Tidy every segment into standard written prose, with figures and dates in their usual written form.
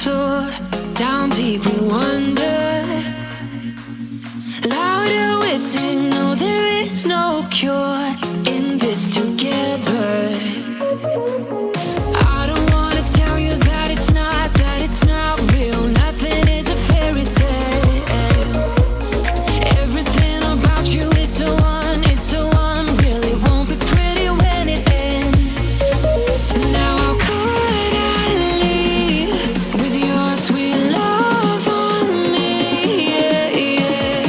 floor, down deep we wander. Louder we sing, no there is no cure in this together. I don't wanna tell you that it's not real. Nothing is a fairy tale. Everything about you is so unreal. It won't be pretty when it ends. Now how could I leave with your sweet love on me? Yeah, yeah.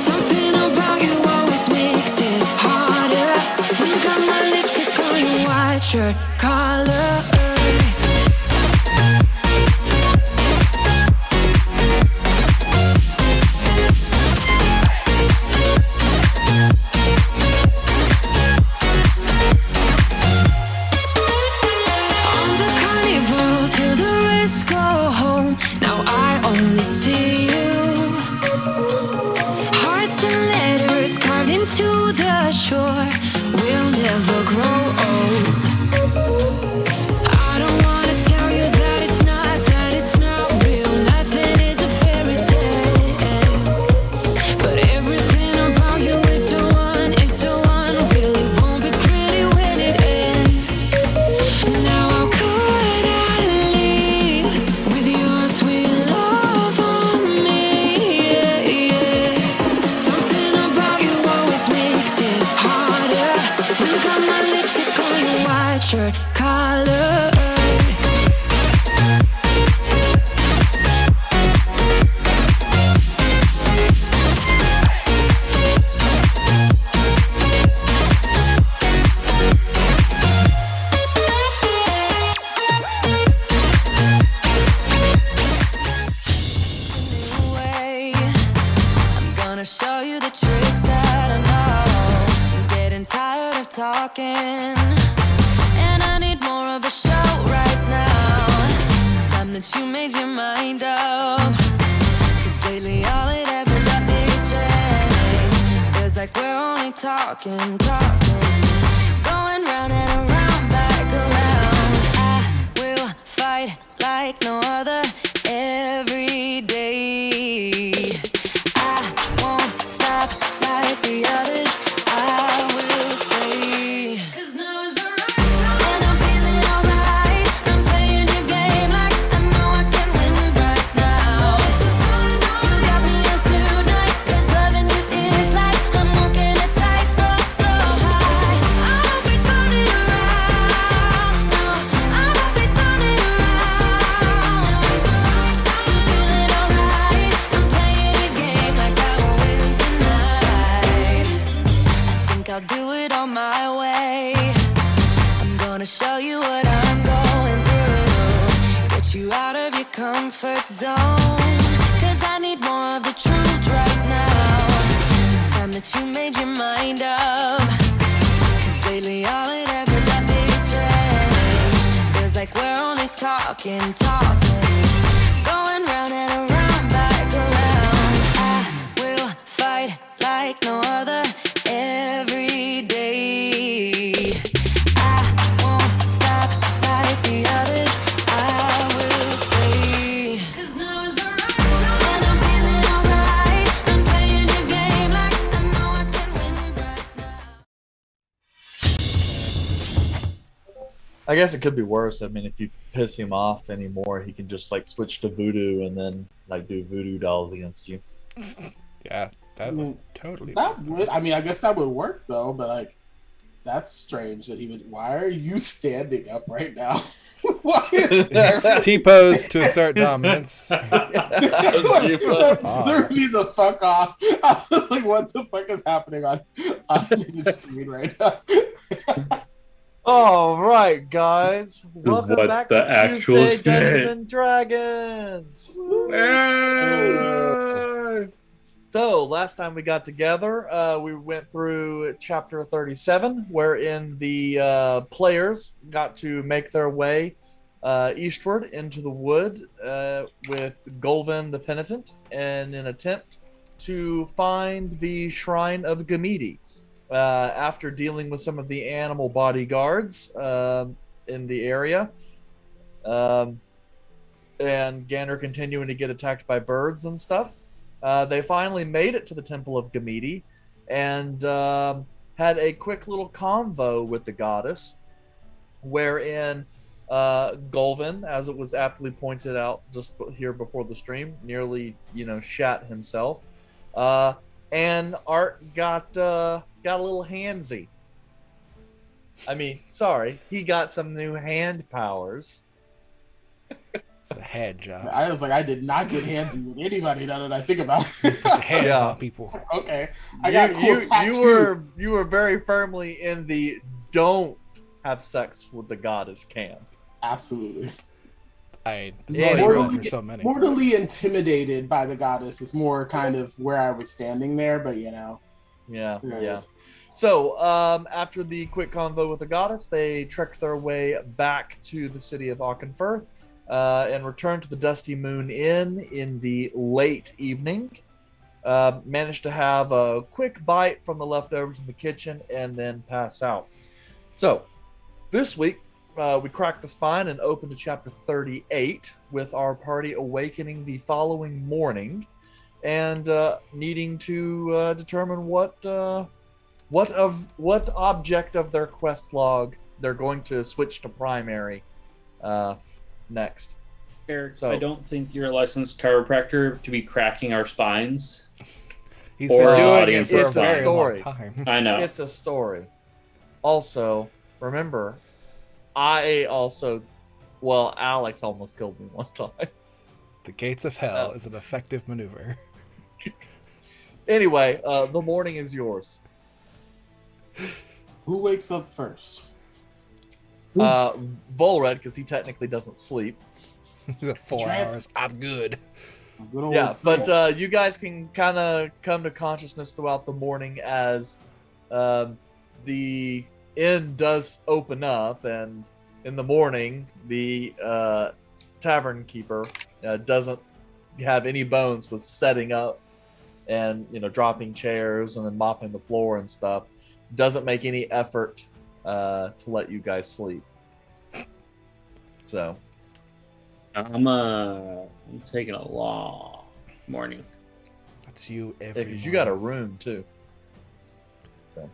Something about you always makes it harder. When you got my lipstick on your white shirt collar. See you. Hearts and letters carved into the shore. We'll never grow old. I don't wanna tell you that it's not real. Nothing is a fairy tale. But everything about you is so unreal. It won't be pretty when it ends. Now how could I leave with your sweet love on me? Yeah, yeah. Something about you always makes it harder. When you got my lipstick on your white shirt collar. Anyway, I'm gonna show you the tricks that I know. I'm getting tired of talking, and I need more of a show right now. It's time that you made your mind up, 'cause lately all it ever does is change. Feels like we're only talking, going round and around, back around. I will fight like no other every day. I won't stop like the others. I will stay. 'Cause now is the right time, and I'm feeling alright. I'm playing your game like I know I can win right now. You got me up tonight, 'cause loving you is like I'm walking a tightrope so high. I won't be turning around, no, I won't be turning around. It's the right time, I'm feeling alright. I'm playing your game like I will win tonight. I think I'll do it on my way. I'm gonna show you what I'm going through. Get you out of your comfort zone. 'Cause I need more of the truth right now. It's time that you made your mind up. 'Cause lately all it ever does is change. Feels like we're only talking, going round and around, back around. I will fight like no other every day. I won't stop like the others. I will stay. 'Cause now is the right time, and I'm feeling alright. I'm playing your game like I know I can win right now. I guess it could be worse. I mean, if you piss him off anymore, he can just like switch to voodoo and then like do voodoo dolls against you. Yeah, that would totally. That would, I mean, I guess that would work though, but like, that's strange that he would. Why are you standing up right now? Why? T-pose to assert dominance. Threw me the fuck off. I was like, what the fuck is happening on the screen right now? All right, guys. Welcome What back the to actual Tuesday Dungeons shit? and Dragons. Woo! Yay! So, last time we got together, we went through chapter 37, wherein the players got to make their way eastward into the wood with Golvin the Penitent in an attempt to find the Shrine of Gamidi. After dealing with some of the animal bodyguards in the area, and Gander continuing to get attacked by birds and stuff. They finally made it to the Temple of Gemini and had a quick little convo with the goddess, wherein Golvin, as it was aptly pointed out just here before the stream, nearly shat himself, and Art got a little handsy. I mean, sorry, he got some new hand powers. It's a head job. I was like, I did not get handsy with anybody now that I think about it. Put your hands on people. Okay. I got you were very firmly in the don't have sex with the goddess camp. Absolutely. There's only room for so many. Mortally intimidated by the goddess is more kind of where I was standing there, but Yeah. So, after the quick convo with the goddess, they trekked their way back to the city of Auchenfirth and returned to the Dusty Moon Inn in the late evening. Managed to have a quick bite from the leftovers in the kitchen and then pass out. So, this week, we cracked the spine and opened to chapter 38 with our party awakening the following morning and needing to determine what object of their quest log they're going to switch to primary next. Eric, So- I don't think you're a licensed chiropractor to be cracking our spines. He's Or been doing it audience for a it's a very long story. time. I know. It's a story. Also, remember, Alex almost killed me one time. The gates of hell is an effective maneuver. Anyway, the morning is yours. Who wakes up first? Volred, because he technically doesn't sleep. He's at 4 hours. I'm good. Good old Yeah, Phil. but you guys can kind of come to consciousness throughout the morning as the inn does open up, and in the morning, the tavern keeper doesn't have any bones with setting up and dropping chairs and then mopping the floor and stuff. Doesn't make any effort to let you guys sleep. So I'm taking a long morning. That's you every because you got a morning. room too. So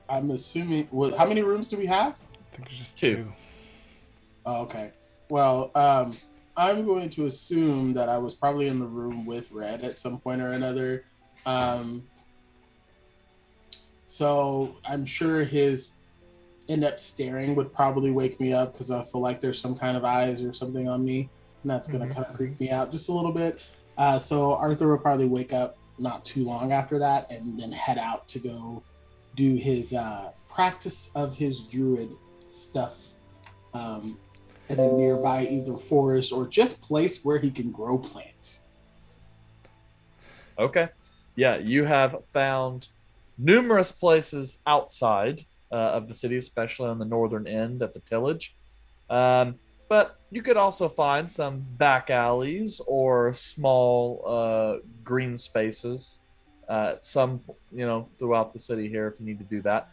I'm assuming. Well, how many rooms do we have? I think it's just Two. 2. Oh, okay. Well, I'm going to assume that I was probably in the room with Red at some point or another. So I'm sure his inept staring would probably wake me up because I feel like there's some kind of eyes or something on me, and that's going to kind of creep me out just a little bit. So Arthur will probably wake up not too long after that and then head out to go do his practice of his druid stuff in a nearby either forest or just place where he can grow plants. okay, yeah, you have found numerous places outside of the city, especially on the northern end at the tillage. But you could also find some back alleys or small green spaces, some throughout the city here if you need to do that.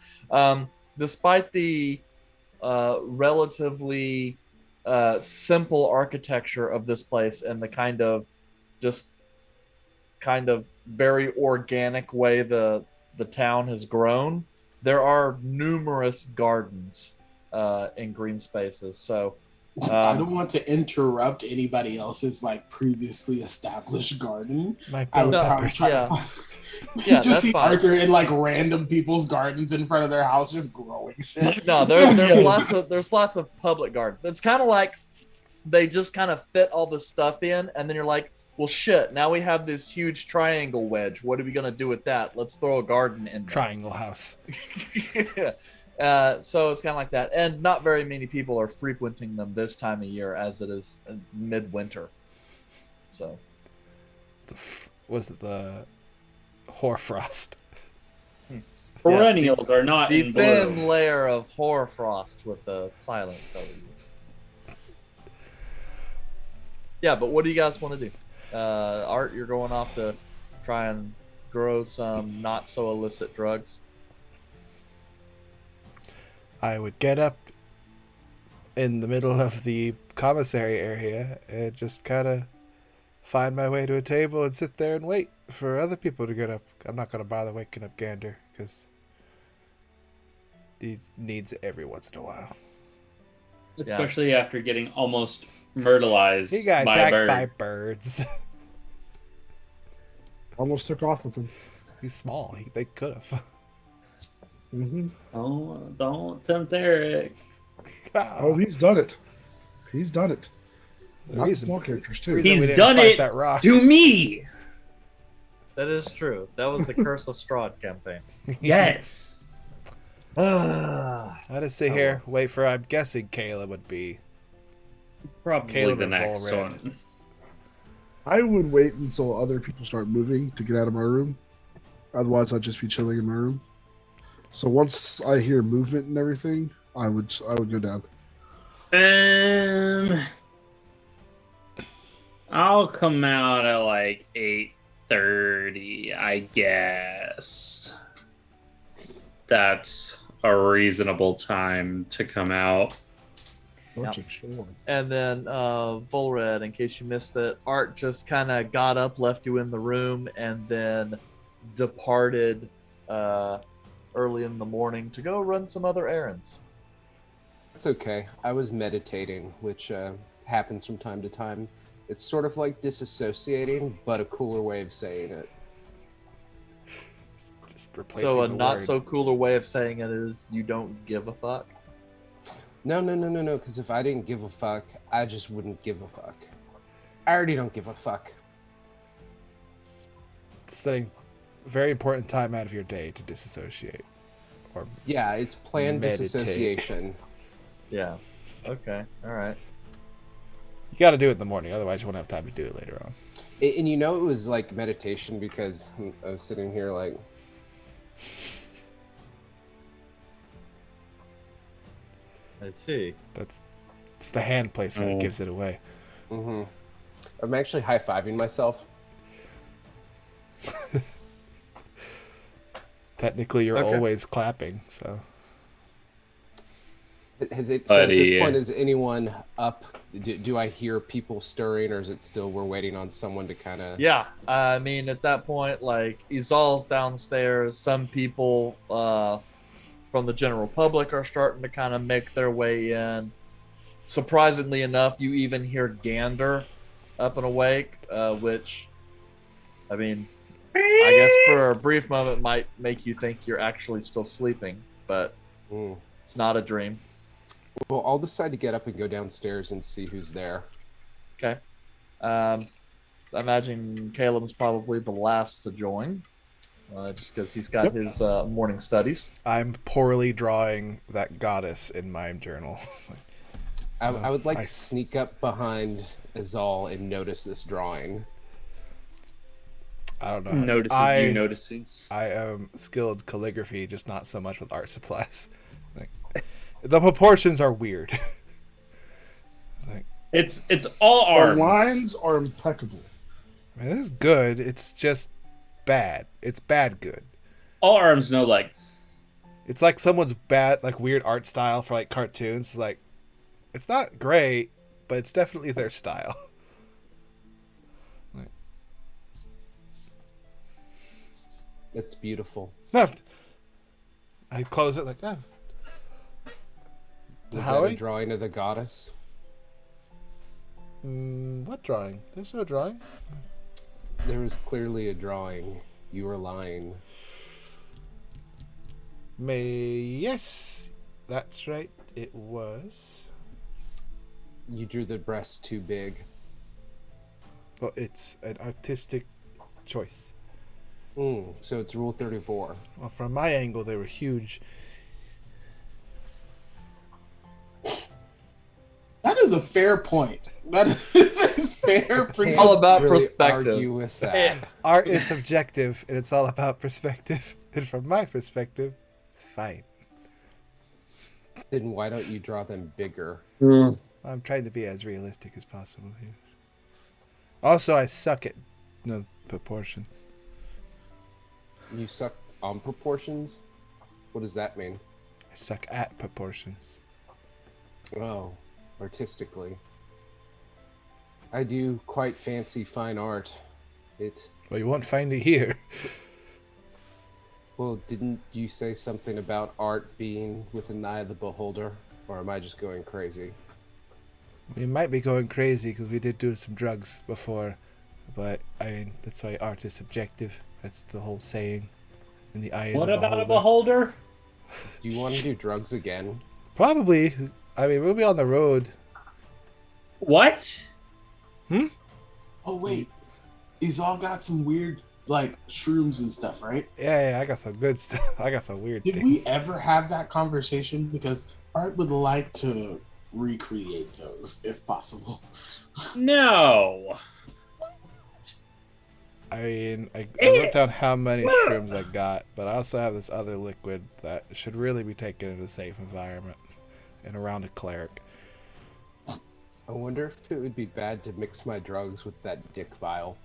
Despite the relatively simple architecture of this place and the kind of very organic way the town has grown, there are numerous gardens in green spaces. So I don't want to interrupt anybody else's previously established garden. My I would bell probably peppers. try yeah. to Yeah, just that's see fine. Arthur in random people's gardens in front of their house just growing shit. No, there's lots of public gardens. It's kind of like they just kind of fit all this stuff in, and then you're like, well, shit. Now we have this huge triangle wedge. What are we gonna do with that? Let's throw a garden in there. Triangle house. So it's kind of like that, and not very many people are frequenting them this time of year, as it is midwinter. So Was it the hoarfrost? Perennials are not the in thin bloom. layer of hoarfrost with the silent W. Yeah, but what do you guys want to do? Art, you're going off to try and grow some not so illicit drugs. I would get up in the middle of the commissary area and just kind of find my way to a table and sit there and wait for other people to get up. I'm not going to bother waking up Gander because he needs it every once in a while. Especially after getting almost myrtleized He got by a attacked bird. by birds. Almost took off with him. He's small. They could have. Mm-hmm. Don't tempt Eric. Oh, he's done it. He's done it. The Not reason- small characters too. reason we He's didn't done fight it that rock. to me. That is true. That was the Curse of Strahd campaign. Yes. Ah. I just sit here, wait for, I'm guessing Kayla would be. Probably Caleb the or next Volred. one. I would wait until other people start moving to get out of my room. Otherwise, I'd just be chilling in my room. So once I hear movement and everything, I would go down. I'll come out at like 8:30, I guess. That's a reasonable time to come out. Such a chore. And then Volred, in case you missed it, Art just kind of got up, left you in the room, and then departed early in the morning to go run some other errands. It's okay. I was meditating, which happens from time to time. It's sort of like disassociating, but a cooler way of saying it. Just replacing So a the not word. so cooler way of saying it is you don't give a fuck. No, because if I didn't give a fuck, I just wouldn't give a fuck. I already don't give a fuck. Setting very important time out of your day to disassociate. Or Yeah, it's planned Meditate. disassociation. Yeah. Okay. All right. you got to do it in the morning, otherwise you won't have time to do it later on. And you know it was like meditation because I was sitting here like... I see. It's the hand placement that gives it away. Mm-hmm. I'm actually high-fiving myself. Technically, you're Okay. always clapping, so So at this Buddy. point, is anyone up? Do I hear people stirring, or is it still we're waiting on someone to kind of... Yeah. I mean, at that point, like Izal's downstairs. Some people from the general public are starting to kind of make their way in. Surprisingly enough, you even hear Gander up and awake, which, I mean, I guess for a brief moment might make you think you're actually still sleeping, but it's not a dream. Well, I'll decide to get up and go downstairs and see who's there. Okay. I imagine Caleb's probably the last to join, just because he's got his morning studies. I'm poorly drawing that goddess in my journal. I would like to nice. sneak up behind Azal and notice this drawing. I don't know. Noticing you noticing. I am skilled calligraphy, just not so much with art supplies. Like, the proportions are weird. Like, It's all Our arms. lines are impeccable. I mean, this is good. It's just bad. It's bad good. All arms, no legs. It's like someone's bad, like weird art style for like cartoons. Like, it's not great, but it's definitely their style. Like, That's beautiful. no, I close it like, oh. Was that Howie? a drawing of the goddess? What drawing? There's no drawing. There was clearly a drawing. You were lying. Yes, that's right. It was. You drew the breast too big. Well, it's an artistic choice. So it's Rule 34. Well, from my angle, they were huge. That is a fair point. That is a fair freaking All about Really perspective. argue with that. Art is subjective, and it's all about perspective. And from my perspective, it's fine. Then why don't you draw them bigger? I'm trying to be as realistic as possible here. Also, I suck at proportions. You suck on proportions? What does that mean? I suck at proportions. Oh. artistically. I do quite fancy fine art. Well, you won't find it here. Well, didn't you say something about art being within the eye of the beholder? Or am I just going crazy? We might be going crazy because we did do some drugs before, but I mean, that's why art is subjective. That's the whole saying. In the eye of the beholder. What about a beholder? Do you want to do drugs again? Probably. I mean, we'll be on the road. What? Oh wait, these all got some weird like shrooms and stuff, right? Yeah, I got some good stuff. I got some weird Did things. we ever have that conversation? Because Art would like to recreate those if possible. No. I mean, I wrote down how many shrooms I got, but I also have this other liquid that should really be taken in a safe environment and around a cleric. I wonder if it would be bad to mix my drugs with that dick vial.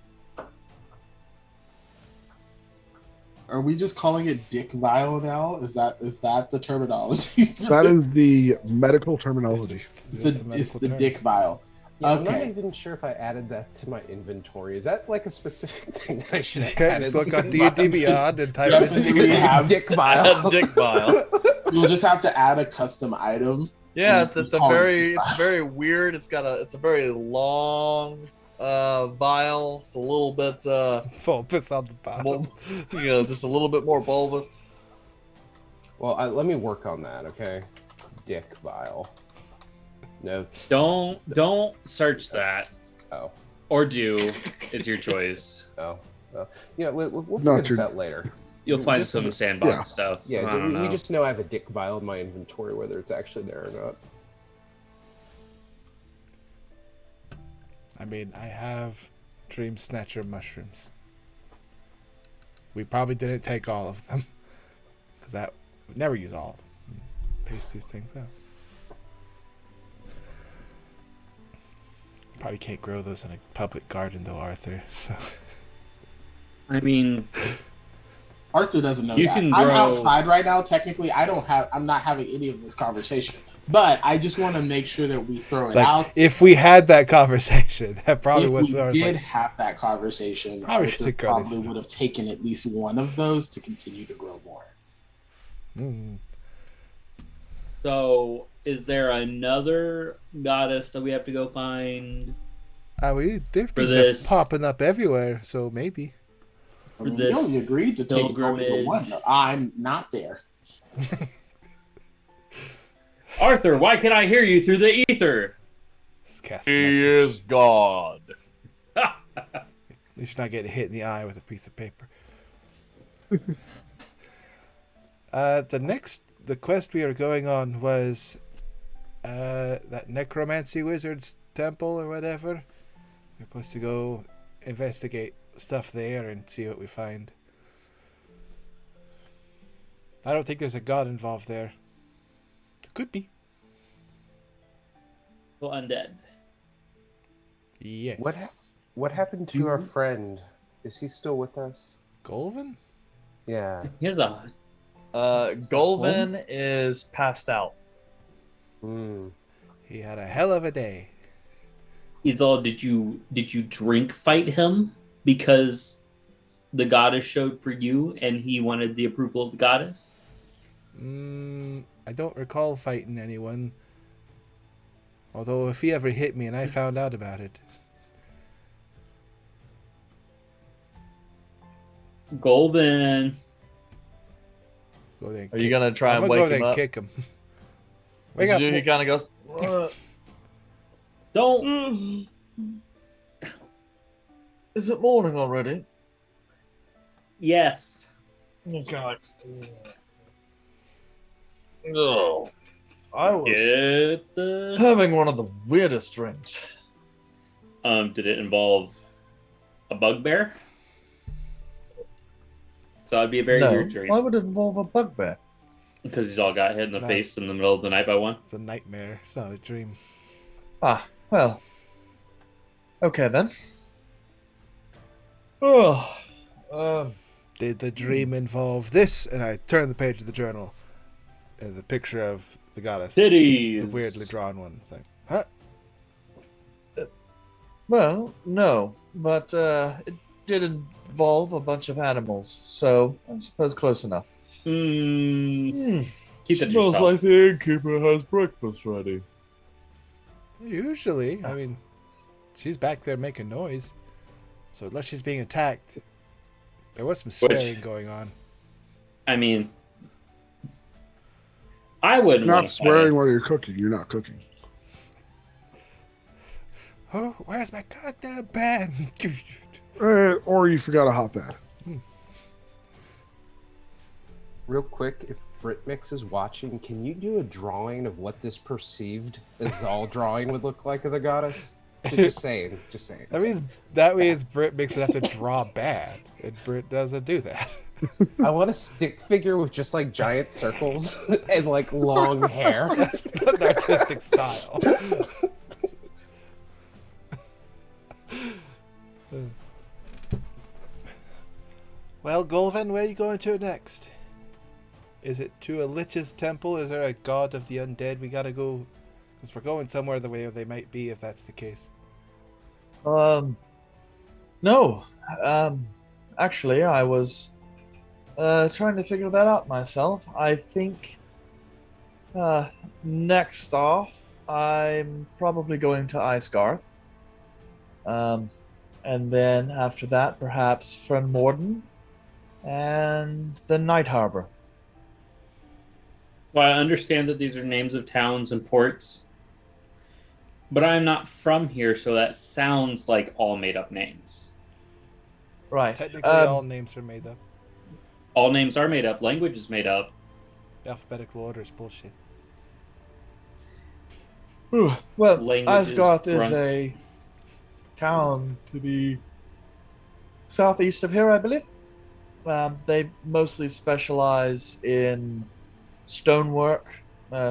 Are we just calling it dick vial now? Is that the terminology? That is the medical terminology. It's the dick vial. Yeah, I'm not Okay. even sure if I added that to my inventory. Is that like a specific thing that I should have Yeah, added? just look on to my D&D Beyond and type Definitely in have. dick vial. Dick vial. You'll just have to add a custom item. Yeah, And it's a call it very dick very weird. It's a very long vial. It's a little bit bulbous on the bottom. just a little bit more bulbous. Well, let me work on that, okay? Dick vial. Notes. Don't search that. Oh. Or do. It's your choice. Oh. Yeah, we'll figure Not this your- out later. You'll find Just- some sandbox yeah. stuff. I Yeah, don't know. we just know I have a dick vial in my inventory, whether it's actually there or not. I mean, I have Dream Snatcher mushrooms. We probably didn't take all of them. Because we never use all of them. Paste these things out. Probably can't grow those in a public garden though, Arthur. So I mean, Arthur doesn't know You that. can I'm grow- outside right now. Technically, I'm not having any of this conversation. But I just want to make sure that we throw it out. like, if we had that conversation, that probably If was we sort of did like, have that conversation, Probably Arthur should grow these. probably would have taken at least one of those to continue to grow more. so is there another goddess that we have to go find? their things this- are popping up everywhere, so maybe. I mean, this we only agreed to take only the pilgrimage. one. No, I'm not there. Arthur, why can I hear you through the ether? Let's cast a He message. is God. At least you're not getting hit in the eye with a piece of paper. The quest we are going on was that Necromancy Wizard's temple or whatever. We're supposed to go investigate stuff there and see what we find. I don't think there's a god involved there. Could be. Well, undead. Yes. What happened to our friend? Is he still with us? Golvin? Yeah. Here's a Golvin is passed out. Hmm. He had a hell of a day. He's all. Did you drink fight him because the goddess showed for you and he wanted the approval of the goddess? I don't recall fighting anyone. Although if he ever hit me and I found out about it. Golvin. Go there and Are you gonna try and I'm gonna go wake there him and up? kick him. What Wake up. you do? He kind of goes. Don't. Is it morning already? Yes. Oh God. No. I was Get the. having one of the weirdest dreams. Did it involve a bugbear? So that'd be a very weird dream. Why would it involve a bugbear? Because he's all got hit in the No. face in the middle of the night by one. It's a nightmare. It's not a dream. Ah, well. Okay then. Oh, Did the dream involve this? And I turn the page of the journal. And the picture of The goddess. Cities. The weirdly drawn one. It's like, huh? Well, no, but it did involve a bunch of animals, so I suppose close enough. Keep that to Smells yourself. like the innkeeper has breakfast ready. Usually, I mean, she's back there making noise. So unless she's being attacked, there was some swearing going on. I mean, I wouldn't You're want not to swearing while you're cooking. You're not cooking. Oh, where's my goddamn pen? Or you forgot a hot pad. Real quick, if Britmix is watching, can you do a drawing of what this perceived Azal drawing would look like of the goddess? Just saying. That means Brit makes it have to draw bad, and Brit doesn't do that. I want a stick figure with just like giant circles and like long hair. That's not an artistic style. Well, Golvin, where are you going to next? Is it to a lich's temple? Is there a god of the undead we gotta go? Because we're going somewhere the way they might be, if that's the case. No. Actually, I was trying to figure that out myself. I think next off, I'm probably going to Icegarth. And then after that, perhaps Friend Morden and the Night Harbor. Well, I understand that these are names of towns and ports, but I'm not from here, so that sounds like all made-up names. Right. Technically, all names are made up. All names are made up. Language is made up. The alphabetical order is bullshit. Well, Languages, Icegarth is grunts. a town to the southeast of here, I believe. They mostly specialize in stonework,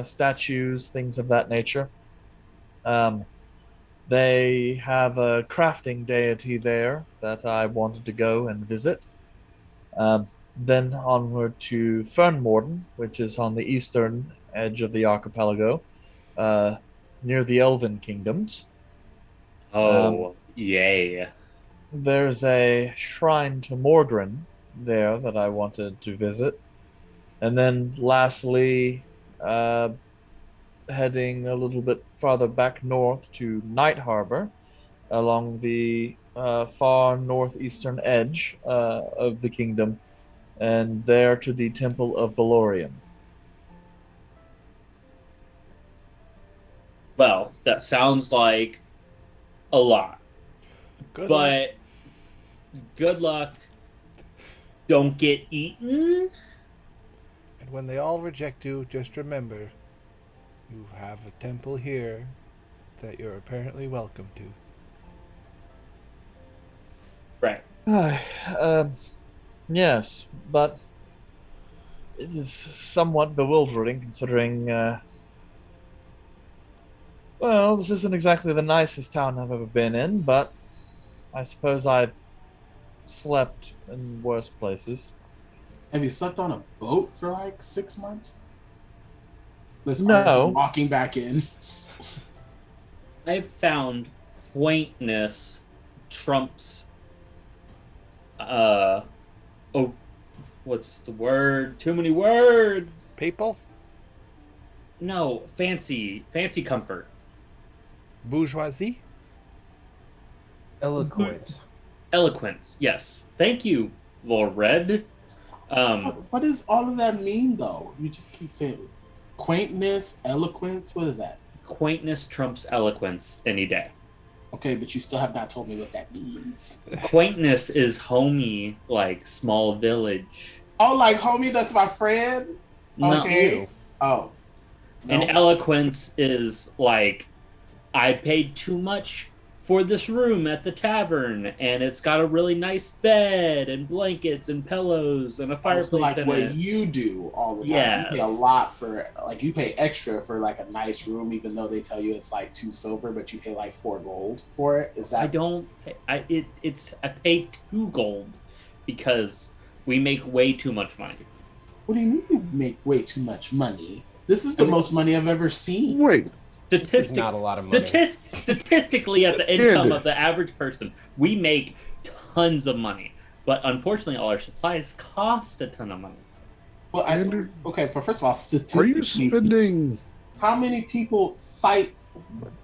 statues, things of that nature. They have a crafting deity there that I wanted to go and visit. Then onward to Fernmorden, which is on the eastern edge of the archipelago, near the Elven Kingdoms. Oh, yay. There's a shrine to Morgren there that I wanted to visit. And then lastly, heading a little bit farther back north to Night Harbor along the far northeastern edge of the kingdom, and there to the Temple of Belorian. Well, that sounds like a lot. Good luck. But good luck. Don't get eaten. And when they all reject you, just remember, you have a temple here that you're apparently welcome to. Right. Yes, but it is somewhat bewildering considering, well, this isn't exactly the nicest town I've ever been in, but I suppose I've slept in worse places. Have you slept on a boat for like 6 months? No. Walking back in. I've found quaintness trumps what's the word? Too many words. People? No, fancy comfort. Bourgeoisie? Eloquent. Eloquence, yes. Thank you, Lord. What does all of that mean, though? You just keep saying it. Quaintness, eloquence. What is that? Quaintness trumps eloquence any day. Okay, but you still have not told me what that means. Quaintness is homey, like small village. Oh, like homie, that's my friend. No. Okay. Oh. No. And eloquence is like, I paid too much for this room at the tavern, and it's got a really nice bed and blankets and pillows and a fireplace So like in what it. you do all the time. Yes. You pay a lot for, like, you pay extra for like a nice room, even though they tell you it's like 2 silver, but you pay like 4 gold for it. Is that? I don't. I pay 2 gold because we make way too much money. What do you mean you make way too much money? This is the most money I've ever seen. Wait, This is not a lot of money. Statistically, at the income of the average person, we make tons of money. But unfortunately, all our supplies cost a ton of money. Well, Andrew, okay, but first of all, are statistically, you spending? how many people fight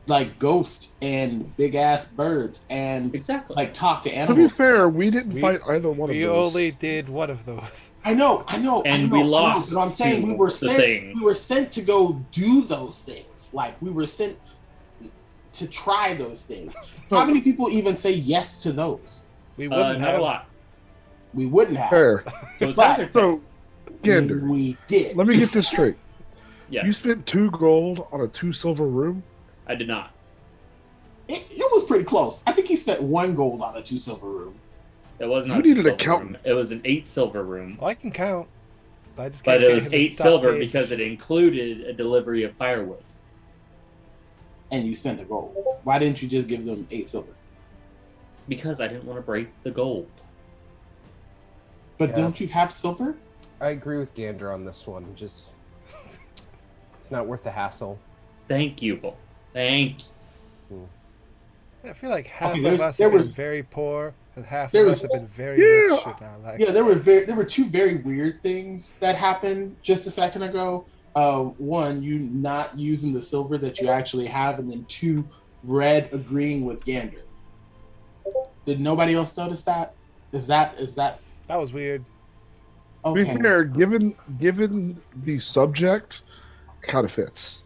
like ghosts and big ass birds and Exactly. like talk to To be animals? fair, we didn't We- fight either one of We those. only did one of those. I know. And we lost But I'm saying to we were the sent. thing. We were sent to go do those things. Like we were sent to try those things. How many people even say yes to those? We wouldn't Not have. a lot. We wouldn't have. Fair. So it's But- either So, Gander, We did. let me get this straight. yeah, You spent 2 gold on a 2 silver room. I did not. It was pretty close. I think he spent 1 gold on a 2 silver room. It was not. You need an silver accountant. room. It was an 8 silver room, Well, I can count. I just but can't it get was him to 8 stop silver paying because for it shit. included a delivery of firewood. And you spent the gold. Why didn't you just give them 8 silver? Because I didn't want to break the gold. But Yeah. don't you have silver? I agree with Gander on this one. Just, it's not worth the hassle. Thank you, Bull. Thank you. I feel like half Okay, of there's- us there have been was- very poor, and half there of was- us have been very Yeah. rich in our life. Yeah, there were 2 very weird things that happened just a second ago. One, you not using the silver that you actually have, and then 2, Red agreeing with Gander. Did nobody else notice that? Is that That was weird. To be okay? fair, given the subject, it kind of fits.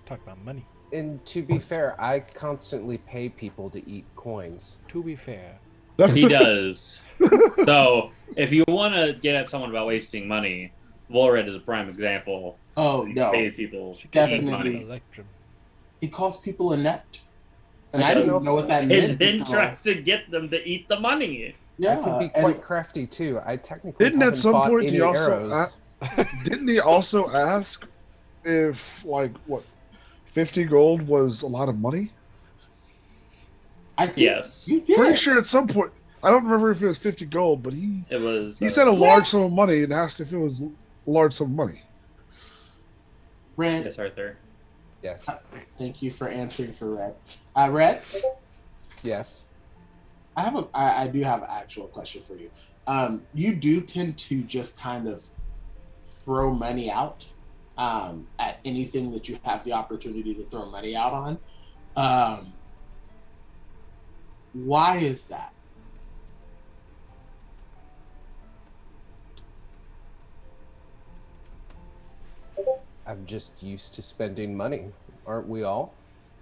Talk about money. And to be fair, I constantly pay people to eat coins. To be fair. He does. So, if you want to get at someone about wasting money, Volred is a prime example. Oh He no, pays people She to gets eat Definitely. money. Electrum. he calls people inept, and I I didn't don't know what that And meant. then until- tries to get them to eat the money. yeah, I can be and quite crafty too. I technically Didn't at haven't some bought point any he also arrows. Didn't he also ask if, like, what, 50 gold was a lot of money? I think Yes. you did. Pretty sure at some point, I don't remember if it was 50 gold, but he It was. said a large sum of money and asked if it was a large sum of money. Red, Yes, Arthur. Yes. thank you for answering for Red. Red, Yes. I do have an actual question for you. You do tend to just kind of throw money out at anything that you have the opportunity to throw money out on. Why is that? I'm just used to spending money. Aren't we all?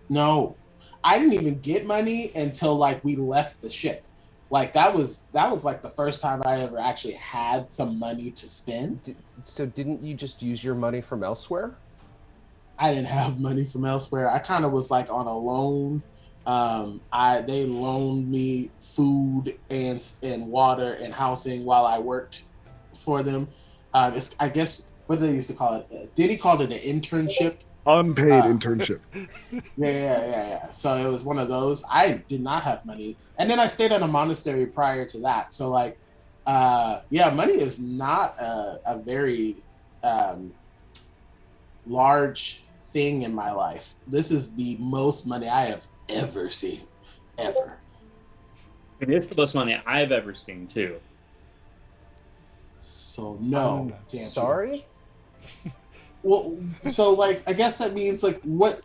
No, I didn't even get money until like we left the ship. Like that was like the first time I ever actually had some money to spend. So didn't you just use your money from elsewhere? I didn't have money from elsewhere. I kind of was like on a loan. They loaned me food and water and housing while I worked for them. I guess what they used to call it. Diddy called it an internship. Unpaid internship. Yeah. So it was one of those. I did not have money, and then I stayed at a monastery prior to that. So like, money is not a very large thing in my life. This is the most money I have ever seen, ever. It is the most money I've ever seen, too. So no. to answer Sorry? Well, so like I guess that means like what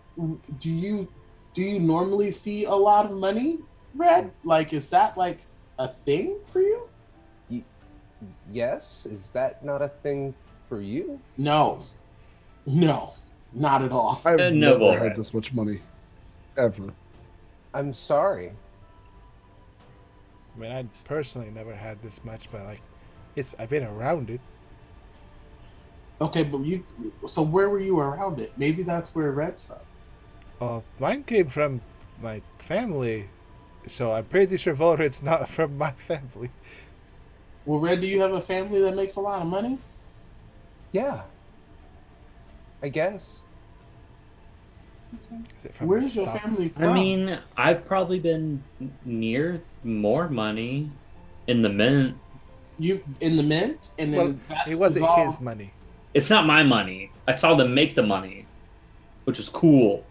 do you normally see a lot of money, Red? Like is that like a thing for you? Yes. Is that not a thing for you? No, not at all. I've No, never Volred. had this much money. Ever. I'm sorry. I mean, I personally never had this much, but like, I've been around it. Okay, but so where were you around it? Maybe that's where Red's from. Mine came from my family, so I'm pretty sure Volred's not from my family. Well, Red, do you have a family that makes a lot of money? Yeah. I guess. Is it from Where's the your stocks? family I from? mean, I've probably been near more money in the mint. You in the mint, and then Well, that's it wasn't all- his money. It's not my money. I saw them make the money, which is cool.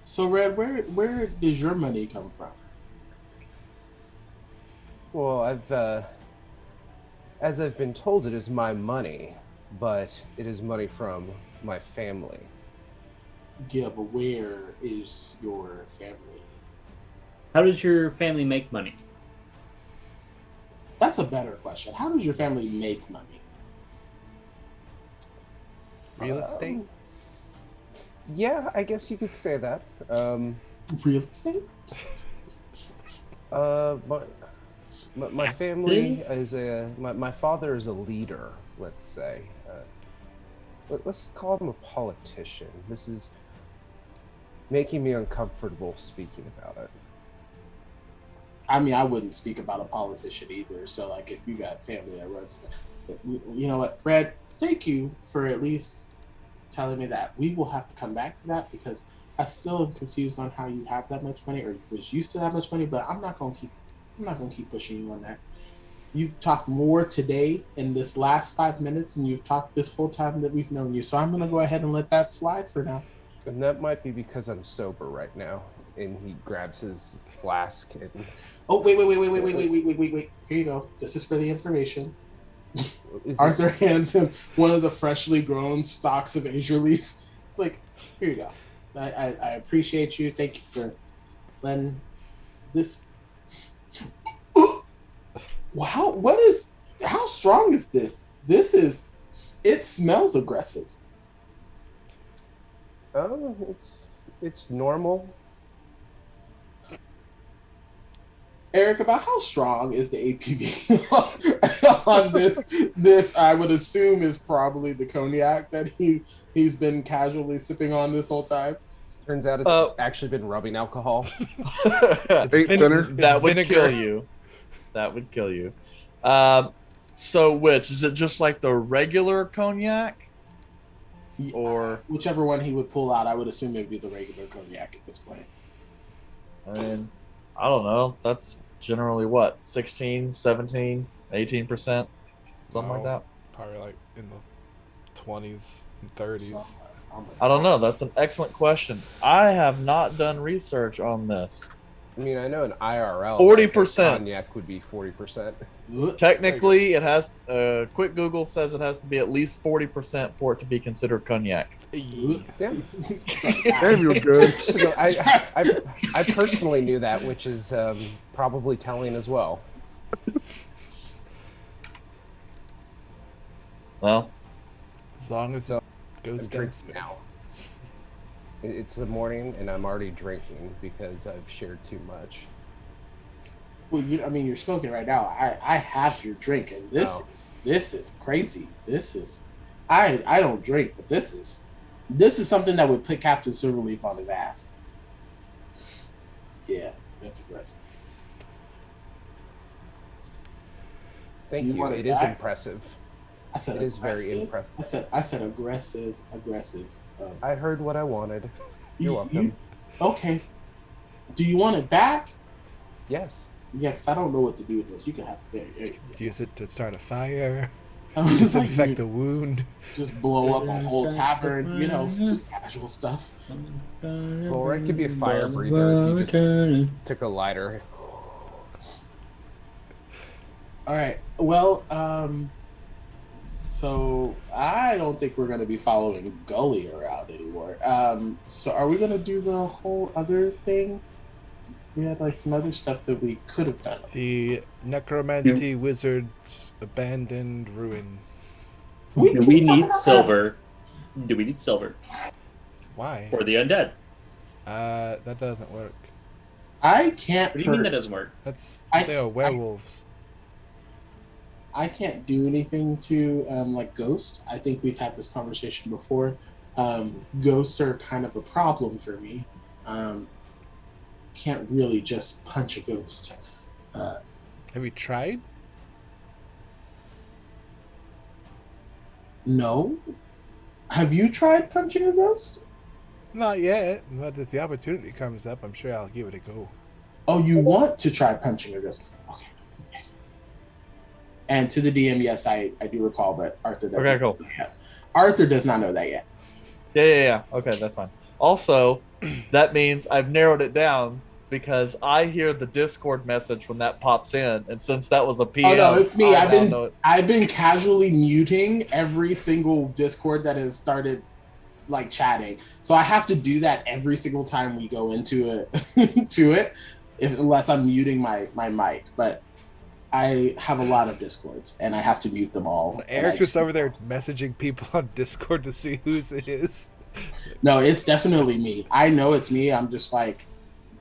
So, Red, where does your money come from? Well, as I've been told, it is my money, but it is money from my family. Yeah, but where is your family? How does your family make money? That's a better question. How does your family make money? Real estate? Yeah, I guess you could say that. Real estate? My family is my father is a leader, let's say. Let's call him a politician. This is making me uncomfortable speaking about it. I mean, I wouldn't speak about a politician either. So, like, if you got family that runs, you know what, Brad? Thank you for at least telling me that. We will have to come back to that because I still am confused on how you have that much money or was used to that much money. But I'm not gonna keep pushing you on that. You've talked more today in this last 5 minutes than you've talked this whole time that we've known you. So I'm gonna go ahead and let that slide for now. And that might be because I'm sober right now. And he grabs his flask and... Oh, wait. Here you go. This is for the information. Arthur hands him one of the freshly grown stalks of Azure Leaf. It's like, here you go. I appreciate you. Thank you for letting this... Wow, how strong is this? It smells aggressive. Oh, it's normal. Eric, about how strong is the APV on this? I would assume is probably the cognac that he's been casually sipping on this whole time. Turns out it's actually been rubbing alcohol. Ain't thinner. That would kill you. That would kill you. So which is it? Just like the regular cognac, or whichever one he would pull out? I would assume it would be the regular cognac at this point. I mean, I don't know. That's generally what, 16, 17, 18%, something like that. Probably like in the 20s and 30s. I don't know. That's an excellent question. I have not done research on this. I mean, I know an IRL 40%. Cognac would be 40%. Technically, it has. Quick Google says it has to be at least 40% for it to be considered cognac. Yeah. Damn, you're good. So I personally knew that, which is probably telling as well. Well, As long as it goes I'm down drinking smooth. now. It's the morning, and I'm already drinking because I've shared too much. Well, you're smoking right now. I have your drink, and this is crazy. I don't drink, but this is something that would put Captain Silverleaf on his ass. Yeah, that's aggressive. Thank You you. want it It is back? impressive. I said It is very aggressive. impressive. I said aggressive. I heard what I wanted. You're welcome. Okay. Do you want it back? Yes. Yeah, because I don't know what to do with this. You can have it. Use it to start a fire, I was just like, disinfect a wound. just blow up a whole tavern. Just casual stuff. Or it could be a fire breather if you just took a lighter. All right. Well, so I don't think we're going to be following Gully around anymore. So are we going to do the whole other thing? We had like some other stuff that we could have done. The Necromancy Wizard's abandoned ruin. Do we need silver? Do we need silver Why? for the undead? That doesn't work. I can't. What do you mean that doesn't work? They are werewolves. I can't do anything to like Ghost. I think we've had this conversation before. Ghosts are kind of a problem for me. Can't really just punch a ghost. Have you tried? No. Have you tried punching a ghost? Not yet, but if the opportunity comes up, I'm sure I'll give it a go. Oh, you want to try punching a ghost? Okay. And to the DM, yes, I do recall, but Arthur doesn't. Okay, cool. Arthur does not know that yet. Yeah. Okay, that's fine. Also, that means I've narrowed it down because I hear the Discord message when that pops in, and since that was a PM, Oh no, it's me. I now know it. I've been casually muting every single Discord that has started like chatting. So I have to do that every single time we go into it unless I'm muting my mic. But I have a lot of Discords and I have to mute them all. So Eric's just over there messaging people on Discord to see whose it is. No, it's definitely me. I know it's me. I'm just like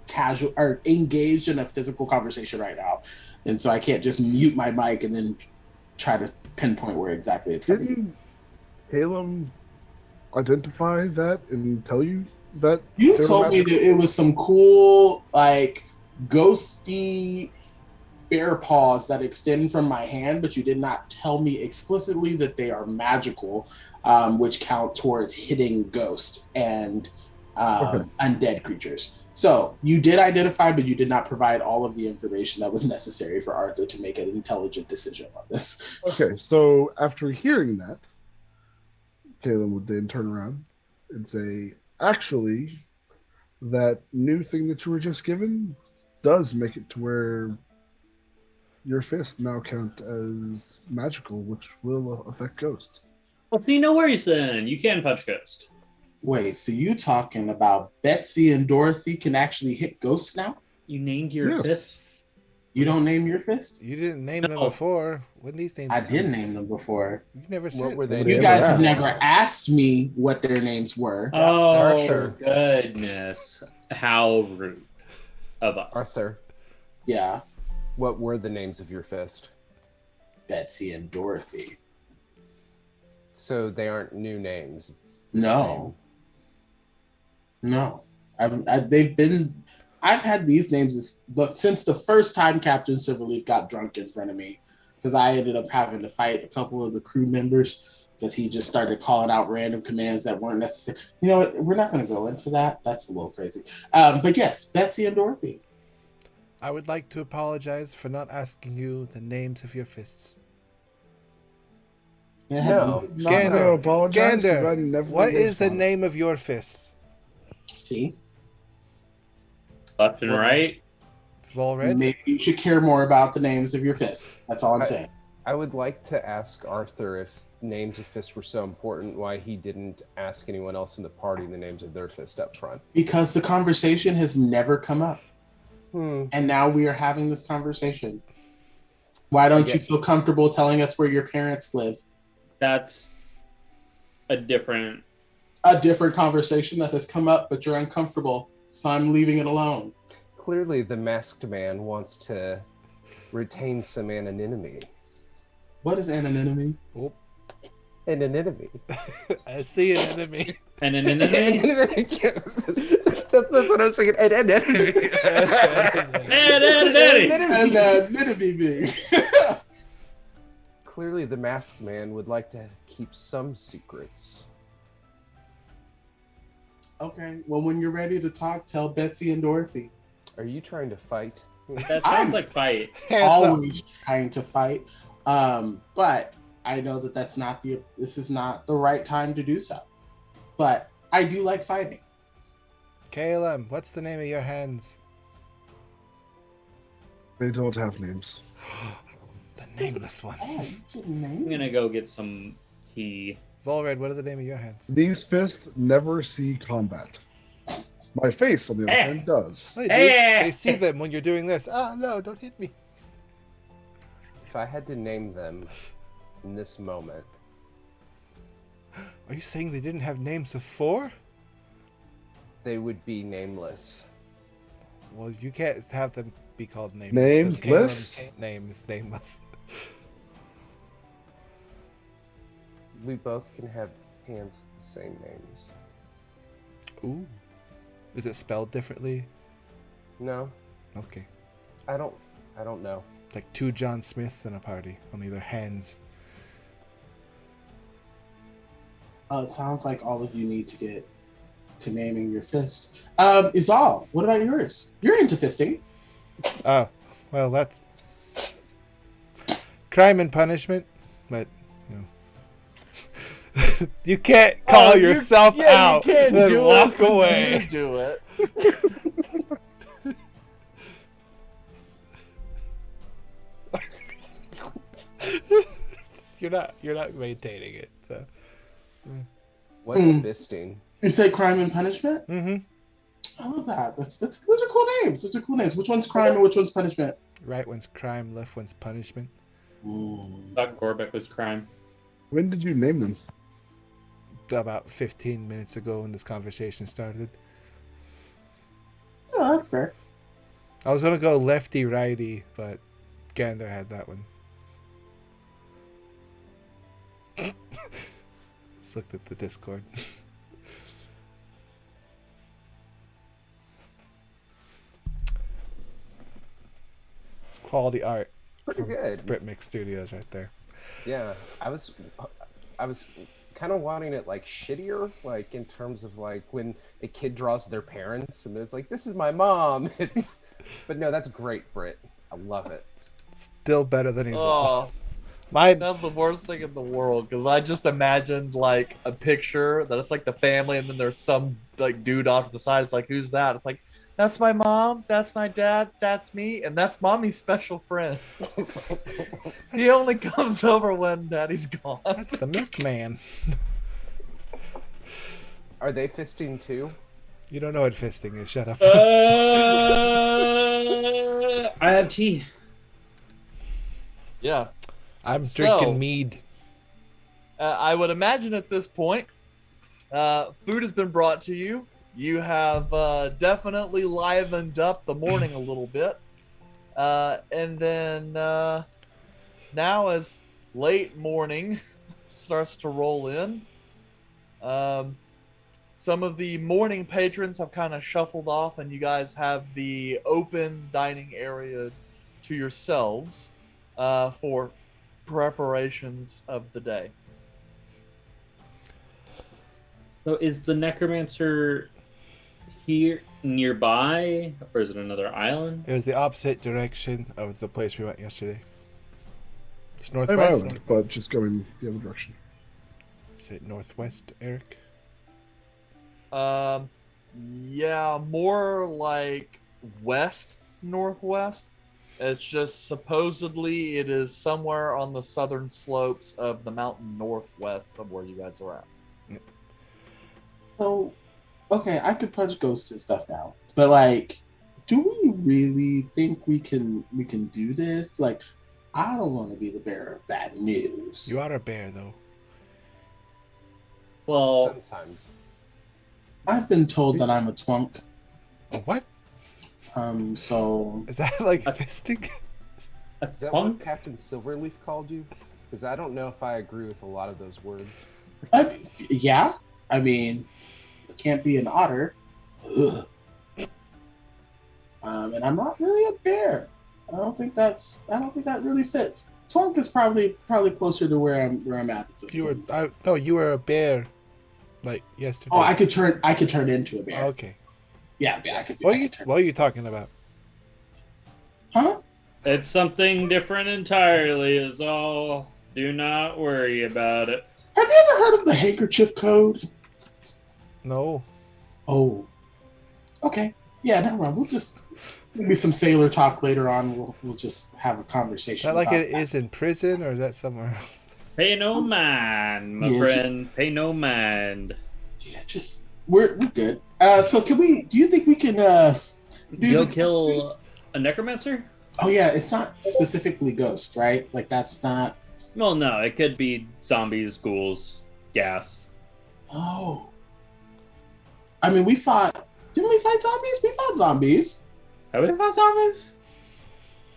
casual or engaged in a physical conversation right now. And so I can't just mute my mic and then try to pinpoint where exactly it's coming from. Didn't Caleb identify that and tell you that? You they were told me magical? that it was some cool, like, ghosty bear paws that extend from my hand, but you did not tell me explicitly that they are magical, which count towards hitting ghost and undead creatures. So you did identify, but you did not provide all of the information that was necessary for Arthur to make an intelligent decision on this. Okay, so after hearing that, Caleb would then turn around and say, actually, that new thing that you were just given does make it to where your fists now count as magical, which will affect ghosts. Well, see, no worries then. You can punch ghost. Wait, so you talking about Betsy and Dorothy can actually hit ghosts now? You named your Yes. fists. You don't name your fist? You didn't name them No. before. When these names I come? did name them before. You never What said. were they? You Yeah, guys yeah. have never asked me what their names were. Oh, Arthur. goodness. How rude of us. Arthur, Yeah, what were the names of your fist? Betsy and Dorothy. So they aren't new names. It's No. No. I've had these names since the first time Captain Silverleaf got drunk in front of me, because I ended up having to fight a couple of the crew members because he just started calling out random commands that weren't necessary. You know what? We're not going to go into that. That's a little crazy. But yes, Betsy and Dorothy. I would like to apologize for not asking you the names of your fists. It has No. Not gonna Gander, apologize, 'cause I Gander, never what is the responded. name of your fists? See, Left and right. Volred? maybe you should care more about the names of your fist. That's all I'm saying. I would like to ask Arthur if names of fists were so important, why he didn't ask anyone else in the party the names of their fist up front. Because the conversation has never come up. And now we are having this conversation. Why don't you feel comfortable telling us where your parents live? That's a different. A different conversation that has come up, but you're uncomfortable, so I'm leaving it alone. Clearly, the masked man wants to retain some anonymity. What is anonymity? Oh, Anonymity. I see an enemy. And then That's what I was thinking. Anonymity. Anonymity. Clearly, the masked man would like to keep some secrets. Okay, well, when you're ready to talk, tell Betsy and Dorothy. Are you trying to fight? that sounds like fight. Hands up. Always trying to fight, but I know that this is not the right time to do so. But I do like fighting. Caleb, what's the name of your hands? They don't have names. The nameless one. Oh, you shouldn't I'm name it. gonna go get some tea. Volred, what are the name of your hands? These fists never see combat. My face, on the other hand, does. They do. They see them when you're doing this. Oh, no, don't hit me. If I had to name them in this moment, Are you saying they didn't have names before? they would be nameless. Well, you can't have them be called nameless. 'cause Nameless? Caleb's name is nameless. We both can have hands with the same names. Ooh. Is it spelled differently? No, Okay. I don't know. Like two John Smiths in a party, only their hands. It sounds like all of you need to get to naming your fist. Izal, what about yours? You're into fisting. Oh, well, crime and punishment, but you know, you can't call yourself out and walk away. You do it. You're not maintaining it. So. What's fisting? You say crime and punishment? Mm-hmm. I love that. Those are cool names. Those are cool names. Which one's crime and which one's punishment? Right one's crime, left one's punishment. Thought Gorbeck was crime. When did you name them? About 15 minutes ago when this conversation started. Oh, that's fair. I was gonna go lefty righty, but Gander had that one. Just looked at the Discord. It's quality art. Pretty good. Britmix Studios right there. Yeah, I was kind of wanting it like shittier, like in terms of like when a kid draws their parents and it's like, this is my mom. But no, that's great, Britt. I love it. Still better than he's Oh, Mine. that's the worst thing in the world because I just imagined like a picture that it's like the family and then there's some like dude off to the side. It's like, who's that? It's like, that's my mom, that's my dad, that's me, and that's mommy's special friend. He only comes over when daddy's gone. That's the milkman. Are they fisting too? You don't know what fisting is. Shut up. I have tea. Yes. I'm So- drinking mead. I would imagine at this point, food has been brought to you. You have definitely livened up the morning a little bit. And then now as late morning starts to roll in, some of the morning patrons have kind of shuffled off and you guys have the open dining area to yourselves for preparations of the day. So is the Necromancer here nearby, or is it another island? It was the opposite direction of the place we went yesterday. It's Same northwest. island, but just going the other direction. Is it northwest, Eric? Yeah, more like west northwest. It's just supposedly it is somewhere on the southern slopes of the mountain northwest of where you guys are at. So, okay, I could punch ghosts and stuff now, but like, do we really think we can do this? Like, I don't want to be the bearer of bad news. You are a bear, though. Well, Sometimes. I've been told that I'm a twunk. What? So Is that like fisting? a Is that twunk? what Captain Silverleaf called you? Because I don't know if I agree with a lot of those words. yeah, I mean, it can't be an otter. Ugh. And I'm not really a bear. I don't think that really fits. Twunk is probably closer to where I'm at this You were point. no, you were a bear, like yesterday. Oh, I could turn into a bear. Okay. Yeah, I could. What I are you could turn. What are you talking about? Huh? It's something different entirely, is all. Do not worry about it. Have you ever heard of the handkerchief code? No. Oh. Okay. Yeah, never mind. We'll just maybe some sailor talk later on. We'll just have a Is conversation. that like about it is in prison, or is that somewhere else? Pay no mind, my Yeah, friend. Pay no mind. Yeah, just we're good. So can we? Do you think we can? Do You'll the- kill a Necromancer? Oh yeah, it's not specifically ghost, right? Like that's not. Well, no, it could be zombies, ghouls, gas. Oh. I mean, we fought. Didn't we fight zombies? We fought zombies. Have we fought zombies?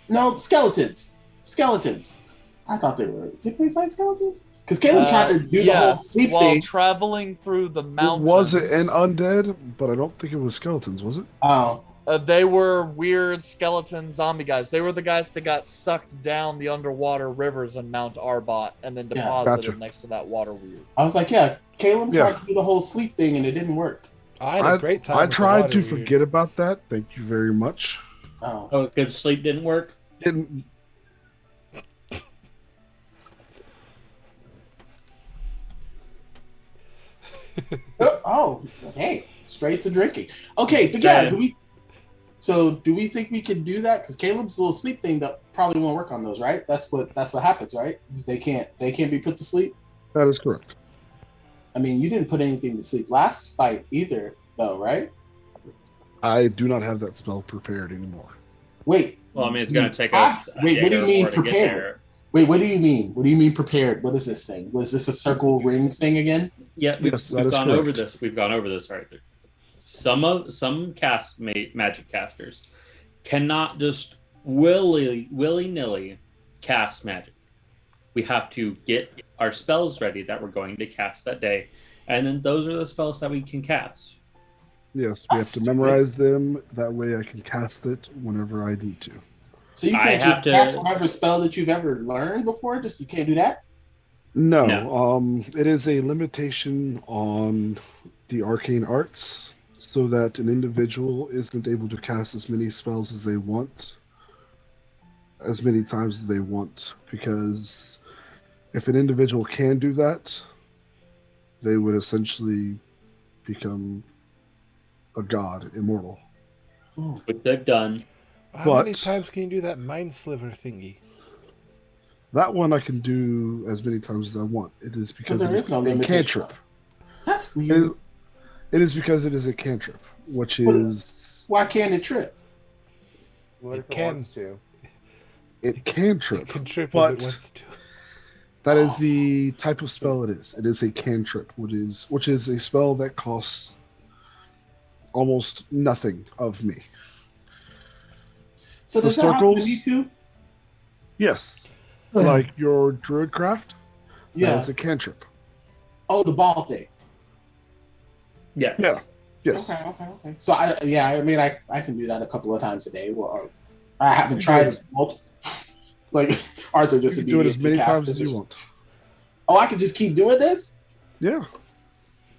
No, skeletons. Skeletons. I thought they were. Did we fight skeletons? Because Caleb tried to do the whole Yes, sleep while thing. traveling through the It mountains. was an undead, but I don't think it was skeletons, was it? Oh, They were weird skeleton zombie guys. They were the guys that got sucked down the underwater rivers in Mount Arbot and then Yeah. deposited Gotcha. next to that water weird. I was like, yeah. Caleb Yeah. tried to do the whole sleep thing and it didn't work. I had a great time. I with the tried water to weird. forget about that. Thank you very much. Oh. Oh, good sleep didn't work? Didn't Oh, hey, straight to drinking. Okay, but yeah, do we think we can do that? Because Caleb's little sleep thing that probably won't work on those, right? That's what happens, right? They can't be put to sleep. That is correct. I mean, you didn't put anything to sleep last fight either, though, right? I do not have that spell prepared anymore. Wait. Well, I mean, it's going to take us. Wait, what do you mean to get prepared? there. Wait, what do you mean? What do you mean prepared? What is this thing? Was this a circle ring thing again? Yeah, we've Yes, that is gone over correct. this. We've gone over this right there. Some magic casters cannot just willy-nilly cast magic. We have to get our spells ready that we're going to cast that day, and then those are the spells that we can cast. Yes, we have to memorize them. That way I can cast it whenever I need to. So you can't just cast whatever spell that you've ever learned before? Just you can't do that? No. It is a limitation on the arcane arts so that an individual isn't able to cast as many spells as they want, as many times as they want, because if an individual can do that, they would essentially become a god, immortal. Which they've done. How many times can you do that mind sliver thingy? That one I can do as many times as I want. It is because it is a cantrip. That's weird. It is because it is a cantrip, which is... Why can't it trip? What if it wants to? It can trip. It can trip but if it wants to. That is the type of spell it is. It is a cantrip, which is a spell that costs almost nothing of me. So does that happen to me too? Yes. Like your druidcraft? Yeah. That is a cantrip. Oh, the ball thing. Yeah. Yeah. Yes. Okay. So I can do that a couple of times a day. Well, I haven't tried it like Arthur just you can do it as many times as you want. Oh, I can just keep doing this? Yeah.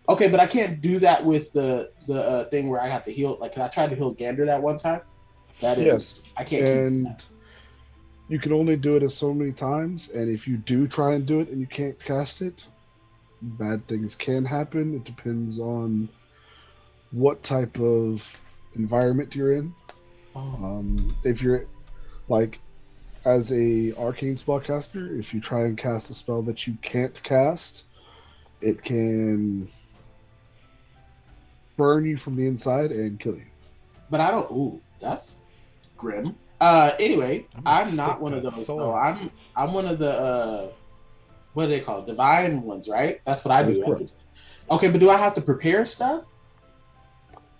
Okay, but I can't do that with the thing where I have to heal. Like, 'cause I tried to heal Gander that one time. That is, yes. I can't. And you can only do it so many times. And if you do try and do it and you can't cast it, bad things can happen. It depends on what type of environment you're in. If you're like, as a arcane spellcaster, if you try and cast a spell that you can't cast, it can burn you from the inside and kill you. But I don't. Ooh, that's grim. Anyway, I'm not one of those. So I'm one of the what do they call it? Divine ones, right? That's what I do. Okay, but do I have to prepare stuff?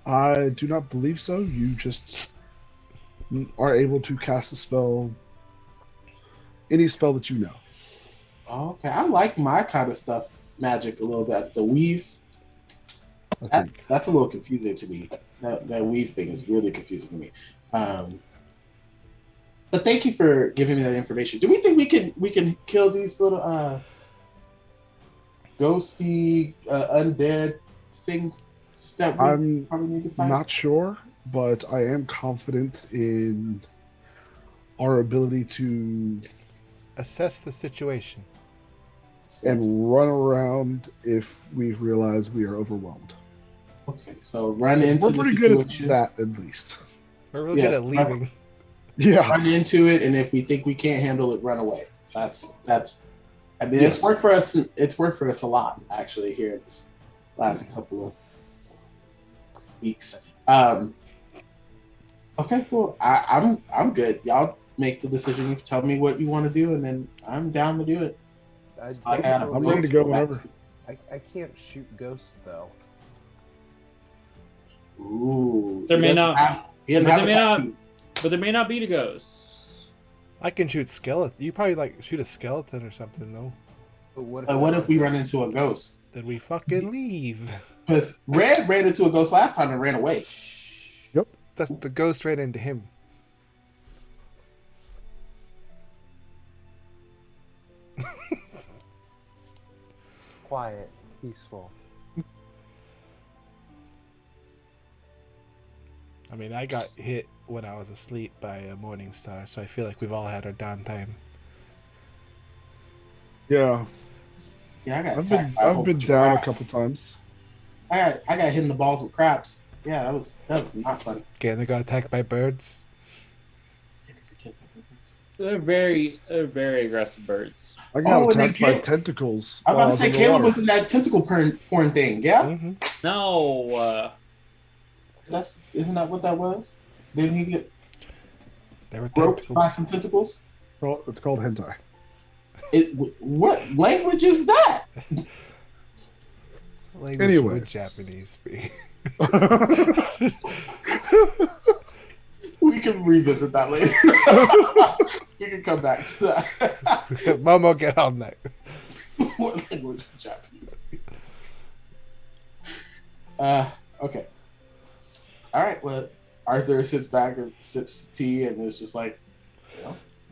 I do not believe so. You just are able to cast a spell, any spell that you know. Okay, I like my kind of stuff, magic a little bit. The weave, that's a little confusing to me. That weave thing is really confusing to me. But thank you for giving me that information. Do we think we can kill these little ghosty undead things that we probably need to fight? I'm not sure, but I am confident in our ability to assess the situation and run around if we realize we are overwhelmed. Okay, so run into. We're pretty good at that, at least. We're really good at leaving. Yeah, run into it, and if we think we can't handle it, run away. That's. I mean, it's worked for us. It's worked for us a lot, actually, here this last couple of weeks. Okay, cool. I'm good. Y'all make the decision. You tell me what you want to do, and then I'm down to do it. I'm ready to go whenever. I can't shoot ghosts though. Ooh, there may not. But there may not be the ghosts. I can shoot skeleton. You probably shoot a skeleton or something though. But what if we run into a ghost? Then we fucking leave. Because Red ran into a ghost last time and ran away. Yep. That's the ghost ran into him. Quiet, peaceful. I mean, I got hit when I was asleep by a morning star, so I feel like we've all had our downtime. Yeah. Yeah, I've been down a couple times. I got hit in the balls with crabs. Yeah, that was not fun. Again, they got attacked by birds. They're very aggressive birds. I got Oh, and then attacked by Caleb- tentacles. I was while about to say in the Caleb water. was in that tentacle porn thing. Yeah, Mm-hmm. No, isn't that what that was? Didn't he get They were groped by tentacles. some tentacles? It's called hentai. What language is that? Language Anyways. would Japanese be. We can revisit that later. We can come back to that. Momo, get on that. What language is Japanese? Okay. All right. Well, Arthur sits back and sips tea and is just like,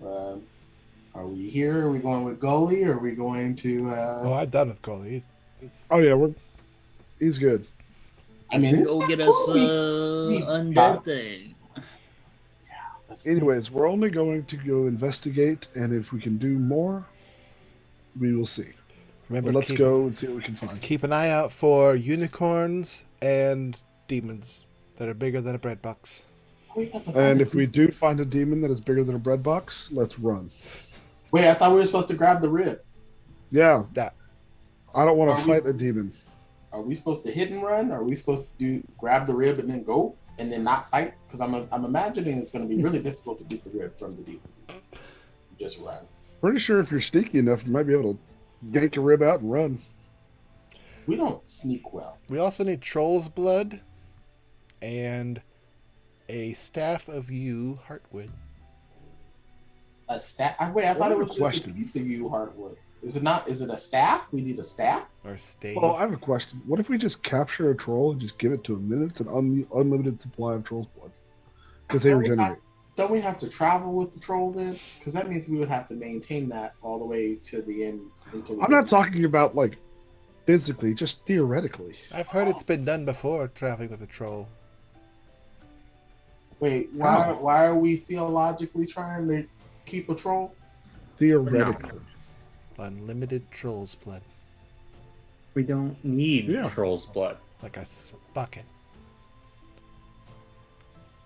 are we here? Are we going with Gully? Or are we going to? Oh, I'm done with Gully. Oh yeah, he's good. I mean, it's go not get us cool. We undead got- thing. That's- Anyways, we're only going to go investigate, and if we can do more, we will see. Remember, But let's keep, go and see what we can find. keep an eye out for unicorns and demons that are bigger than a bread box. we got to find And a- if we do find a demon that is bigger than a bread box, let's run. Wait, I thought we were supposed to grab the rib. Yeah. That. I don't want Are to we- fight a demon. Are we supposed to hit and run? Are we supposed to grab the rib and then go and then not fight? Because I'm imagining it's going to be really difficult to get the rib from the demon. Just run. Pretty sure if you're sneaky enough, you might be able to yank a rib out and run. We don't sneak well. We also need troll's blood and a staff of yew heartwood. A staff? Wait, I thought it was just Question. a piece of you hardwood. Is it not? Is it a staff? We need a staff? Or stave. Well, I have a question. What if we just capture a troll and just give it to him? Then it's an unlimited supply of troll's blood. Because they Don't we regenerate. Don't we have to travel with the troll then? Because that means we would have to maintain that all the way to the end until we I'm get- not talking about, like, physically, just theoretically. I've heard it's been done before, traveling with a troll. Wait, How? why are we theologically trying to keep a troll? Theoretically. Unlimited troll's blood. We don't need Yeah. troll's blood. Like a bucket.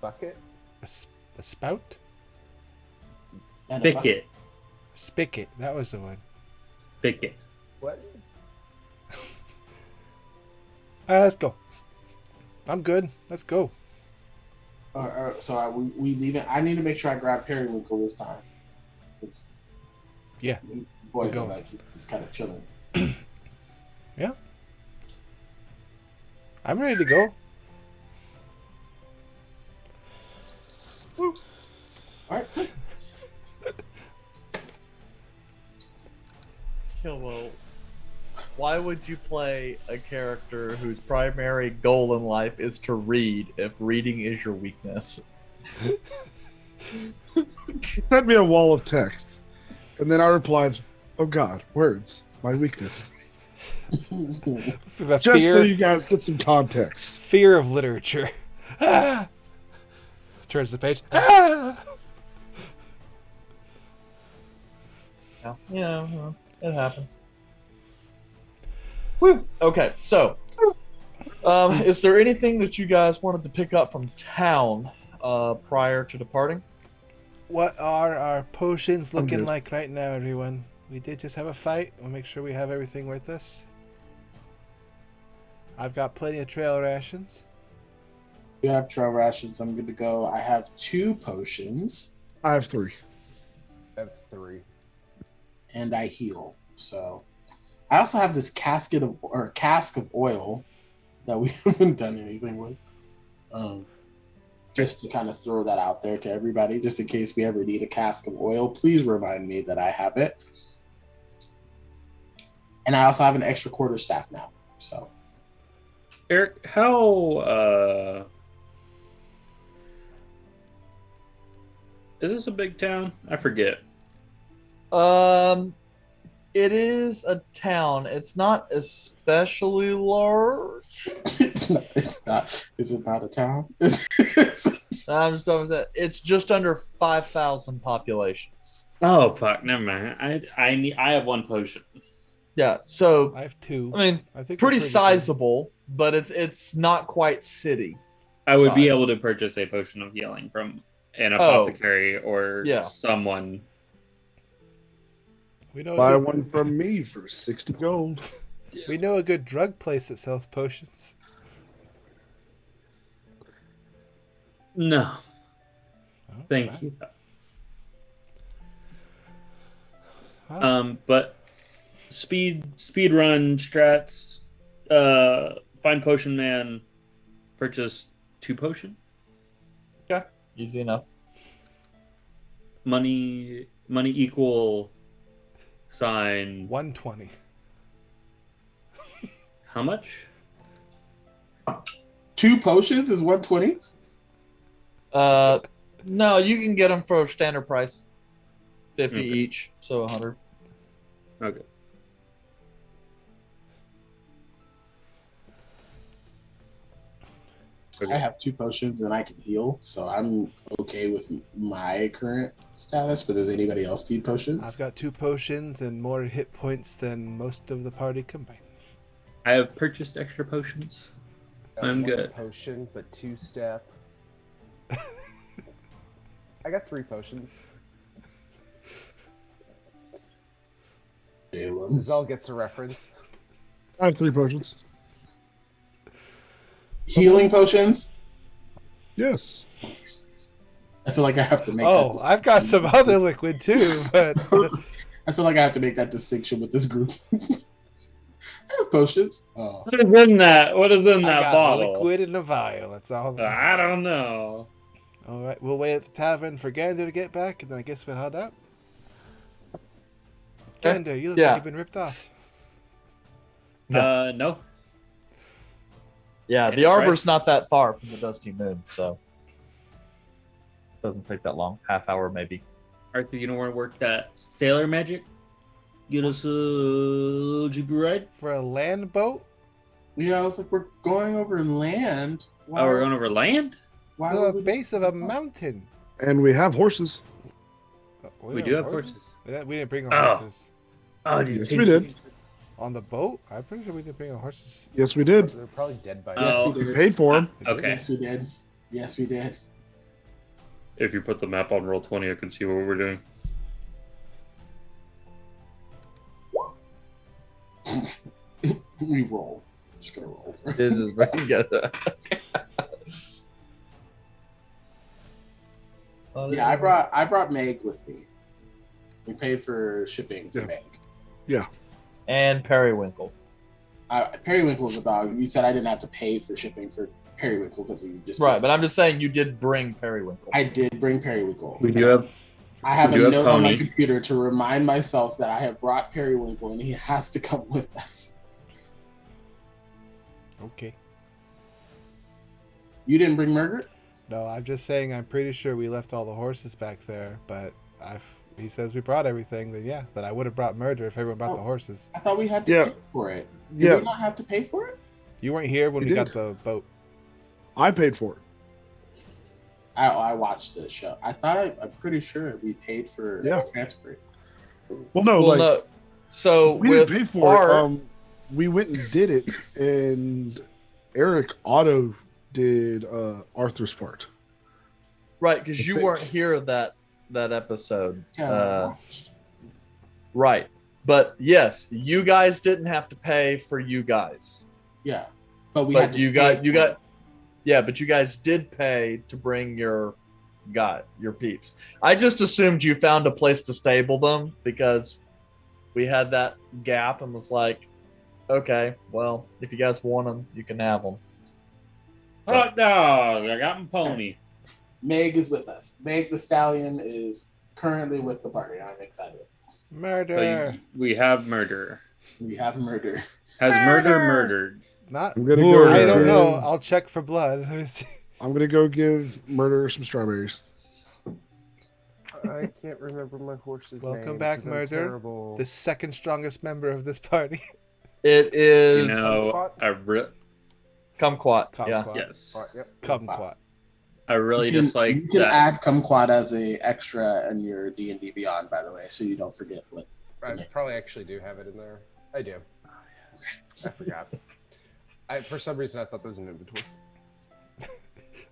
Bucket? A spout? And a bucket? Thicket. Spigot. That was the one. Thicket. What? Let's go. I'm good. Let's go. So are we leaving? I need to make sure I grab Periwinkle this time. 'Cause Yeah, boy, we're going. like he's kind of chilling. Yeah. I'm ready to go. All right. Well, why would you play a character whose primary goal in life is to read if reading is your weakness? He sent me a wall of text. And then I replied, oh God, words, my weakness. With a Just so fear, you guys get some context. fear of literature. Ah! Turns the page. Ah! Yeah, well, it happens. Woo. Okay, so is there anything that you guys wanted to pick up from town prior to departing? What are our potions I'm looking good. like right now, everyone? We did just have a fight. We'll make sure we have everything with us. I've got plenty of trail rations. You have trail rations. I'm good to go. I have 2 potions I have 3. I have 3. and I heal. So I also have this cask of oil that we haven't done anything with. Just to kind of throw that out there to everybody, just in case we ever need a cask of oil, please remind me that I have it. And I also have an extra quarterstaff now. So Eric, how is this a big town? I forget. It is a town. It's not especially large. it's not. Is it not a town? I'm just done with that. It's just under 5,000 population. Oh fuck, never mind. I have 1 potion. Yeah, so I have 2. I mean, I think pretty we're good. sizable. but it's not quite city. I would be size. able to purchase a potion of healing from an apothecary or yeah. someone. We know Buy a good, one from me for 60 gold. we know a good drug place that sells potions. No, Oh, thank fine. you. Well, But speed run strats. Find potion man. Purchase 2 potion. Okay, easy enough. Money equal sign. 120. How much? 2 potions is 120. No, you can get them for a standard price, 50 Okay. each, so 100. Okay. I have 2 potions and I can heal, so I'm okay with my current status. But does anybody else need potions? I've got 2 potions and more hit points than most of the party combined. I have purchased extra potions. I'm One good. potion, but 2-step. I got 3 potions. Balaam. Zal gets a reference. I have 3 potions. Healing potions. Yes. I feel like I have to make. Oh, I've got some other liquid too, but I feel like I have to make that distinction with this group. I have potions. Oh, What is in that? What is in I that got bottle? liquid in a vial. That's all. that I matters. don't know. All right, we'll wait at the tavern for Gander to get back, and then I guess we'll head out. Gander, you look Yeah. like you've been ripped off. No. Yeah, And the it's arbor's not that far from the Dusty Moon, so doesn't take that long. Half hour maybe. Arthur, you don't want to work that sailor magic? Get us a jeep ride? For a land boat? yeah. I was like, we're going over land. Why? Oh, we're going over land? why To would a we- base of a mountain. And we have horses. We do have horses. We didn't bring our Oh. horses. Oh, dude. Yes, we did. On the boat? I'm pretty sure we didn't bring our horses. Yes, we did. They're probably dead by Oh. now. Yes, we We did. paid for them. We did. Okay. Yes, we did. Yes, we did. If you put the map on Roll20, I can see what we're doing. We roll. Just gonna roll. For This is very good. Yeah, I brought Meg with me. We paid for shipping for Yeah. Meg. And Periwinkle. Periwinkle was a dog. You said I didn't have to pay for shipping for Periwinkle because he's just Right, but I'm just saying you did bring Periwinkle. I did bring Periwinkle. We do have. I have we a do have note on my Pony. computer to remind myself that I have brought Periwinkle and he has to come with us. Okay. You didn't bring Margaret? No, I'm just saying I'm pretty sure we left all the horses back there, but he says we brought everything, then yeah. But I would have brought murder if everyone brought the horses. I thought we had to Yeah. pay for it. Did Yeah, we not have to pay for it? You weren't here when We we did. got the boat. I paid for it. I watched the show. I'm pretty sure we paid for Yeah. transfer. Well, no, Well, like no. So we with didn't pay for Art, it. We went and did it, and Eric Otto did Arthur's part. right, because you think- weren't here that episode. Yeah, I watched. Right. But yes, you guys didn't have to pay for you guys. Yeah, but we had But to you pay got for it. yeah, but you guys did pay to bring your peeps. I just assumed you found a place to stable them because we had that gap and was like, okay, well, if you guys want them, you can have them. Hot dog! I got my pony. Meg is with us. Meg the Stallion is currently with the party. I'm excited. Murder. So we have murder. We have murder. Has murder murdered? Not. I'm gonna Murder. go. I don't give- know. I'll check for blood. Let me see. I'm gonna go give Murder some strawberries. I can't remember my horse's name. Welcome back, 'cause I'm Murder. terrible. The second strongest member of this party. It is You know, Kumquat? Kumquat. Kumquat. Yeah. yes. Yep. Kumquat. I really You can, dislike you can that. add Kumquat as a extra in your D&D Beyond, by the way, so you don't forget what. I probably actually do have it in there. I do. I forgot. For some reason, I thought there was an in-between.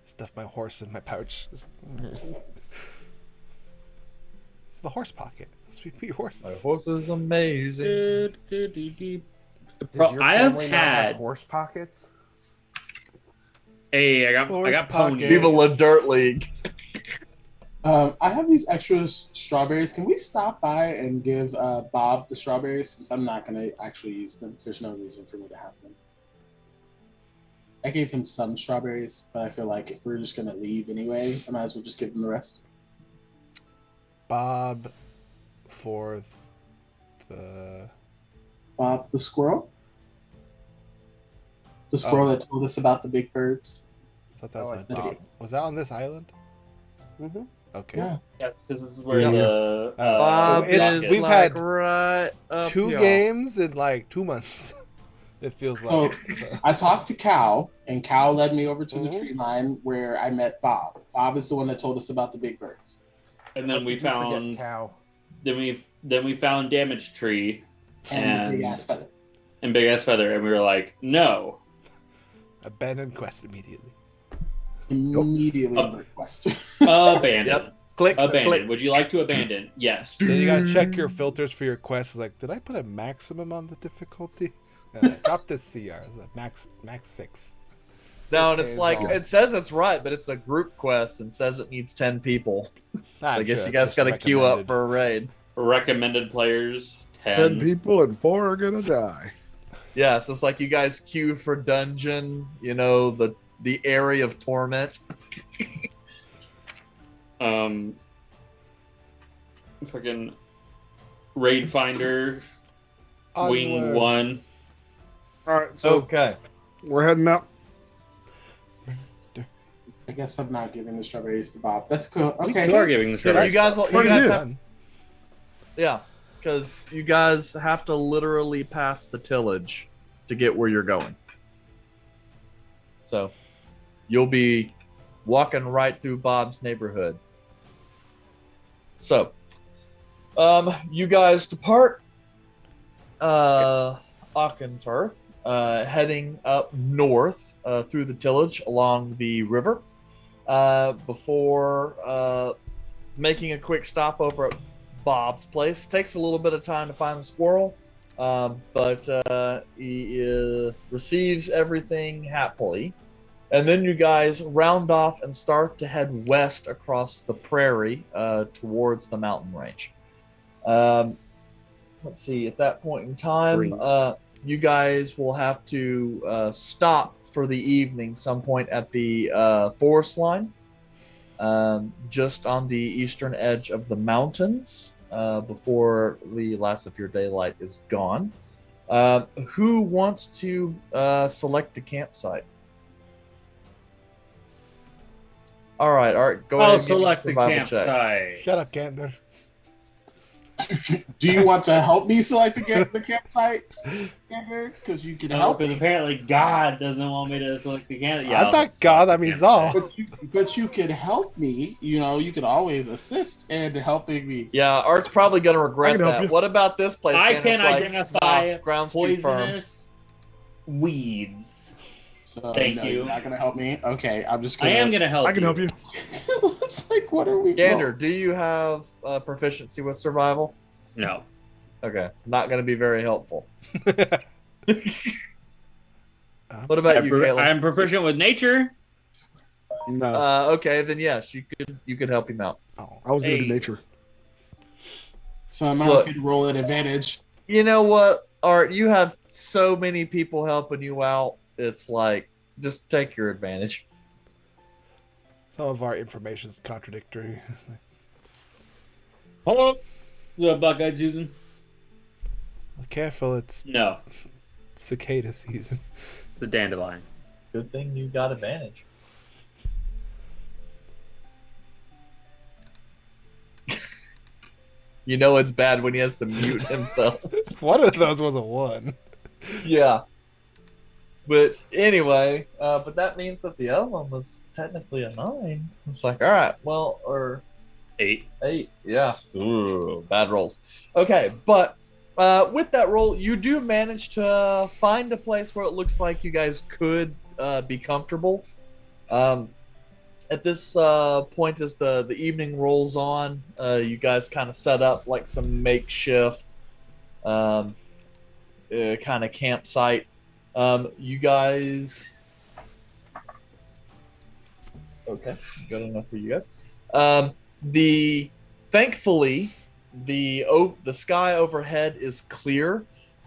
Stuff my horse in my pouch. It's the horse pocket. Let's be My horses. horse is amazing. Does Bro, your I have family not have had. horse pockets? Hey, I Horse got pocket. pony. People in Dirt League. I have these extra strawberries. Can we stop by and give Bob the strawberries since I'm not going to actually use them? There's no reason for me to have them. I gave him some strawberries, but I feel like if we're just going to leave anyway, I might as well just give him the rest. Bob for the Bob the squirrel? The squirrel that told us about the big birds? I thought that was I on like a different. Was that on this island? Mm-hmm. Okay. Yeah. Yes, because this is where Yeah. the Bob it's- is we've like had right up 2 y'all. games in like 2 months. It feels like. So. I talked to Cal, and Cal led me over to the Mhm. tree line where I met Bob. Bob is the one that told us about the big birds. and then we You forget found cow. then we found Damage Tree And the big And- ass feather. and Big Ass Feather, and we were like, no. Abandoned quest immediately. Immediately Up. request. Abandon. Yep. Click, Abandon. click. Would you like to abandon? Yes. Then you gotta check your filters for your quests. Like, did I put a maximum on the difficulty? Drop this CR. It's a max 6. No, and okay it's as like well. it says it's right, but it's a group quest and says it needs 10 people. I guess you guys got to queue up for a raid. Recommended players 10 10. people and 4 are gonna die. Yeah, so it's like you guys queue for dungeon, you know, the area of torment. Fucking Raid Finder Wing Onward. 1. All right, so Okay. we're heading out. I guess I'm not giving the strawberries to Bob. That's cool. We Okay. You are giving the You strawberries. guys, Already you guys did. have, yeah, because you guys have to literally pass the tillage to get where you're going. So you'll be walking right through Bob's neighborhood. So, you guys depart Auchenfirth, heading up north through the tillage along the river before making a quick stop over at Bob's place. Takes a little bit of time to find the squirrel, but he receives everything happily. And then you guys round off and start to head west across the prairie towards the mountain range. Let's see, at that point in time, you guys will have to stop for the evening some point at the forest line, just on the eastern edge of the mountains before the last of your daylight is gone. Who wants to select the campsite? All right, go ahead. I'll and give me a select the survival check. campsite. Shut up, Gander. Do you want to help me select the campsite? Because you can help Because me. apparently God doesn't want me to select the campsite. I thought God, that means all. But you can help me. You know, you can always assist in helping me. Yeah, Art's probably going to regret I can help that. you. What about this place? I Gander's can like, identify "Nah, ground's too firm." poisonous weeds. So Thank no, you. You're not gonna help me. Okay, I'm just I gonna. am gonna help. I can help you. It's like, what are we? Gander, do you have proficiency with survival? No. Okay, not going to be very helpful. What about you, Caleb? I'm proficient with nature. No, Okay, then yes, you could help him out. Oh. I was gonna do Hey. nature. So I'm Look. okay to roll at advantage. You know what, Art? You have so many people helping you out. It's like, just take your advantage. Some of our information is contradictory. Hello. The Buckeye season? Careful, it's No. cicada season. The dandelion. Good thing you got advantage. You know it's bad when he has to mute himself. One of those was a 1. Yeah. But anyway, but that means that the other one was technically a 9. It's like, all right, well, or 8. 8. Yeah. Ooh, bad rolls. Okay, but With that roll, you do manage to find a place where it looks like you guys could be comfortable. At this point, as the evening rolls on, you guys kind of set up like some makeshift kind of campsite. You guys, okay, good enough for you guys. Thankfully, the sky overhead is clear,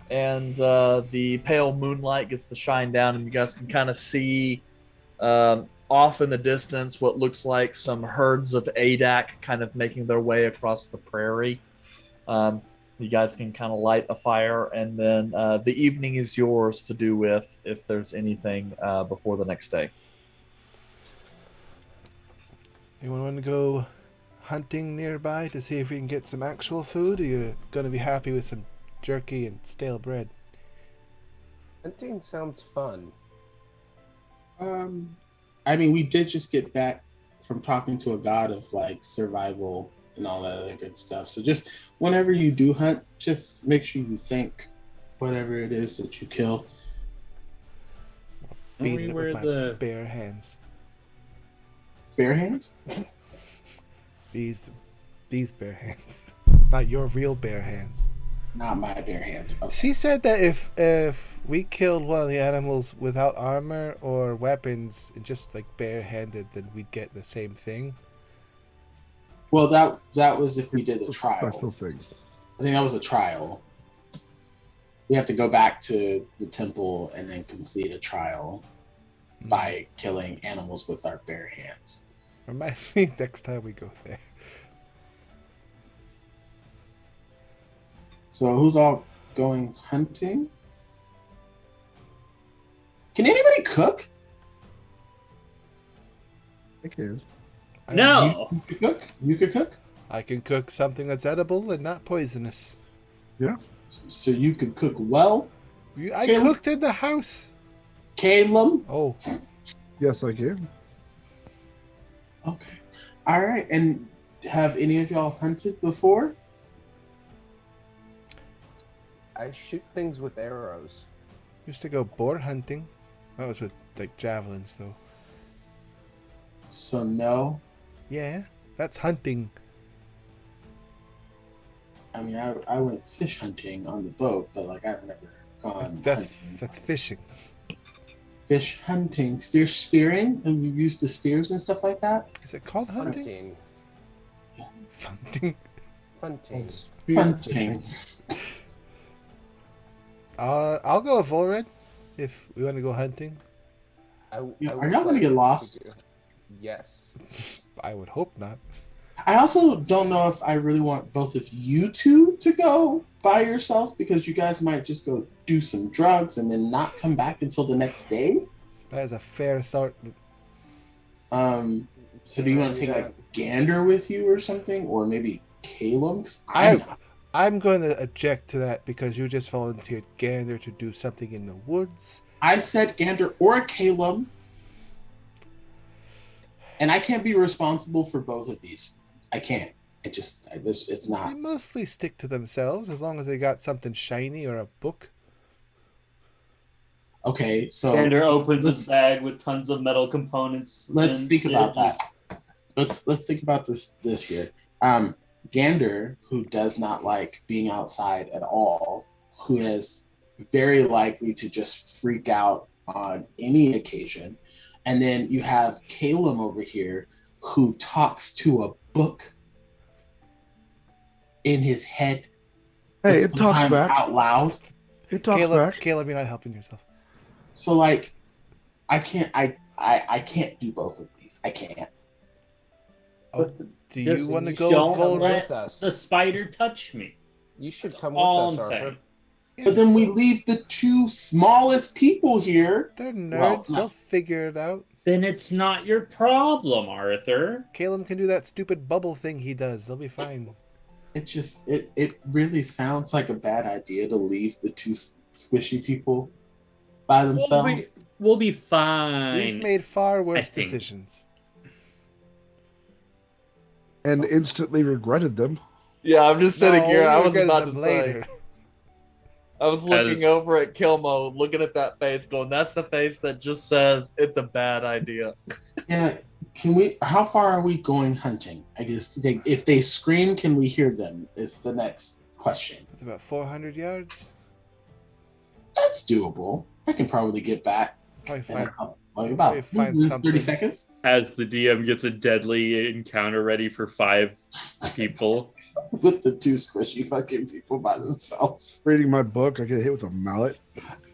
and the pale moonlight gets to shine down, and you guys can kind of see off in the distance what looks like some herds of Adak kind of making their way across the prairie. You guys can kind of light a fire, and then the evening is yours to do with if there's anything before the next day. Anyone want to go hunting nearby to see if we can get some actual food? Or are you going to be happy with some jerky and stale bread? Hunting sounds fun. I mean, we did just get back from talking to a god of like survival and all that other good stuff. So just whenever you do hunt, just make sure you thank whatever it is that you kill. Beating it with my bare hands. Bare hands? These bare hands. Not your real bare hands. Not my bare hands. Okay. She said that if we killed one of the animals without armor or weapons and just like barehanded, then we'd get the same thing. Well, that was if we did a trial. Special thing. I think that was a trial. We have to go back to the temple and then complete a trial by killing animals with our bare hands. Remind me next time we go there. So who's all going hunting? Can anybody cook? I can. No. You could cook? You could cook? I can cook something that's edible and not poisonous. Yeah. So you could cook well? I Caleb? cooked in the house. Caleb? Oh, Yes, I can. Okay. All right. And have any of y'all hunted before? I shoot things with arrows. used to go boar hunting. That was with like javelins, though. So no. Yeah, that's hunting. I mean, I went fish hunting on the boat, but like I've never gone. That's fishing. Fish hunting, fish spearing, and you use the spears and stuff like that. Is it called hunting? Hunting. Hunting. Hunting. Hunting. I'll go with Volred if we want to go hunting. Yeah, are y'all gonna get lost? Yes. I would hope not. I also don't know if I really want both of you two to go by yourself, because you guys might just go do some drugs and then not come back until the next day. That is a fair assortment. So do you want to take like Gander with you or something, or maybe Caleb? I'm going to object to that because you just volunteered Gander to do something in the woods. I said Gander or Caleb, and I can't be responsible for both of these. I can't. It's not. They mostly stick to themselves as long as they got something shiny or a book. Okay, so Gander opens a bag with tons of metal components. let's think about that. Let's think about this here. Gander, who does not like being outside at all, who is very likely to just freak out on any occasion, and then you have Caleb over here, who talks to a book in his head. Hey, it talks sometimes back. out loud. It talks back. Caleb, you're not helping yourself. So like, I can't do both of these. I can't. Oh, do you Just want to you go don't Volred? let with us. the spider touch me. You should come All with us, I'm Arthur. saying. But then we leave the two smallest people here. They're nerds. Well, no. They'll figure it out. Then it's not your problem, Arthur. Caleb can do that stupid bubble thing he does. They'll be fine. It really sounds like a bad idea to leave the two squishy people by themselves. We'll be fine. We've made far worse think. decisions. And instantly regretted them. Yeah, I'm just sitting here. I we'll was get about them to later. say. I was looking As- over at Kilmo, looking at that face, going, "That's the face that just says it's a bad idea." Yeah. Can we? How far are we going hunting? I guess if they scream, can we hear them? Is the next question. It's about 400 yards. That's doable. I can probably get back Probably in find, about probably find 30 something. seconds. As the DM gets a deadly encounter ready for 5 people. With the 2 squishy fucking people by themselves. Reading my book, I get hit with a mallet.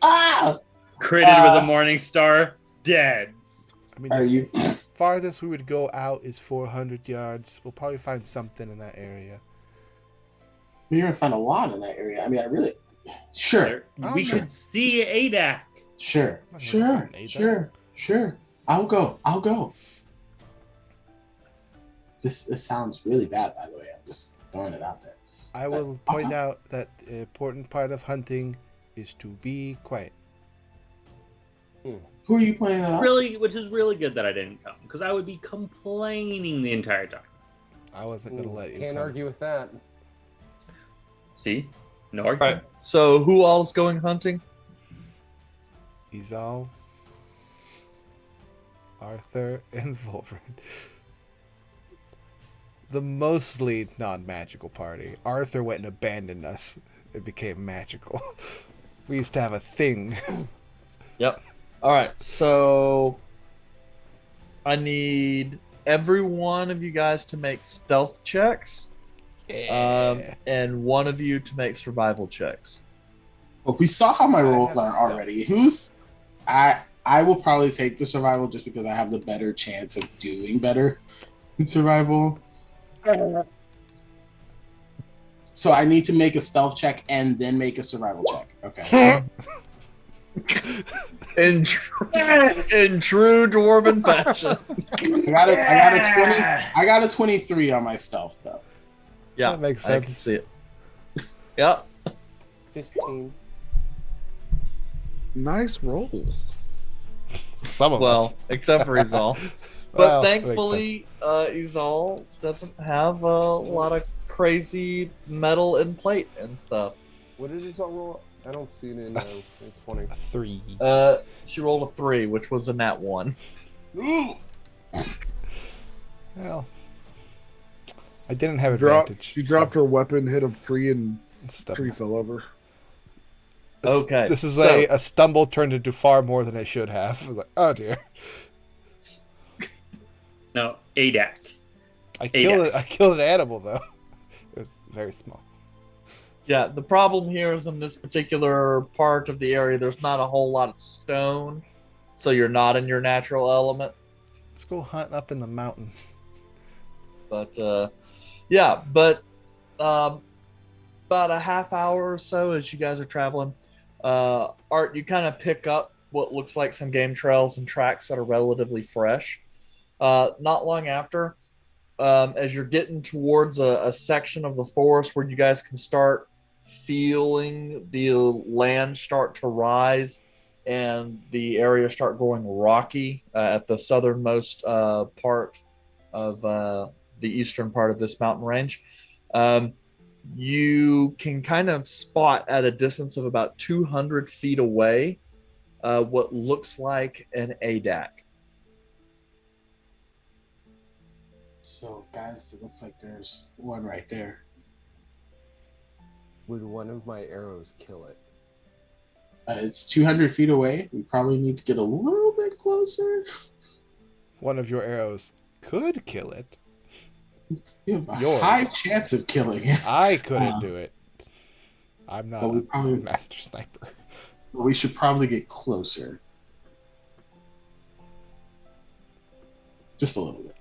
Ah! Critted with a morning star, dead. I mean, Are the you? farthest we would go out is 400 yards. We'll probably find something in that area. You're gonna find a lot in that area. I mean, I really. Sure. We sure. could see Adak. Sure. I'm not gonna Sure. find Ada. Sure. I'll go. This sounds really bad, by the way. I'm just throwing it out there. I will point out that the important part of hunting is to be quiet. Who are you pointing that out? Really, which is really good that I didn't come, because I would be complaining the entire time. I wasn't going to let you Can't come. argue with that. See? No All argument. right. So who all's going hunting? Izal, Arthur, and Volrin. The mostly non-magical party. Arthur went and abandoned us. It became magical. We used to have a thing. Yep. All right. So I need every one of you guys to make stealth checks, and one of you to make survival checks. Well, we saw how my rolls have are stuff. already. I will probably take the survival just because I have the better chance of doing better in survival. So I need to make a stealth check and then make a survival check. Okay. In true dwarven fashion. I got a 23 on my stealth though. Yeah, That makes I can sense. see it. Yep. 15. Nice roll. Some of Well, us. except for Izal. But Well, that makes thankfully, Izal doesn't have a lot of crazy metal and plate and stuff. What did his roll? I don't see it in 20. A 3. She rolled a 3, which was a nat 1. Well, I didn't have Drop, advantage. she dropped her weapon, hit a 3, and Stuff. 3 fell over. Okay, This is so- a stumble turned into far more than I should have. I was like, oh dear. No, Adak. I killed an animal though. It was very small. Yeah, the problem here is in this particular part of the area, there's not a whole lot of stone, so you're not in your natural element. Let's go hunt up in the mountain. But yeah, but about a half hour or so as you guys are traveling, Art, you kind of pick up what looks like some game trails and tracks that are relatively fresh. Not long after, as you're getting towards a section of the forest where you guys can start feeling the land start to rise and the area start growing rocky at the southernmost part of the eastern part of this mountain range. You can kind of spot at a distance of about 200 feet away what looks like an Adak. So, guys, it looks like there's one right there. Would one of my arrows kill it? It's 200 feet away. We probably need to get a little bit closer. One of your arrows could kill it. You have a Yours. high chance of killing it. I couldn't do it. I'm not Well, we a probably- master sniper. We should probably get closer. Just a little bit.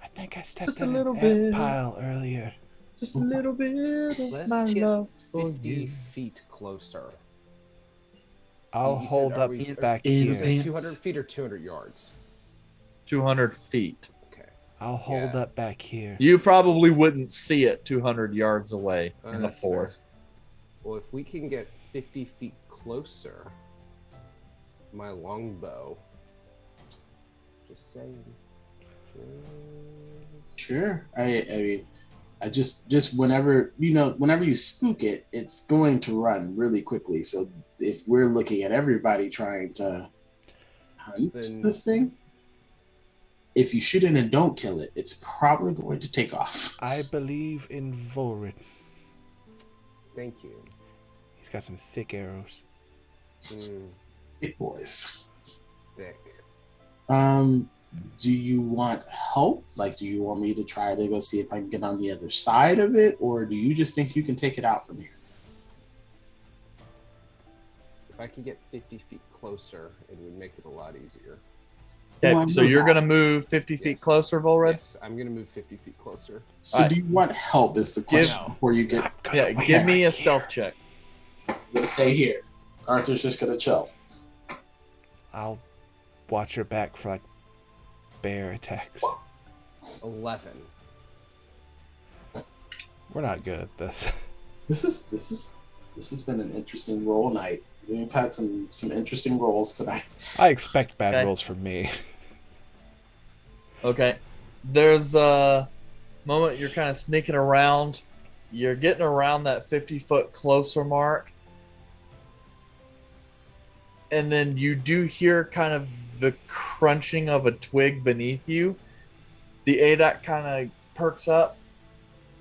I think I stepped Just a in little an bit. ant pile earlier. Just a little bit of Let's my get love for 50 you. feet closer. I'll You said, hold are up we- back in Is here. it Yes. 200 feet or 200 yards? 200 feet. Okay. I'll hold Yeah. up back here. You probably wouldn't see it 200 yards away in the That's fair. forest. Well, if we can get 50 feet closer, my longbow. Just saying. Just- Sure. I mean, I just whenever whenever you spook it, it's going to run really quickly. So if we're looking at everybody trying to hunt Then- this thing, if you shoot it and don't kill it, it's probably going to take off. I believe in Vorin. Thank you. He's got some thick arrows. Big boys. Thick. Do you want help? Like, do you want me to try to go see if I can get on the other side of it, or do you just think you can take it out from here? If I could get 50 feet closer, it would make it a lot easier. Okay, Well, I so know you're that. gonna move 50 feet Yes. closer, Volred? Yes, I'm gonna move 50 feet closer. So, Alright. do you want help? Is the question before you get? Yeah, give me a stealth check. Let's stay here. Arthur's just gonna chill. I'll watch your back for like bear attacks. 11. We're not good at this. This has been an interesting roll night. We've had some interesting rolls tonight. I expect bad Okay. rolls from me. Okay. There's a moment you're kind of sneaking around. You're getting around that 50-foot closer mark. And then you do hear kind of the crunching of a twig beneath you. The Adak kind of perks up,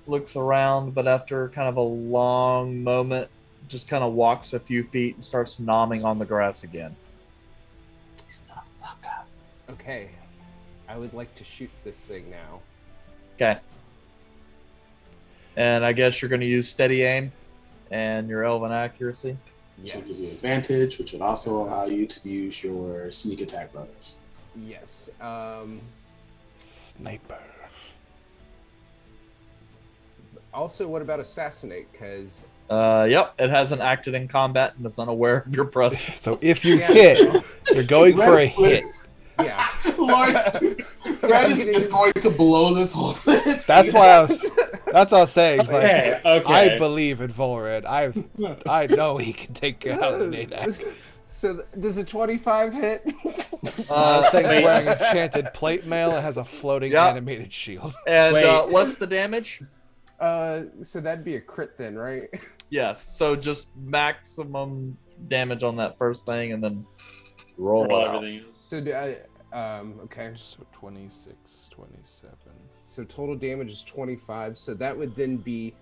looks around, but after kind of a long moment, just kind of walks a few feet and starts nomming on the grass again. He's gonna fuck up. Okay. I would like to shoot this thing now. Okay. And I guess you're going to use steady aim and your elven accuracy. Which will give you Yes. advantage, which would also allow you to use your sneak attack bonus. Yes. Sniper. Also, what about assassinate? Because Yep, it hasn't acted in combat and is unaware of your presence. So if you Yeah. hit, you're going for a hit. yeah. Lord, Red is going to blow this whole thing. That's why I was. That's what I was saying. It's like, Okay, okay. I believe in Volred. I know he can take out an Adak. So does a 25 hit? This Uh, thing's wait. wearing enchanted plate mail. It has a floating Yeah. animated shield. and Wait. what's the damage? So that'd be a crit then, right? Yes, so just maximum damage on that first thing and then roll Roll it out. everything else. So do I, okay. So 26, 27. So total damage is 25. So that would then be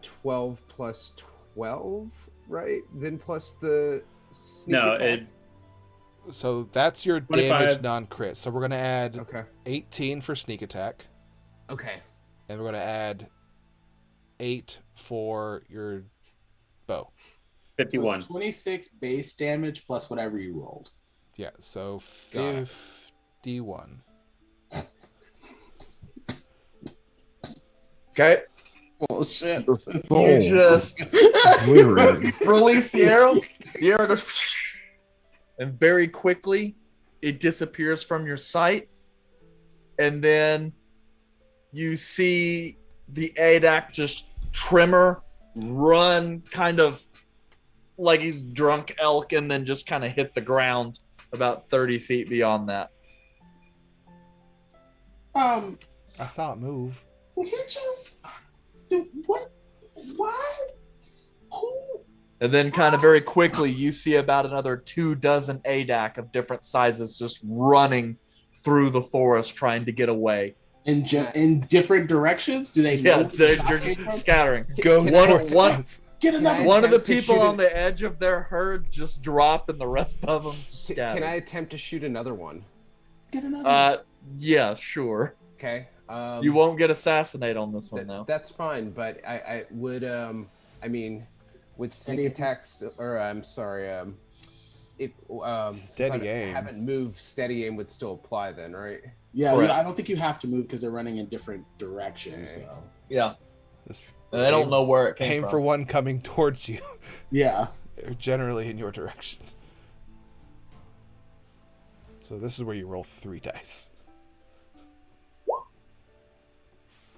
12 plus 12, right? Then plus the sneak No, attack? So that's your 25. damage non-crit. So we're gonna add Okay. 18 for sneak attack, Okay. and we're gonna add 8 for your bow. 51. 26 base damage plus whatever you rolled. Yeah. So Got it. 51. Okay, Bullshit. you just release the arrow. The arrow goes, and very quickly it disappears from your sight. And then you see the Adak just trimmer run kind of like he's drunk elk and then just kind of hit the ground about 30 feet beyond that. I saw it move. He just. Dude, what? Why? Who? And then kind of very quickly you see about another 24 Adak of different sizes just running through the forest trying to get away. In different directions? Do they know Yeah, where the they're shot came just from? scattering. Go One- towards one- us. Get Can another I- One of the attempt to people shoot on it. the edge of their herd just drop, and the rest of them scatter. Can I attempt to shoot another one? Get another. Yeah, sure. Okay. You won't get assassinate on this one though. That's fine, but I would I mean, with sneak attacks or I'm sorry, if since Steady I aim. haven't moved, steady aim would still apply then, right? Yeah, Correct. I don't think you have to move because they're running in different directions. Okay. So. Yeah, This- and they don't know where it came Aim from. for one coming towards you. Yeah. They're generally in your direction. So this is where you roll 3 dice.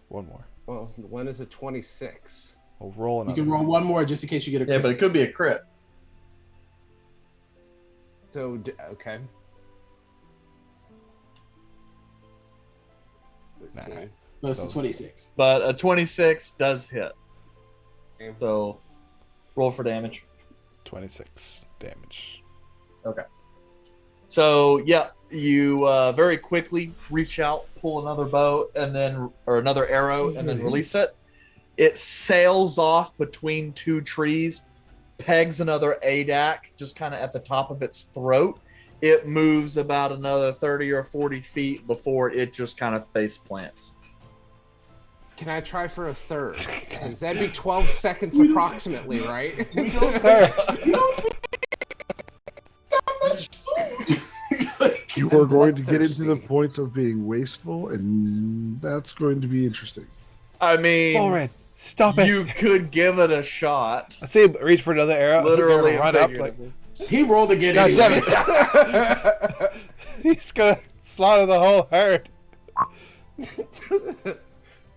One more. Well, one is a 26. I'll roll You another can roll one. one more just in case you get a Yeah, crit. but it could be a crit. So okay. Nah. 13. No, it's a 26. but a 26 does hit. Okay. So roll for damage. 26 damage. Okay. So yeah, you very quickly reach out, pull another bow, or another arrow, and then release it. It sails off between two trees, pegs another ADAC just kind of at the top of its throat. It moves about another 30 or 40 feet before it just kind of face plants. Can I try for a third? Because that'd be 12 seconds approximately, right? Sir, You don't need that much food. You are going to get bloodthirsty. into the point of being wasteful, and that's going to be interesting. I mean, Volred, stop it. you could give it a shot. I see him reach for another arrow. Literally, I think they're gonna run up. Like, He rolled again. God damn anyway. it. He's going to slaughter the whole herd.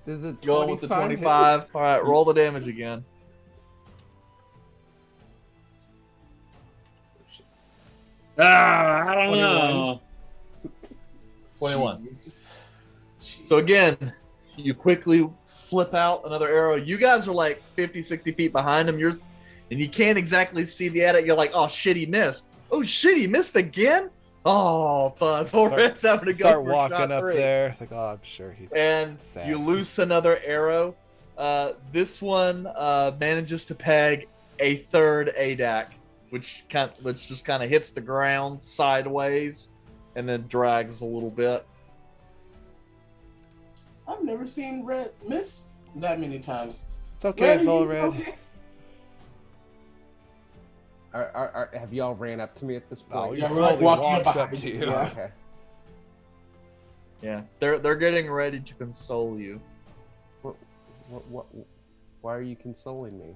There's a Going with the 25 25. All right, roll the damage again. I don't know. 21. Jeez. So again, you quickly flip out another arrow. You guys are like 50, 60 feet behind him. And you can't exactly see the edit. You're like, oh shit, he missed. Oh shit, he missed again? Oh fuck. Volred's having to go Start for walking shot up 3. there. Like, oh, I'm sure he's And sad. you loose another arrow. This one manages to peg a third ADAC, which just kind of hits the ground sideways and then drags a little bit. I've never seen Red miss that many times. It's okay, Red, you Volred. okay? Have y'all ran up to me at this Oh, point? we Yeah, we're slowly like walking walked up up behind to you. you. Yeah. Okay. Yeah, they're getting ready to console you. What, why are you consoling me?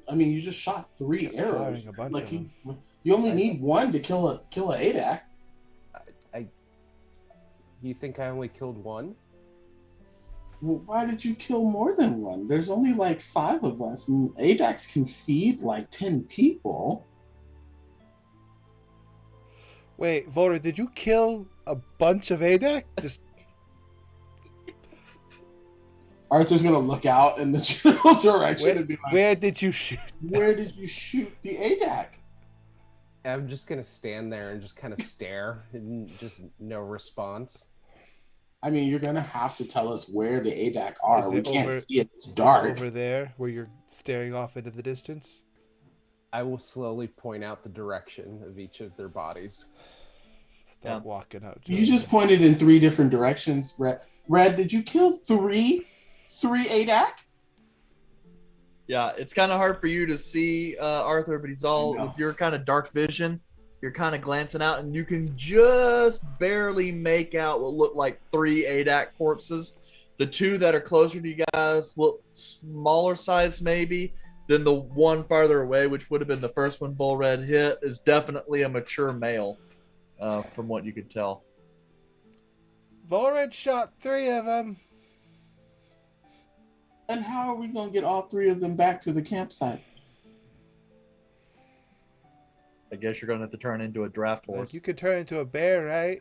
I mean, you just shot 3 Kept arrows. firing a bunch Like of them. you only need 1 to kill a ADAC. You think I only killed one? Well, why did you kill more than 1? There's only like 5 of us, and ADACs can feed like 10 people. Wait, Volred, did you kill a bunch of ADAC? Just Arthur's gonna look out in the general direction and be like, where did you shoot? "Where did you shoot the ADAC?" I'm just gonna stand there and just kind of stare and just no response. I mean, you're gonna have to tell us where the ADAC are. Is We it can't over- see it. It's Is it dark. over there, where you're staring off into the distance. I will slowly point out the direction of each of their bodies. Stop Yeah. walking out. You just pointed in 3 different directions. Red, did you kill 3 ADAC? Yeah, it's kind of hard for you to see Arthur, but he's all I know. with your kind of dark vision. You're kind of glancing out, and you can just barely make out what look like 3 ADAC corpses. The 2 that are closer to you guys look smaller size, maybe. Then the one farther away, which would have been the first one Volred hit, is definitely a mature male, from what you could tell. Volred shot 3 of them. And how are we gonna get all 3 of them back to the campsite? I guess you're going to have to turn into a draft horse. Like, you could turn into a bear, right?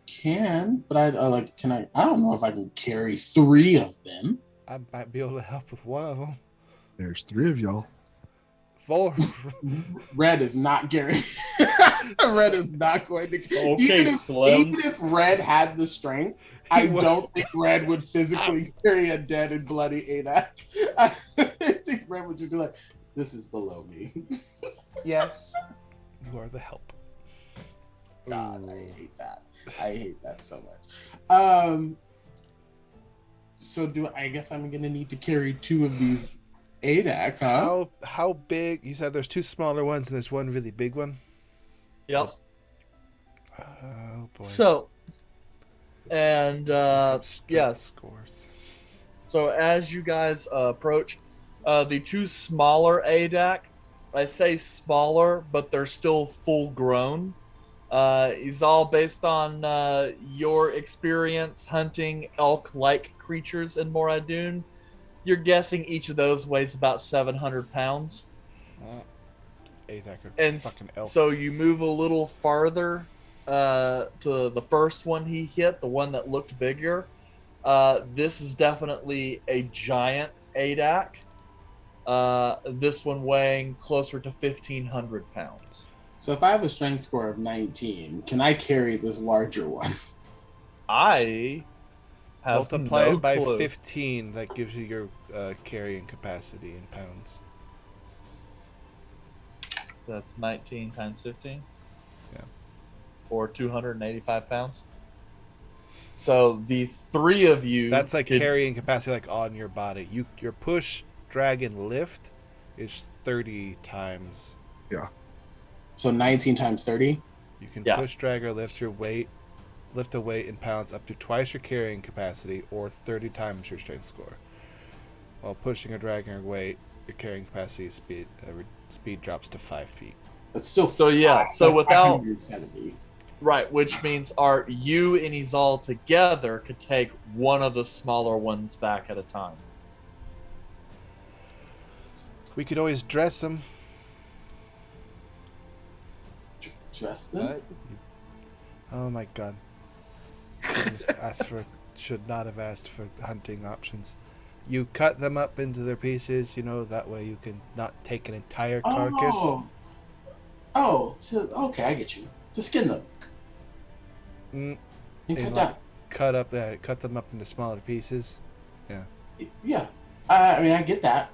Can, but can I? I don't know if I can carry 3 of them. I might be able to help with one of them. There's 3 of y'all. Red is not carrying. Red is not going to. Okay, Slim. Even if Red had the strength, I don't think Red would physically carry a dead and bloody ADAC. I think Red would just be like, "This is below me." Yes. You are the help. God, I hate that. I hate that so much. So I guess I'm gonna need to carry 2 of these ADAC, huh? How big? You said there's 2 smaller ones and there's 1 really big one. Yep. Oh boy. So, and yes. Scores. So as you guys approach, the 2 smaller ADAC, I say smaller, but they're still full grown. Is all based on your experience hunting elk-like creatures in Moradun. You're guessing each of those weighs about 700 pounds. ADAC are And fucking elk. so you move a little farther to the first one he hit, the one that looked bigger. This is definitely a giant ADAC. This one weighing closer to 1,500 pounds. So if I have a strength score of 19, can I carry this larger one? I have Multiply no it by clue. 15. That gives you your carrying capacity in pounds. That's 19 times 15. Yeah. Or 285 pounds. So the three of you. That's like could, carrying capacity, like on your body. Your push, drag, and lift is 30 times. So 19 times 30? You can Yeah. push, drag, or lift a weight in pounds up to twice your carrying capacity or 30 times your strength score. While pushing or dragging a weight, your carrying capacity speed drops to 5 feet. That's still So yeah, so without 570. right, which means you and Izal together could take one of the smaller ones back at a time. We could always dress them. Dress them? But Oh my god. Should not have asked for hunting options. You cut them up into their pieces, that way you can not take an entire carcass. Okay, I get you. To skin them. Mm, And and cut cut them up into smaller pieces. that. Yeah. I mean, I get that.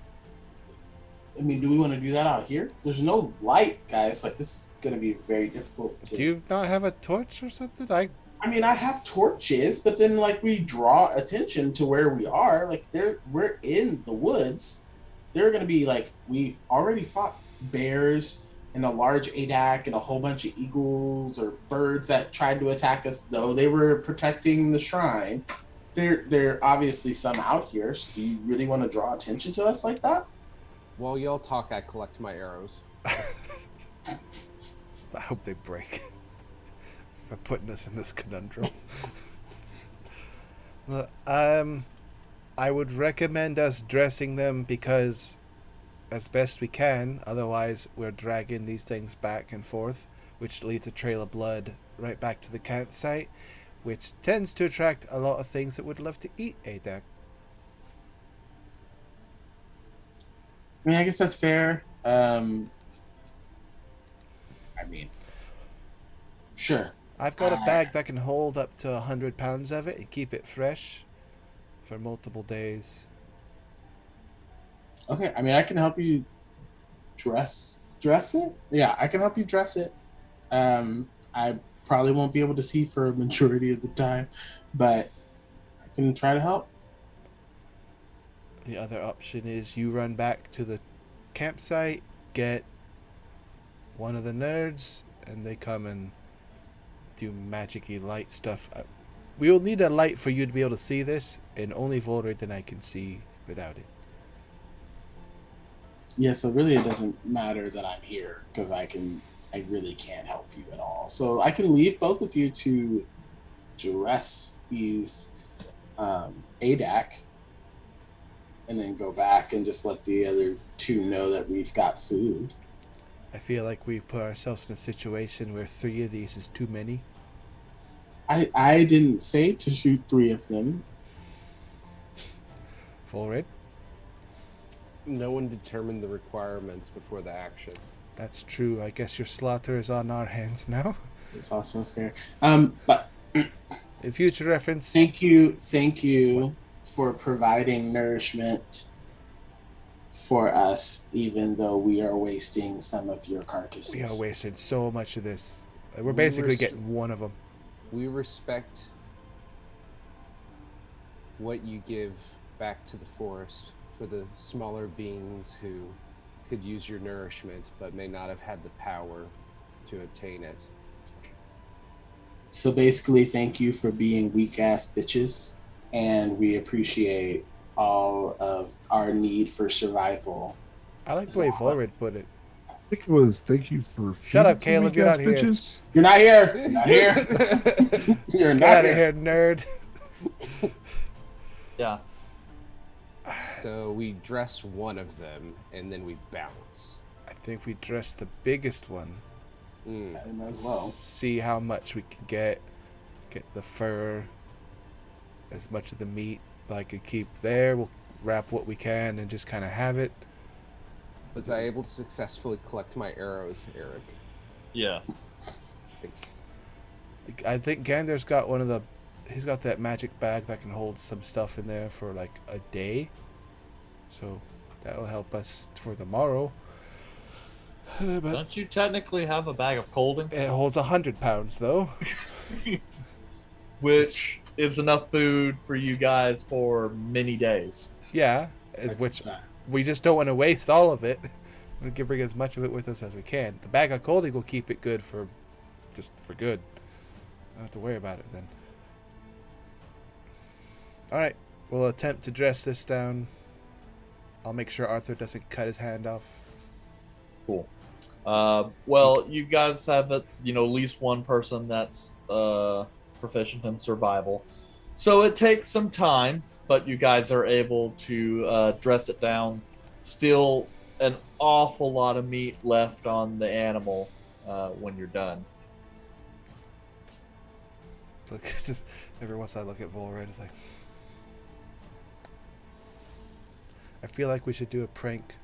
I mean, do we want to do that out here? There's no light, guys. Like, this is going to be very difficult to... Do you not have a torch or something? I mean, I have torches, but then, like, we draw attention to where we are. Like, we're in the woods. They're going to be, like, we've already fought bears and a large ADAC and a whole bunch of eagles or birds that tried to attack us, though they were protecting the shrine. There obviously some out here. So do you really want to draw attention to us like that? while y'all talk, I collect my arrows. I hope they break. For putting us in this conundrum. Look, I would recommend us dressing them because, as best we can, otherwise we're dragging these things back and forth, which leads a trail of blood right back to the campsite, which tends to attract a lot of things that would love to eat ADAC. I mean, I guess that's fair. I mean, sure. I've got a bag that can hold up to 100 pounds of it and keep it fresh for multiple days. Okay, I mean, I can help you dress it. Yeah, I can help you dress it. I probably won't be able to see for a majority of the time, but I can try to help. The other option is you run back to the campsite, get one of the nerds, and they come and do magic-y light stuff. We will need a light for you to be able to see this, and only Volrid and I can see without it. Yeah, so really it doesn't matter that I'm here because I really can't help you at all. So I can leave both of you to dress these ADAC and then go back and just let the other two know that we've got food. I feel like we've put ourselves in a situation where 3 of these is too many. I didn't say to shoot 3 of them. Volrid? No one determined the requirements before the action. That's true. I guess your slaughter is on our hands now. It's also fair. But In future reference, thank you for providing nourishment for us, even though we are wasting some of your carcasses. we are wasting so much of this. We're basically getting one of them. We respect what you give back to the forest for the smaller beings who could use your nourishment but may not have had the power to obtain it. So basically, thank you for being weak-ass bitches, and we appreciate all of our need for survival. I like the way Volrid put it. I think it was thank you for Shut up, feeding Caleb, you're not here. bitches. You're not here. You're not here. You're Get not out of here. here, nerd. Yeah. So we dress one of them and then we bounce. I think we dress the biggest one. Mm. I might as well. See how much we can get the fur, as much of the meat I could keep there. We'll wrap what we can and just kind of have it. Was I able to successfully collect my arrows, Eric? Yes. I think Gander's got he's got that magic bag that can hold some stuff in there for like a day. So that'll help us for tomorrow. But Don't you technically have a bag of colding? it holds 100 pounds though. Which is enough food for you guys for many days. Yeah, which we just don't want to waste all of it. We can bring as much of it with us as we can. The bag of colding will keep it good for good. I don't have to worry about it then. Alright, we'll attempt to dress this down. I'll make sure Arthur doesn't cut his hand off. Cool. Well, you guys have at least one person that's proficient in survival. So it takes some time, but you guys are able to dress it down. Still an awful lot of meat left on the animal when you're done. Like, just every once I look at Volred, it's like, I feel like we should do a prank.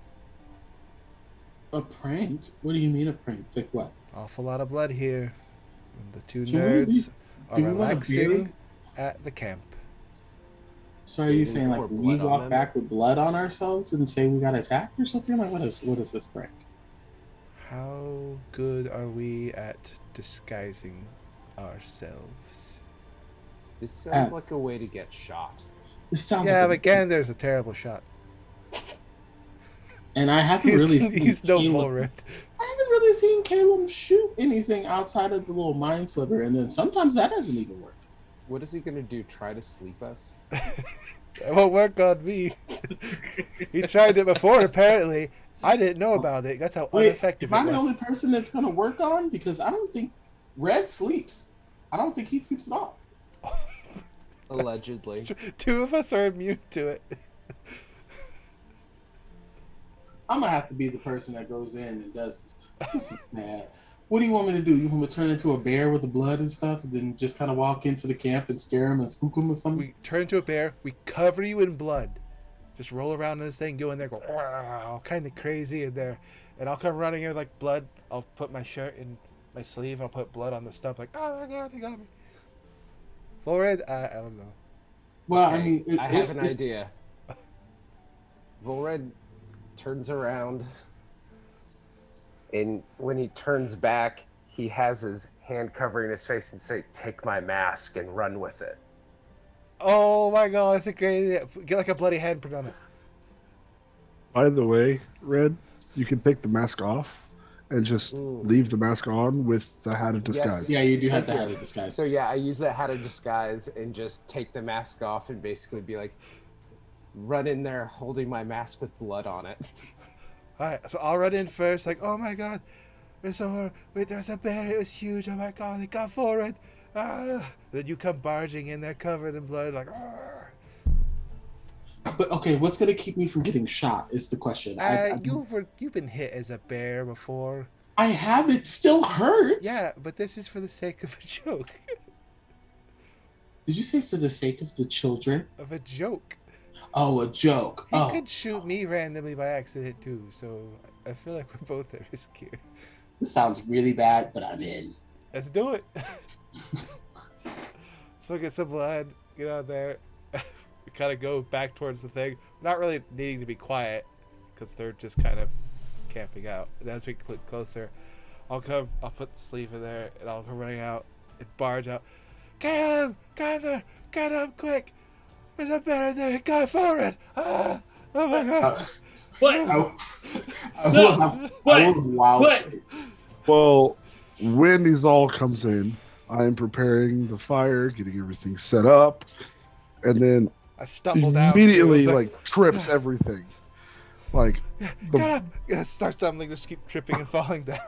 A prank? What do you mean a prank? Like what? Awful lot of blood here. And the two Can we nerds are do you want a relaxing beer? at the camp. So are you saying like pour we blood on walk them? back with blood on ourselves and say we got attacked or something? Like what is this prank? How good are we at disguising ourselves? This sounds like a way to get shot. This sounds Yeah, like but Gander's a terrible shot. and I haven't He's, really seen he's no Caleb- Volred. I haven't really seen Caleb shoot anything outside of the little mind sliver, and then sometimes that doesn't even work. What is he gonna do? Try to sleep us? It won't work on me. He tried it before, apparently. I didn't know about it. That's how Wait, ineffective am I it the only was. person that's gonna work on? Because I don't think Red sleeps. I don't think he sleeps at all. Allegedly. Two of us are immune to it. I'm gonna have to be the person that goes in and does this. This is bad. What do you want me to do? You want me to turn into a bear with the blood and stuff, and then just kind of walk into the camp and scare him and spook him or something? We turn into a bear. We cover you in blood. Just roll around in this thing, go in there, go all kind of crazy in there, and I'll come running in with like blood. I'll put my shirt in my sleeve. And I'll put blood on the stump. Like, oh my god, they got me. Volred, I don't know. Well, Okay, I mean, I have an idea. Volred turns around, and when he turns back, he has his hand covering his face and say, "Take my mask and run with it." Oh my god, that's a great idea. Get like a bloody handprint on it. By the way, Red, you can take the mask off and just Ooh. leave the mask on with the hat of disguise. Yeah, you do have to Thank have you. a disguise. So yeah, I use that hat of disguise and just take the mask off and basically be like, run in there holding my mask with blood on it. Alright, so I'll run in first, like, oh my god, it's so hard. Wait, there's a bear, it was huge, oh my god, it got Volred. Ah. Then you come barging in there covered in blood, like, ah. But okay, what's gonna keep me from getting shot is the question. You've been hit as a bear before. I have. It still hurts. Yeah, but this is for the sake of a joke. Did you say for the sake of the children? Of a joke. Oh, a joke. He Oh, could shoot me randomly by accident too, so I feel like we're both at risk here. this sounds really bad, but I'm in. Let's do it. So get some blood, get out there. We kind of go back towards the thing. We're not really needing to be quiet because they're just kind of camping out. And as we click closer, I'll put the sleeve in there and I'll come running out and barge out. Get him! Get him quick! There's a bear in there! Go for it! Ah! Oh my god! What? I will have What? wild What? shape. Well, when Izal comes in, I'm preparing the fire, getting everything set up, and then I stumble down. immediately too, like trips everything. Like get up! Yeah, start stumbling, just keep tripping and falling down.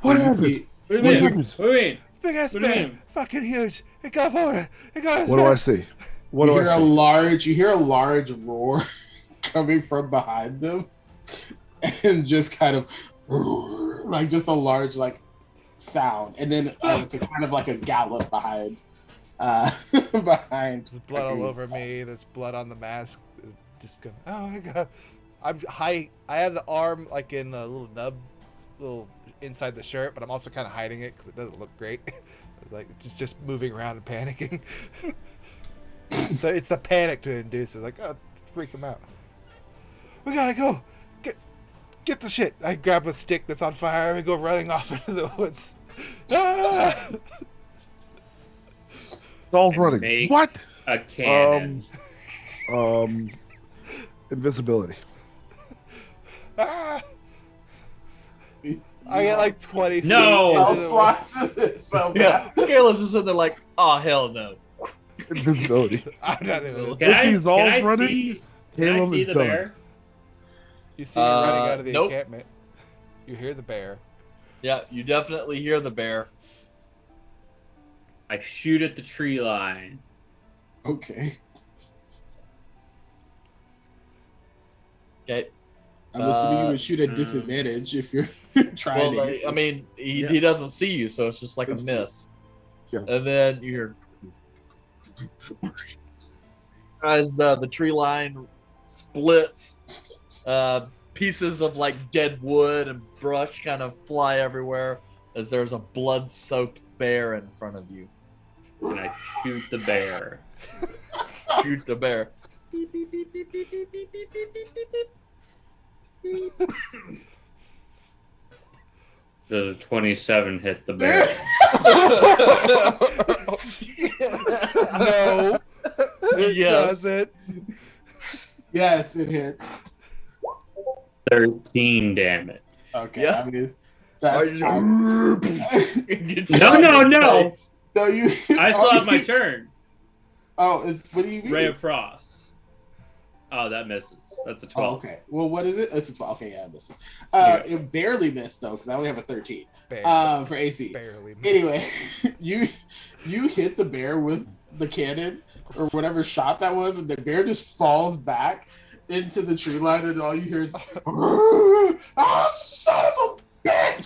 what You happened? see- What do What you mean? happened? What do you mean? Big ass What do you bear! mean? Fucking huge! It got for it! It got his What do I back. see? What you do hear I a see? large roar coming from behind them, and just kind of like just a large like sound, and then to kind of like a gallop behind behind. There's blood all Agreed. over me. There's blood on the mask. Just going, oh my god. I'm high. I have the arm like in a little nub, little inside the shirt, but I'm also kind of hiding it because it doesn't look great. Like just moving around and panicking. It's the panic to induce. It's like, oh, freak them out. We gotta go. Get the shit. I grab a stick that's on fire and we go running off into the woods. Ah! All's And running. make What? A cannon. Invisibility. Ah! I get like 20 feet. No! I'll into the woods. slide this so Yeah, bad. Kayla's just in there like, oh hell no. Invisibility. I'm not even. Can If he's all can running, see, can I Caleb see is the done. bear? You see me running out of the Nope. encampment. You hear the bear. Yeah, you definitely hear the bear. I shoot at the tree line. Okay. Okay. I'm assuming you would shoot at disadvantage if you're trying Well, to. I mean, he Yeah. doesn't see you, so it's just like a That's miss. Yeah. And then you hear as the tree line splits, pieces of like dead wood and brush kind of fly everywhere as there's a blood-soaked bear in front of you. And I shoot the bear. Shoot the bear. The 27 hit the bear. No, it Yes. doesn't. Yes, it hits. 13 damage. Okay. Yeah. I mean, Are that's you No, Get no, shot in the no. face. no. You. I still have my turn. Oh, it's what do you mean? Ray of Frost. Oh, that misses. That's a 12. Oh, okay. Well, what is it? It's a 12. Okay, yeah, it misses. Yeah. It barely missed though, because I only have a 13. Barely, For AC. barely. Anyway, you hit the bear with the cannon or whatever shot that was, and the bear just falls back into the tree line, and all you hear is, "Oh, son of a bitch!"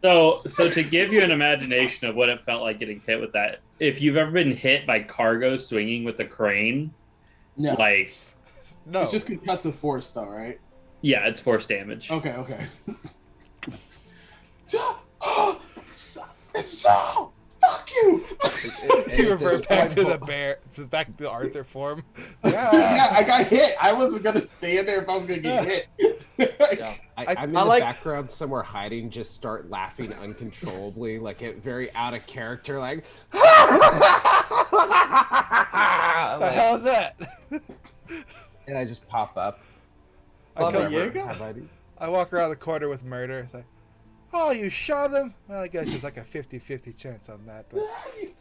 So to give you an imagination of what it felt like getting hit with that, if you've ever been hit by cargo swinging with a crane, No, like, No, it's just concussive force, though, right? yeah, it's force damage. Okay, okay. It's so fuck you. you revert back to the bear, back to Arthur form. Yeah, I got hit. I wasn't gonna stand there if I was gonna get hit. Yeah. I'm in I the like- background somewhere hiding, just start laughing uncontrollably, like it very out of character, like. The hell is that? And I just pop up. I, Baba come, Yaga? Have I- I walk around the corner with murder. It's like, oh, you shot him? Well, I guess there's like a 50-50 chance on that. But You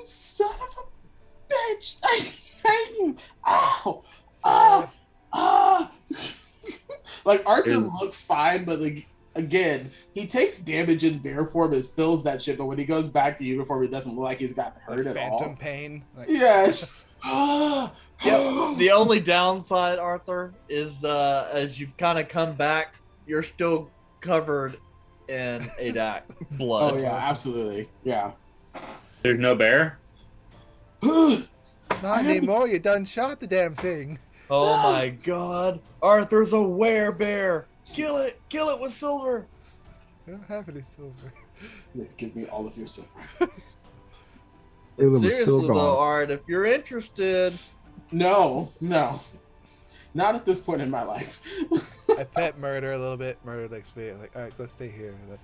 son of a bitch! I hate you! Ow! Ah! Ah! Like Arthur Ew. looks fine, but like again, he takes damage in bear form and fills that shit. But when he goes back to uniform, it doesn't look like he's gotten hurt like at phantom all. pain. Like, Yes. Ah! Yeah, the only downside, Arthur, is as you've kind of come back, you're still covered in Adak blood. Oh yeah, absolutely. Yeah. There's no bear? not anymore. You done shot the damn thing. Oh my God, Arthur's a werebear. Kill it with silver. I don't have any silver. Just give me all of your silver. Caleb is Seriously still though, gone. Art, if you're interested, No, not at this point in my life. I pet murder a little bit. Murder likes me. I'm like, all right, let's stay here. Like,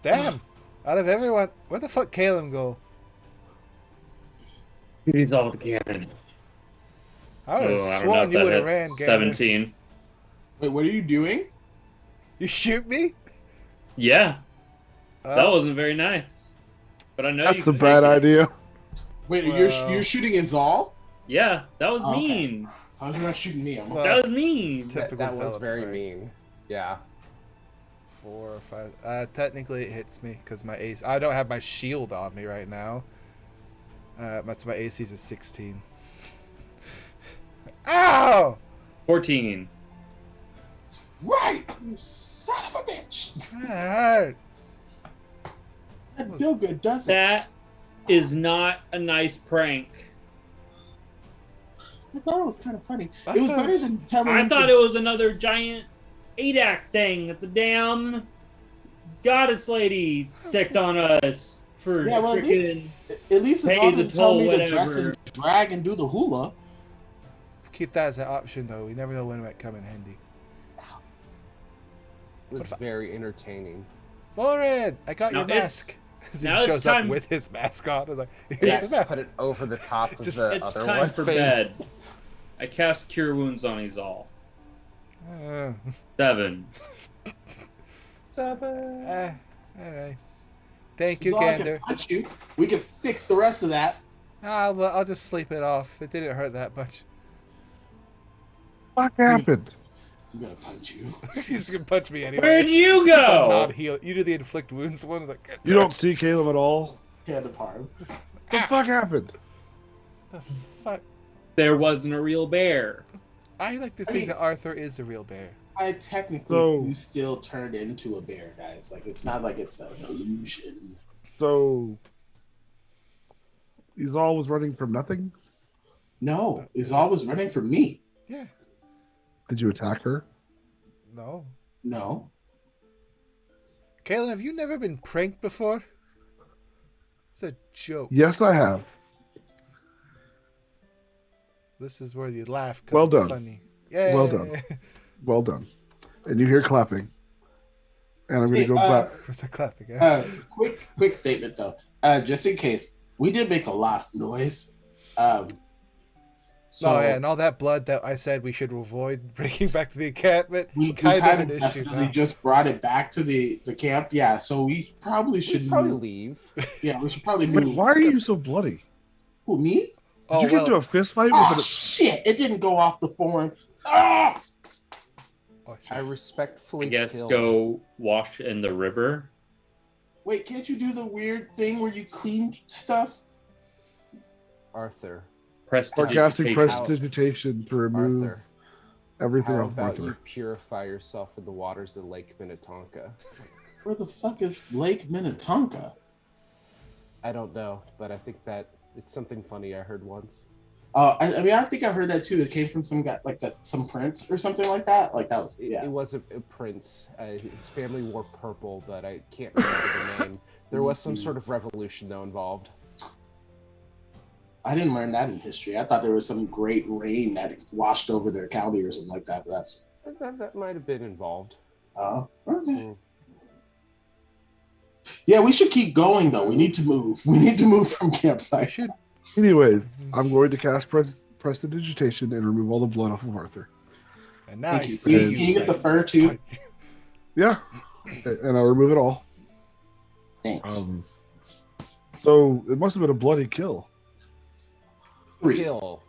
damn! Out of everyone, where the fuck Caleb go? He's all the cannon. I would Oh, I have don't know sworn if you that would have hits. ran, Gander. 17. Wait, what are you doing? You shoot me? Yeah, that Oh, wasn't very nice. But I know you That's a can bad take it. idea. Wait, Well- you're shooting in Zal? Yeah, that was Oh, okay. mean. As long as you're not shooting me, I'm Well, That was mean. it's That, typical that was very Zelda, right? mean. Yeah. 4 or 5. Technically, it hits me because my AC. I don't have my shield on me right now. That's my AC's a 16. Ow! 14. right. You son of a bitch. That hurt. That feel good, doesn't it? That is not a nice prank. I thought it was kind of funny. I It was thought- better than telling. I him thought to- it was another giant 8-act thing that the damn goddess lady sicked on us for Yeah, well, freaking. At least it's Pay all the to tell me toll, to dress whatever. and drag and do the hula. Keep that as an option, though. We never know when it might come in handy. It was very entertaining. Lauren, I got Now your it's- mask. As he now it's shows up time- with his mask on. I was like, Yeah, here's the just mask. put it over the top of Just- the It's other time one. for bed. I cast Cure Wounds on Izal. 7. All right. Thank you, So I can Gander. punch you. We can fix the rest of that. I'll just sleep it off. It didn't hurt that much. What happened? I'm gonna punch you. He's gonna punch me anyway. Where'd you I'm go? not heal. You do the inflict wounds one. I was like, You don't see Caleb at all? Hand of harm. What the fuck happened? the fuck. There wasn't a real bear. I like to I think mean- that Arthur is a real bear. I technically So- you still turned into a bear, guys. Like it's not like it's an illusion. So, Izal was running from nothing? No, Izal was running from me. Yeah. Did you attack her? No. No. Caleb, have you never been pranked before? It's a joke. Yes, I have. This is where you laugh. 'Cause Well it's done. Funny. Yeah. Well done. Well done. And you hear clapping. And I'm going Hey, to go back. Where's the clapping? At? Quick statement though. Just in case, we did make a lot of noise. So Oh yeah, and all that blood that I said we should avoid bringing back to the encampment. we kind of kind an of issue definitely now. just brought it back to the camp. Yeah, so we probably We should should probably move. leave. Yeah, we should probably Wait, move. why are you so bloody? Who, me? Did Oh you get into well. a fist fight Oh with an... shit! It didn't go off the form. Ah! Oh, it's I just- respectfully I guess killed. go wash in the river. Wait, can't you do the weird thing where you clean stuff? Arthur. Start casting Prestidigitation. prestidigitation to remove Arthur. everything How off about Arthur. you purify yourself in the waters of Lake Minnetonka? Where the fuck is Lake Minnetonka? I don't know, but I think that it's something funny I heard once. I mean, I think I heard that too. It came from some guy, like that, some prince or something like that. Like that was, It, yeah. it was a prince. His family wore purple, but I can't remember the name. There was some sort of revolution, though, involved. I didn't learn that in history. I thought there was some great rain that washed over their county or something like that. But that's That might have been involved. okay. Mm. Yeah, we should keep going though. We need to move. We need to move from I campsite. should. Anyways, I'm going to cast prestidigitation and remove all the blood off of Arthur. And now Thank I you. see Can you get the fur too? Yeah, and I'll remove it all. Thanks. So it must have been a bloody kill. 3. Kill.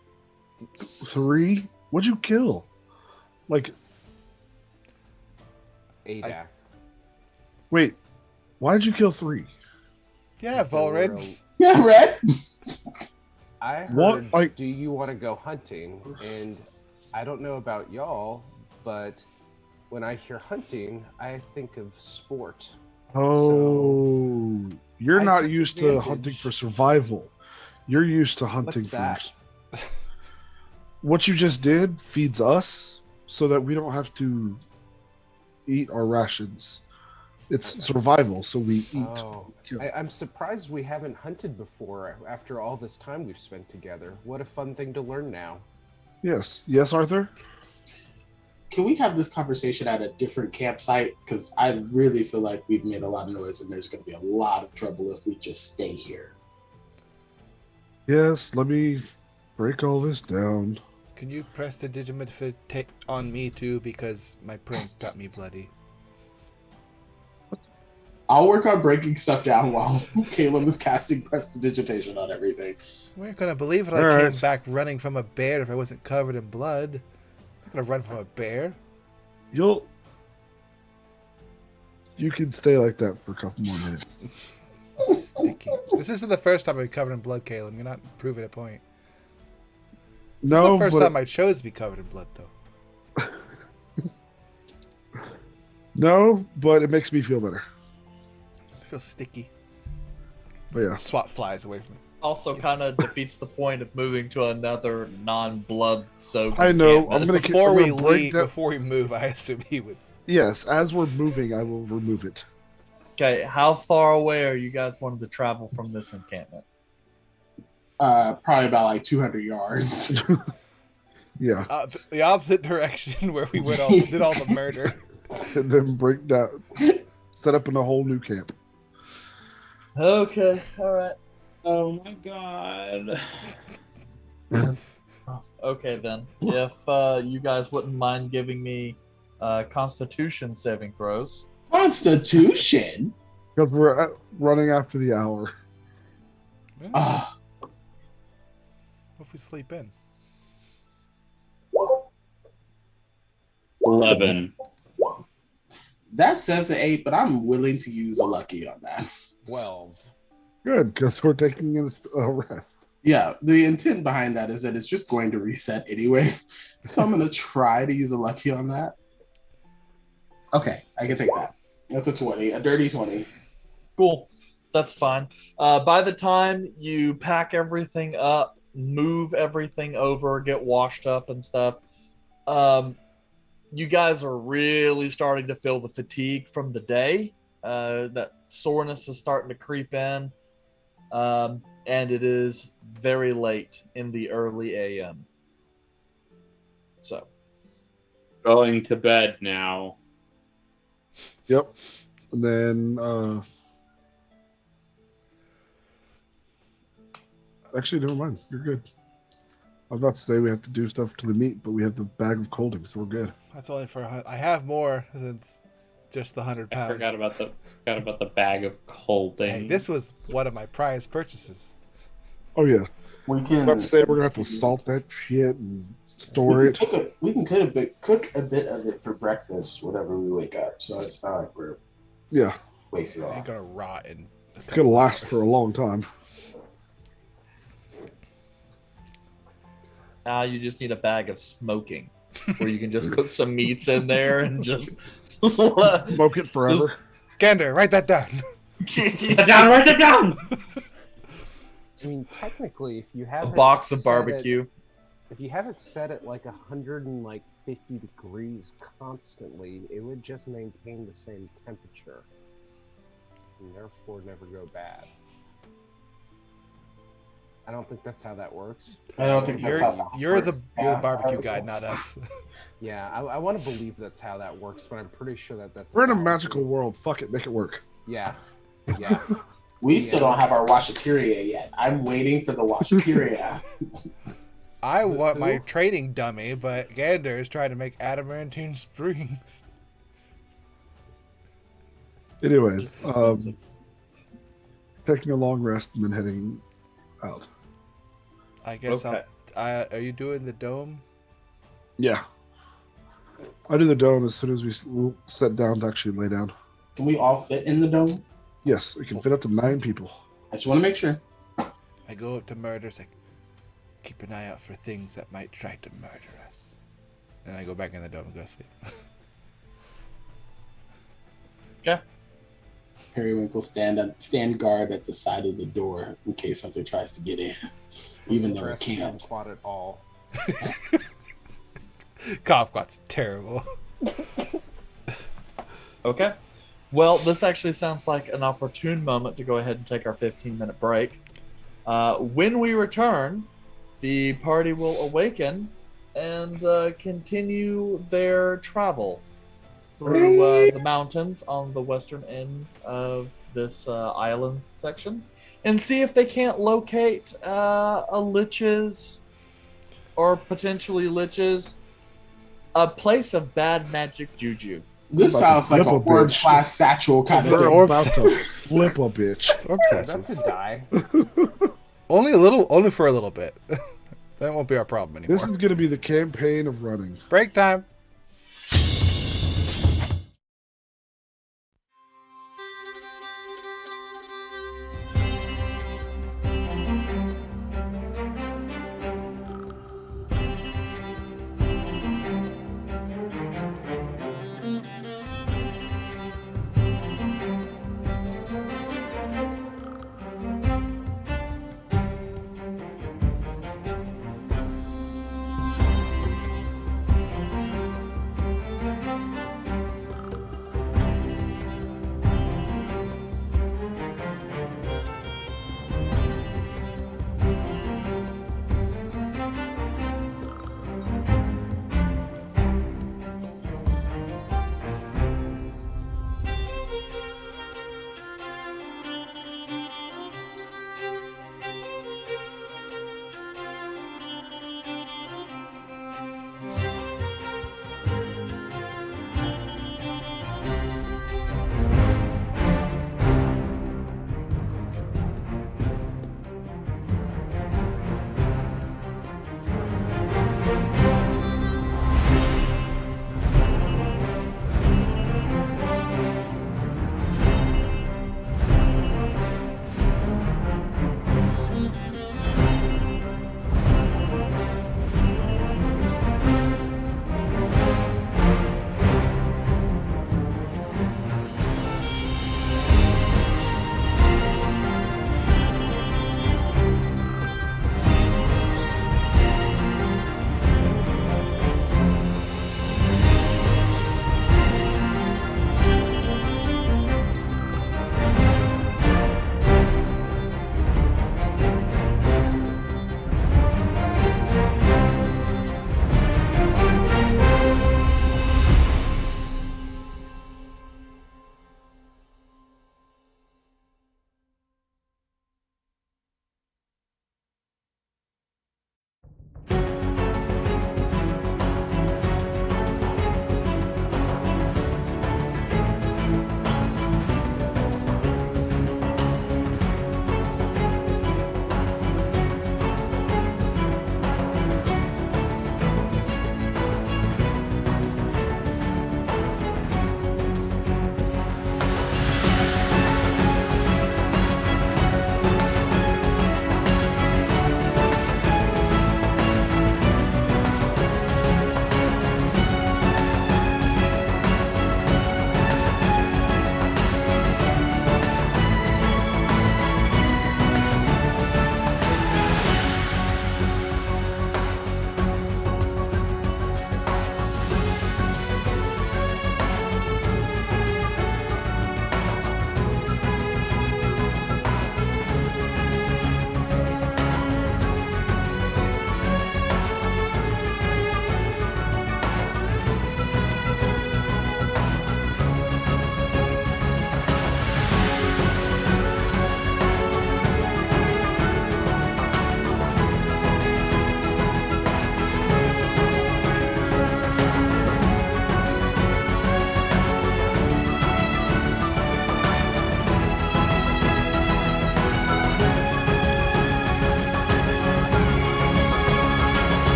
3? What'd you kill? Like, ADAC. wait, why did you kill 3? Yeah, Volred. Yeah, Red. I heard, What, like- do you want to go hunting? And I don't know about y'all, but when I hear hunting, I think of sport. Oh, you're I not took used to advantage. hunting for survival. You're used to hunting What's that? for. What you just did feeds us so that we don't have to eat our rations. It's survival, so we eat. Oh, kill. I'm surprised we haven't hunted before after all this time we've spent together. What a fun thing to learn now. Yes, Arthur. Can we have this conversation at a different campsite? Because I really feel like we've made a lot of noise and there's going to be a lot of trouble if we just stay here. Yes, let me break all this down. Can you press the digimeditate on me too? Because my prank got me bloody. I'll work on breaking stuff down while Caleb is casting prestidigitation on everything. We ain't gonna believe it. I Alright. came back running from a bear if I wasn't covered in blood. I'm not gonna run from a bear. You can stay like that for a couple more minutes. Sticky. This isn't the first time I've been covered in blood, Caleb. You're not proving a point. This No, is the first but time I chose to be covered in blood, though. no, but it makes me feel better. I feel sticky. But yeah, SWAT flies away from me. Also, kind of defeats the point of moving to another non-blood soaked. I know. encampment. Before we break leave, that- before we move, I assume he would. Yes, as we're moving, I will remove it. Okay, how far away are you guys wanting to travel from this encampment? Probably about like 200 yards. Yeah, The opposite direction where we did all the murder. and then break down, set up in a whole new camp. Okay, all right. Oh my god. Okay then. If you guys wouldn't mind giving me Constitution saving throws. Constitution. Because we're running after the hour. Ah, What if we sleep in? 11. that says an 8, but I'm willing to use a lucky on that. 12. Good, because we're taking a rest. Yeah, the intent behind that is that it's just going to reset anyway. So I'm going to try to use a lucky on that. Okay, I can take that. That's a 20, a dirty 20. Cool. That's fine. By the time you pack everything up, move everything over, get washed up and stuff, you guys are really starting to feel the fatigue from the day. That soreness is starting to creep in. And it is very late in the early AM. So. Going to bed now. Yep. And then, actually, never mind. You're good. I was about to say we have to do stuff to the meat, but we have the bag of colding, so we're good. That's only for I have more than just the 100 I pounds. forgot about the bag of cold thing. Hey, this was one of my prized purchases. Oh, yeah. We I was can about to say we're going to have to salt that shit and store it. we can cook a bit of it for breakfast whenever we wake up. So it's not like we're Yeah. wasting it It ain't all. gonna rot in. It's going to last for a long time. Now you just need a bag of smoking, where you can just put some meats in there and just Smoke it forever. Gander, write that down. Write it down! I mean, technically, if you a have box of barbecue. If you have it set at like 150 degrees constantly, it would just maintain the same temperature, and therefore never go bad. I don't think that's how that works. I don't think that's how that You're works. the barbecue guy, not us. Yeah, I want to believe that's how that works, but I'm pretty sure that's. We're in a policy. magical world. Fuck it. Make it work. Yeah, yeah. We still don't have our washateria yet. I'm waiting for the washateria. I want my trading dummy, but Gander is trying to make adamantine springs. Anyways, taking a long rest and then heading out. I guess Okay. are you doing the dome? Yeah. I do the dome as soon as we sit down to actually lay down. Can we all fit in the dome? Yes, it can fit up to 9 people. I just want to make sure. I go up to murders. I keep an eye out for things that might try to murder us. Then I go back in the dome and go sleep. Okay. Periwinkle stand guard at the side of the door in case something tries to get in, even though it Dressed in can't. quad at all. Copquat's terrible. Okay. Well, this actually sounds like an opportune moment to go ahead and take our 15-minute break. When we return, the party will awaken and continue their travel through the mountains on the western end of this island section and see if they can't locate a lich's or potentially lich's a place of bad magic juju. This About to sounds like a flip a orb bitch. slash satchel kind They're of orb About to flip a bitch. It's orb About satchels. to die. Only for a little bit. That won't be our problem anymore. This is going to be the campaign of running. Break time.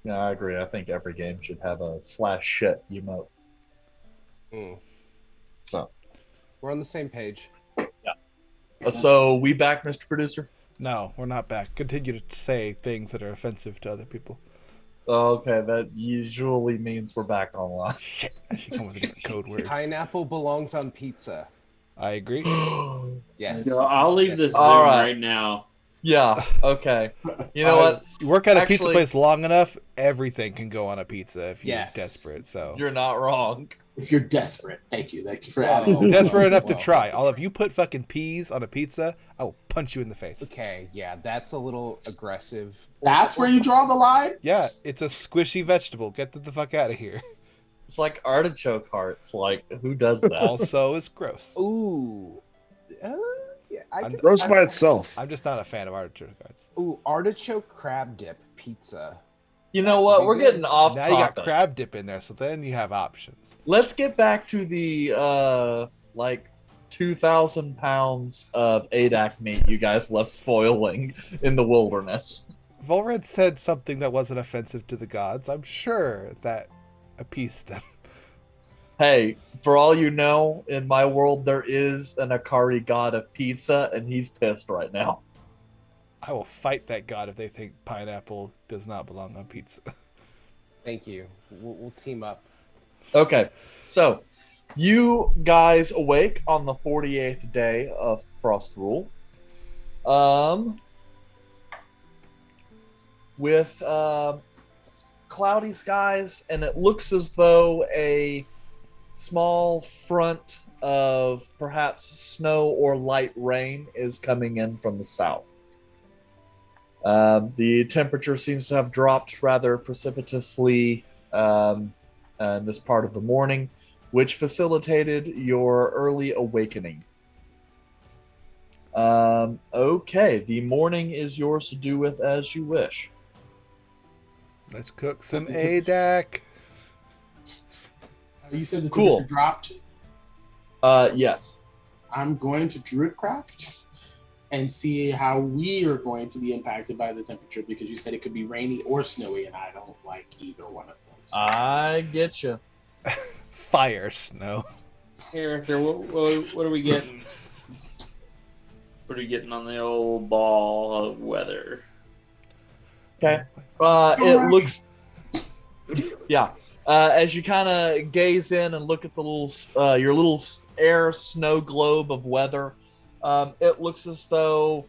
Yeah, I agree. I think every game should have a /shit emote. Mm. So, We're on the same page. so we back, Mr. Producer? No, we're not back. Continue to say things that are offensive to other people. Okay, that usually means we're back online. Shit, I should come with a different code word. Pineapple belongs on pizza. I agree. Yes. So I'll leave Yes. this Zoom All right. right now. Yeah, okay. You know what? You work at a pizza Actually- place long enough, everything can go on a pizza if you're Yes. desperate. So You're not wrong. If you're desperate, thank you for Whoa. adding. desperate enough to Whoa. try. If you put fucking peas on a pizza, I will punch you in the face. Okay, yeah, that's a little aggressive. That's where you draw the line. Yeah, it's a squishy vegetable. Get the fuck out of here. It's like artichoke hearts. Like, who does that? Also, it's gross. Ooh. Yeah, I'm- Roast by itself. I'm just not a fan of artichoke hearts. Ooh, artichoke crab dip pizza. You know what? We're getting off Now you got topic. crab dip in there, so then you have options. Let's get back to the like 2,000 pounds of ADAC meat you guys left spoiling in the wilderness. Volred said something that wasn't offensive to the gods. I'm sure that appeased them. Hey, for all you know, in my world there is an Akari god of pizza, and he's pissed right now. I will fight that god if they think pineapple does not belong on pizza. Thank you. We'll team up. Okay, so you guys awake on the 48th day of Frost Rule. With cloudy skies, and it looks as though a small front of perhaps snow or light rain is coming in from the south. The temperature seems to have dropped rather precipitously in this part of the morning, which facilitated your early awakening. Okay, the morning is yours to do with as you wish. Let's cook some ADAC. You said the Cool. temperature dropped. Yes. I'm going to Druidcraft and see how we are going to be impacted by the temperature, because you said it could be rainy or snowy, and I don't like either one of those. I get you. Fire snow. Here, what are we getting? What are we getting on the old ball of weather? Okay. It looks. Yeah. As you kind of gaze in and look at the little, your little air snow globe of weather, it looks as though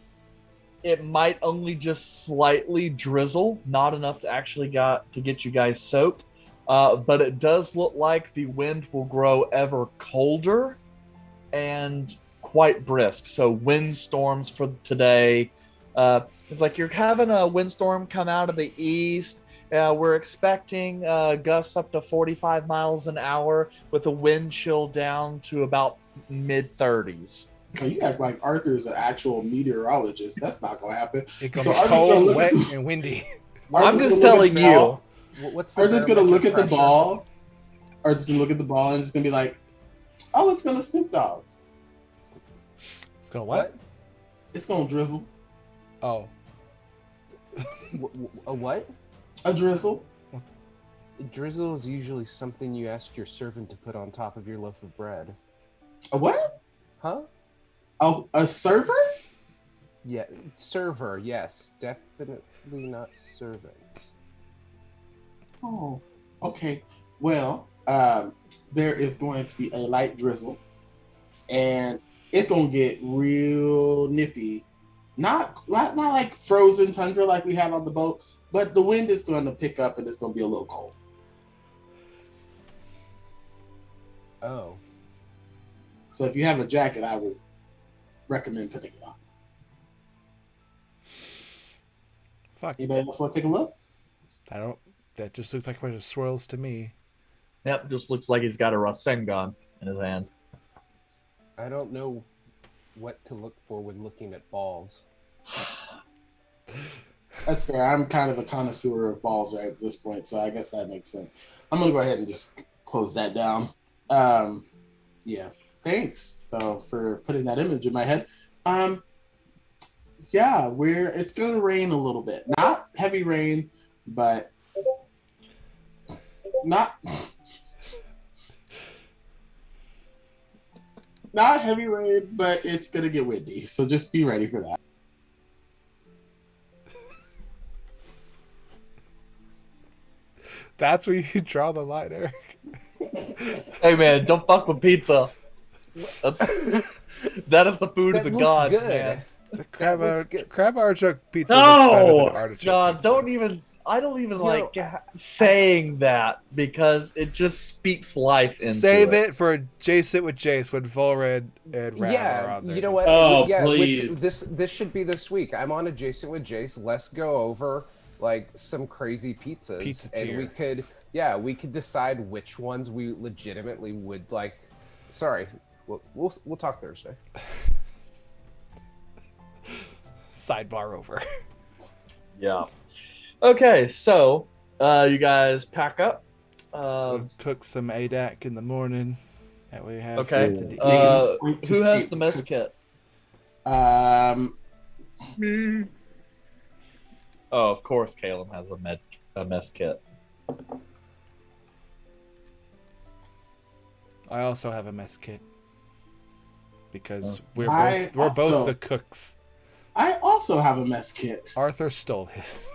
it might only just slightly drizzle, not enough to actually get you guys soaked. But it does look like the wind will grow ever colder and quite brisk. So windstorms for today. It's like you're having a windstorm come out of the east. We're expecting gusts up to 45 miles an hour with a wind chill down to about mid-30s. You act like Arthur's an actual meteorologist. That's not going to happen. It's gonna So be Arthur's gonna cold, look wet, at and windy. I'm Arthur's just gonna look telling at the you. ball. What's the Arthur's going to look at the barometric ball. Arthur's going to look at the ball and it's going to be like, oh, it's going to Snoop Dogg. It's gonna pressure? what? It's going to drizzle. Oh, A what? A drizzle. Drizzle is usually something you ask your servant to put on top of your loaf of bread. A what? Huh? Oh, a server? Yeah, server, yes. Definitely not servant. Oh, okay. Well, there is going to be a light drizzle, and it's gonna get real nippy. Not like frozen tundra like we had on the boat, but the wind is going to pick up and it's going to be a little cold. Oh. So if you have a jacket, I would recommend putting it on. fuck. Anybody else want to take a look? I don't. That just looks like a bunch of swirls to me. Yep, just looks like he's got a Rasengan in his hand. I don't know what to look for when looking at balls. That's fair. I'm kind of a connoisseur of balls right at this point, so I guess that makes sense. I'm gonna go ahead and just close that down. Yeah. Thanks though for putting that image in my head. Yeah, it's gonna rain a little bit. Not heavy rain, but not not heavy rain, but it's gonna get windy. So just be ready for that. That's where you draw the line, Eric. Hey man, don't fuck with pizza. That is the food of That the looks gods, good. man. The looks good. crab artichoke pizza looks better than No! artichoke John, pizza. don't even. I don't even You like know, saying that because it just speaks life into Save it. it for Jace with Jace when Volred and Ram are Yeah, on there. you know what? Oh, yeah, please. this should be this week. I'm on Adjacent with Jace. Let's go over like some crazy pizzas, Pizza and tier. we could decide which ones we legitimately would like. Sorry, we'll talk Thursday. Sidebar over. Yeah. Okay, so you guys pack up. We'll cook some ADAC in the morning. That way we have Okay. something to eat. Point to Who has state the mess kit? Me. Oh, of course, Caleb has a mess kit. I also have a mess kit because Oh. we're both also- the cooks. I also have a mess kit. Arthur stole his.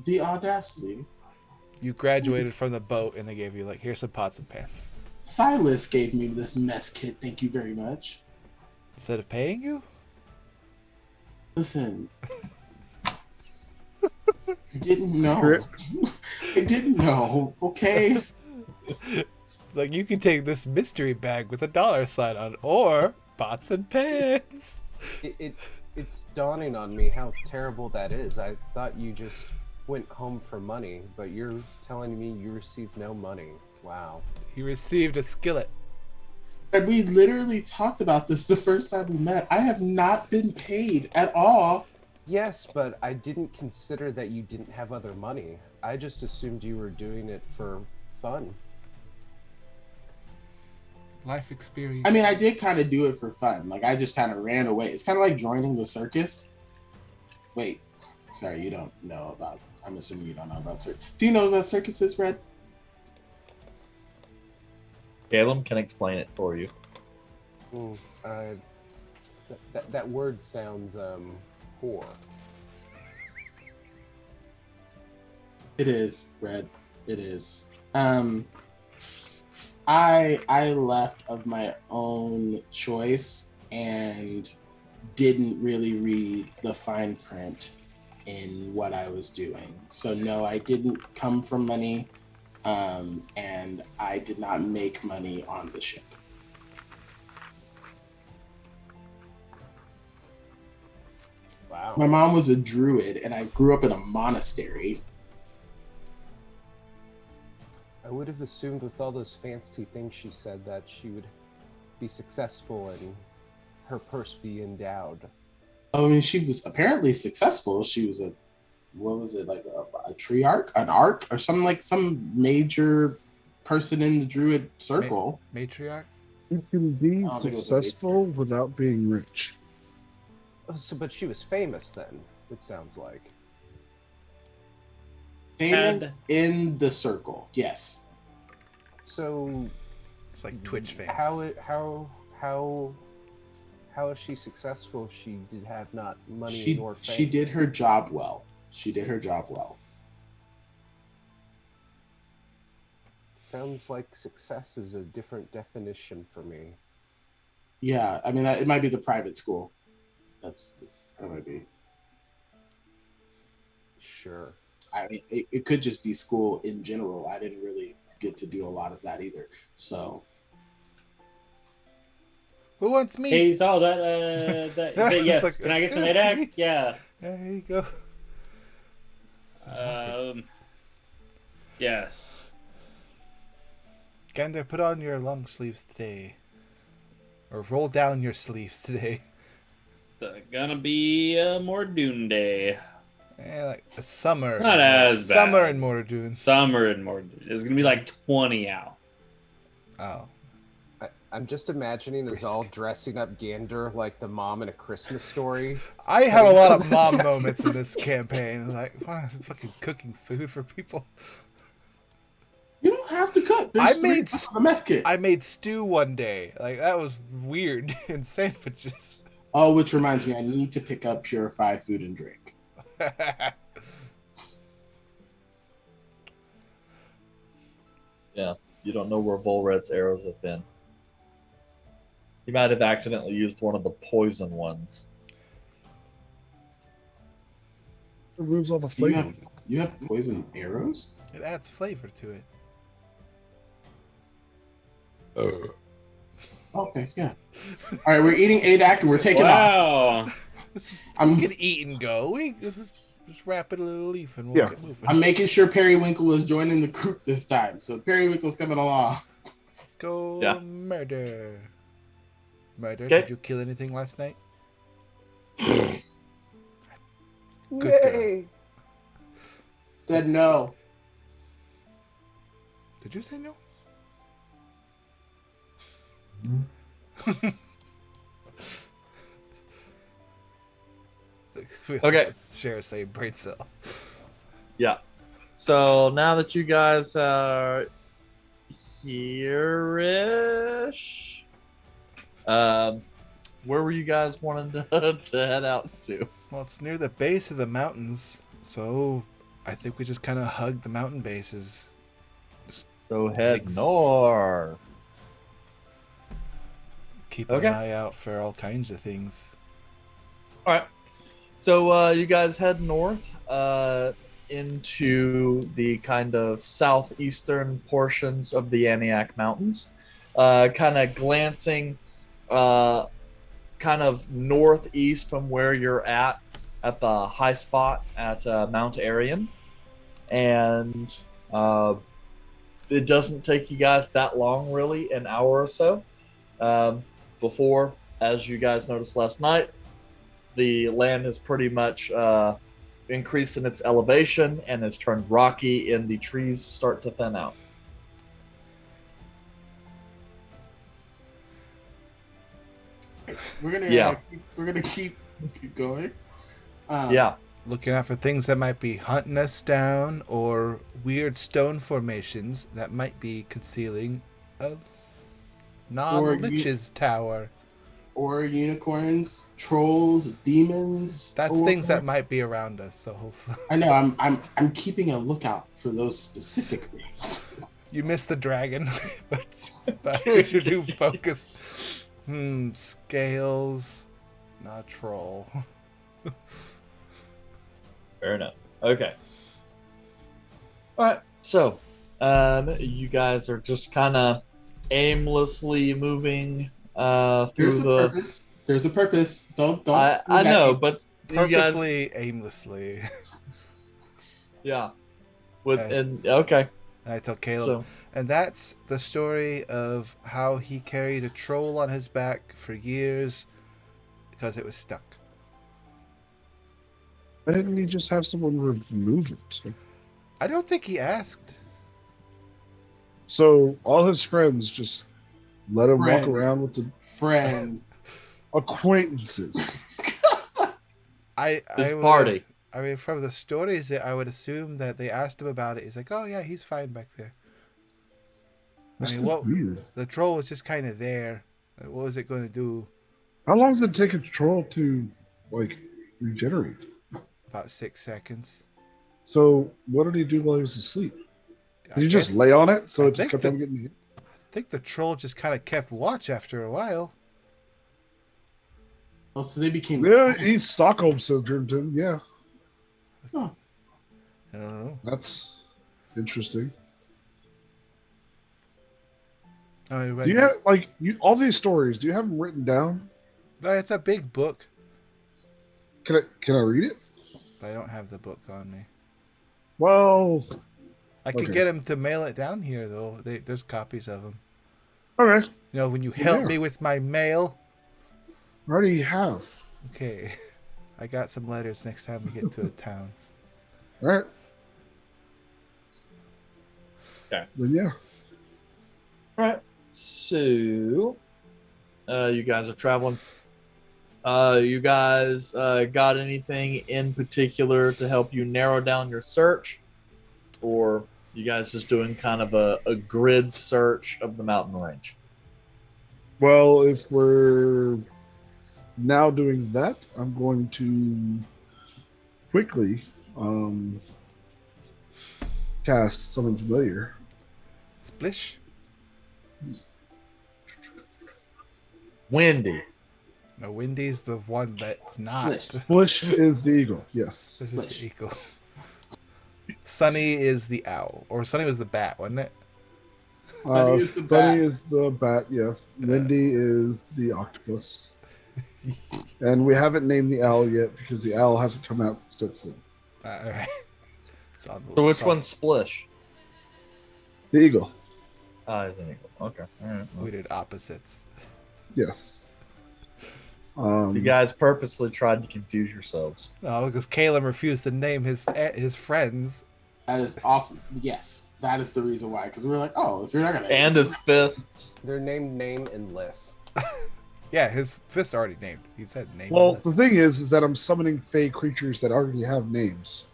The audacity. You graduated from the boat and they gave you like, here's some pots and pans. Silas gave me this mess kit. Thank you very much. Instead of paying you? Listen. I didn't know. I didn't know. Okay. It's like you can take this mystery bag with a dollar sign on, or pots and pans. It's dawning on me how terrible that is. I thought you just went home for money, but you're telling me you received no money. Wow. He received a skillet. And we literally talked about this the first time we met. I have not been paid at all. Yes, but I didn't consider that you didn't have other money. I just assumed you were doing it for fun. Life experience. I mean, I did kind of do it for fun. Like, I just kind of ran away. It's kind of like joining the circus. Wait, sorry, you don't know about. I'm assuming you don't know about circus. Do you know about circuses, Red? Caleb can explain it for you. That word sounds poor. It is, Red. It is. I left of my own choice and didn't really read the fine print in what I was doing. So no, I didn't come from money, and I did not make money on the ship. Wow. My mom was a druid, and I grew up in a monastery. I would have assumed with all those fancy things she said that she would be successful and her purse be endowed. I mean, she was apparently successful. She was what was it, like a triarch, an arc, or something, like some major person in the druid circle. Matriarch? You can be I don't think it was successful without being rich. So, but she was famous then, it sounds like. Famous in the circle, yes. So It's like Twitch fans. How is she successful if she did have not money She nor fame? she did her job well. She did her job well. Sounds like success is a different definition for me. Yeah, I mean, it might be the private school. That might be. Sure. I mean, it could just be school in general. I didn't really get to do a lot of that either. So Who wants me? Hey, so yes. It's like, Can I get some ADAC? Yeah. There you go. Yes. Gander, put on your long sleeves today. Or roll down your sleeves today. It's gonna be a Mordoon day. Like a summer. Not as bad. Summer in Mordoon. Summer and Mordoon. It's gonna be like 20 out. Oh. I'm just imagining us all dressing up Gander like the mom in A Christmas Story. I have a lot of mom moments in this campaign. Like, wow, fucking cooking food for people. You don't have to cook. There's three of the mess kit. I made stew one day. Like, that was weird. And sandwiches. Oh, which reminds me, I need to pick up Purify Food and Drink. Yeah, you don't know where Volred's arrows have been. He might have accidentally used one of the poison ones. It removes all the You flavor. have poison arrows? It adds flavor to it. Okay, yeah. All right, we're eating ADAC and we're taking off. Wow. We can eat and go. Just wrap it in a little leaf and we'll get moving. I'm making sure Periwinkle is joining the group this time. So Periwinkle's coming along. Let's go murder. Murder, Okay. did you kill anything last night? Yay! girl. Said no. Did you say no? Okay. Share same brain cell. Yeah. So now that you guys are here-ish, where were you guys wanting to head out to? Well, it's near the base of the mountains, so I think we just kind of hug the mountain bases. So head 6. north. Keep Okay. an eye out for all kinds of things. All right. So you guys head north into the kind of southeastern portions of the Aniak Mountains, kind of glancing kind of northeast from where you're at the high spot at Mount Arian. And it doesn't take you guys that long, really, an hour or so. Before, as you guys noticed last night, the land has pretty much increased in its elevation and has turned rocky, and the trees start to thin out. We're gonna Yeah. keep going. Yeah. Looking out for things that might be hunting us down or weird stone formations that might be concealing a non-lich's tower. Or unicorns, trolls, demons. That's or- things that might be around us, so hopefully. I know. I'm keeping a lookout for those specific things. You missed the dragon, but you should do focus. Scales, not a troll. Fair enough. Okay. All right. So, you guys are just kind of aimlessly moving through There's a the. purpose. There's a purpose. Don't. I know, but you guys. Purposely, aimlessly. Yeah. With Okay. and okay. I tell Caleb. So And that's the story of how he carried a troll on his back for years because it was stuck. Why didn't he just have someone remove it? I don't think he asked. So all his friends just let him Friends. walk around with the Friend. acquaintances. this party. I mean, from the stories, I would assume that they asked him about it. He's like, "Oh yeah, he's fine back there." That's I mean, what weird. the troll was just kind of there. Like, what was it going to do? How long does it take a troll to like regenerate? About 6 seconds. So what did he do while he was asleep? I Did he just guess- lay on it so I it just think kept that- on getting hit? I think the troll just kind of kept watch after a while. Oh, so they became. Yeah, he's Stockholm syndrome. Him. Yeah, Huh. I don't know. that's interesting. I mean, Do you have all these stories? Do you have them written down? it's a big book. Can I read it? But I don't have the book on me. Well, I could Okay. get him to mail it down here, though. There's copies of them. okay. You know, when you help Yeah. me with my mail. What do you have? Okay. I got some letters next time we get to a town. All right. Okay. Then yeah. All right. So, you guys are traveling. You guys got anything in particular to help you narrow down your search? Or you guys just doing kind of a grid search of the mountain range? Well, if we're now doing that, I'm going to quickly cast something familiar. Splish. Windy. No, Windy's the one that's not. Splish. Bush is the eagle. Yes. This is Splish. the eagle. Sunny is the owl, or Sunny was the bat, wasn't it? Sunny is the bat. Sunny is the bat. Yes. Windy is the octopus. And we haven't named the owl yet because the owl hasn't come out since then. All right. It's on the So which top. one's Splish? The eagle. It's an eagle. Okay. All right. We did opposites. Yes. You guys purposely tried to confuse yourselves. No, because Caleb refused to name his friends. That is awesome. Yes, that is the reason why. Because we were like, oh, if you're not gonna And his fists. They're named name and list. Yeah, his fist's already named. He said name. Well, list. the thing is that I'm summoning fey creatures that already have names.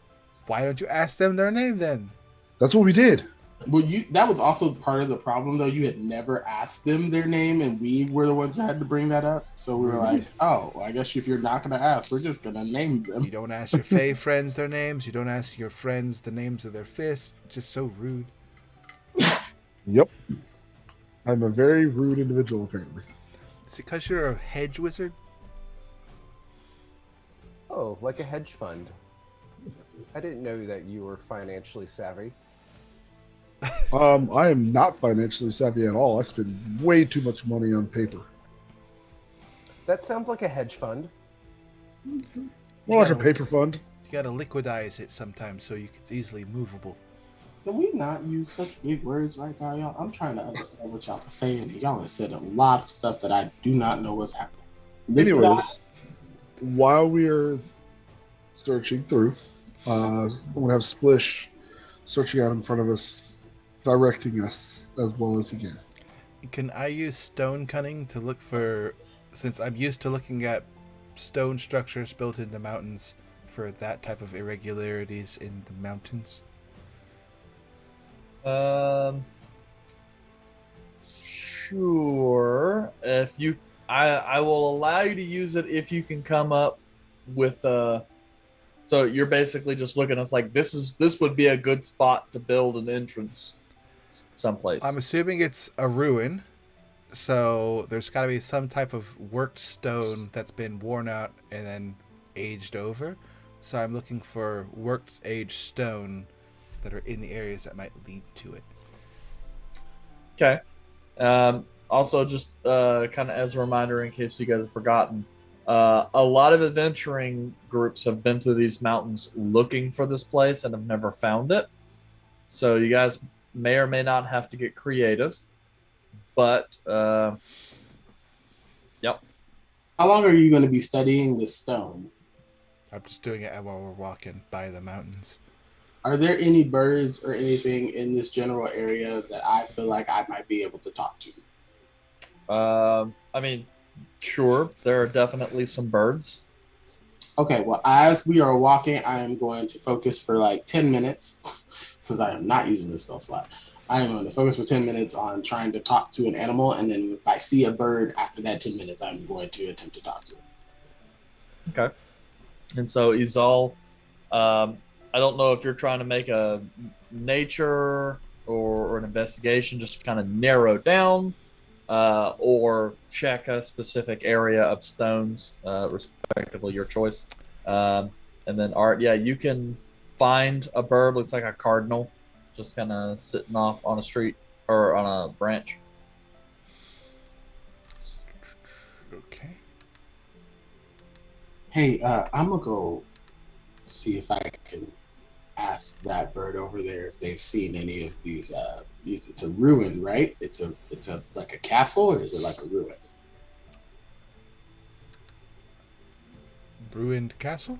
Why don't you ask them their name then? That's what we did. Well, that was also part of the problem, though. You had never asked them their name, and we were the ones that had to bring that up. So we were like, oh, well, I guess if you're not gonna ask, we're just gonna name them. You don't ask your Fey friends their names. You don't ask your friends the names of their fists. Just so rude. Yep. I'm a very rude individual, apparently. Is it because you're a hedge wizard? Oh, like a hedge fund. I didn't know that you were financially savvy. I am not financially savvy at all. I spend way too much money on paper. That sounds like a hedge fund. More like a gotta- paper fund. You gotta liquidize it sometimes so it's easily movable. Can we not use such big words right now, y'all? I'm trying to understand what y'all are saying, and y'all have said a lot of stuff that I do not know what's happening. Anyways, while we are searching through, we're going to have Splish searching out in front of us, directing us as well as he can. Can I use stone cunning to look for, since I'm used to looking at stone structures built into mountains, for that type of irregularities in the mountains? Sure. If you, I will allow you to use it if you can come up with So you're basically just looking at us like this would be a good spot to build an entrance someplace. I'm assuming it's a ruin, so there's got to be some type of worked stone that's been worn out and then aged over. So I'm looking for worked aged stone that are in the areas that might lead to it. Okay. Also, just kind of as a reminder, in case you guys have forgotten, a lot of adventuring groups have been through these mountains looking for this place and have never found it. So you guys may or may not have to get creative. But, yep. How long are you going to be studying this stone? I'm just doing it while we're walking by the mountains. Are there any birds or anything in this general area that I feel like I might be able to talk to? I mean, sure, there are definitely some birds. Okay, well, as we are walking, I am going to focus for like 10 minutes because I am not using this spell slot. I am going to focus for 10 minutes on trying to talk to an animal, and then if I see a bird after that 10 minutes, I'm going to attempt to talk to it. Okay. And so Izal, I don't know if you're trying to make a nature or an investigation just to kind of narrow down or check a specific area of stones, respectively, your choice. And then Art, yeah, you can find a bird, looks like a cardinal, just kind of sitting off on a street or on a branch. Okay. Hey, I'm going to go see if I can ask that bird over there if they've seen any of these. It's a ruin, right? It's a like a castle, or is it like a ruin? Ruined castle?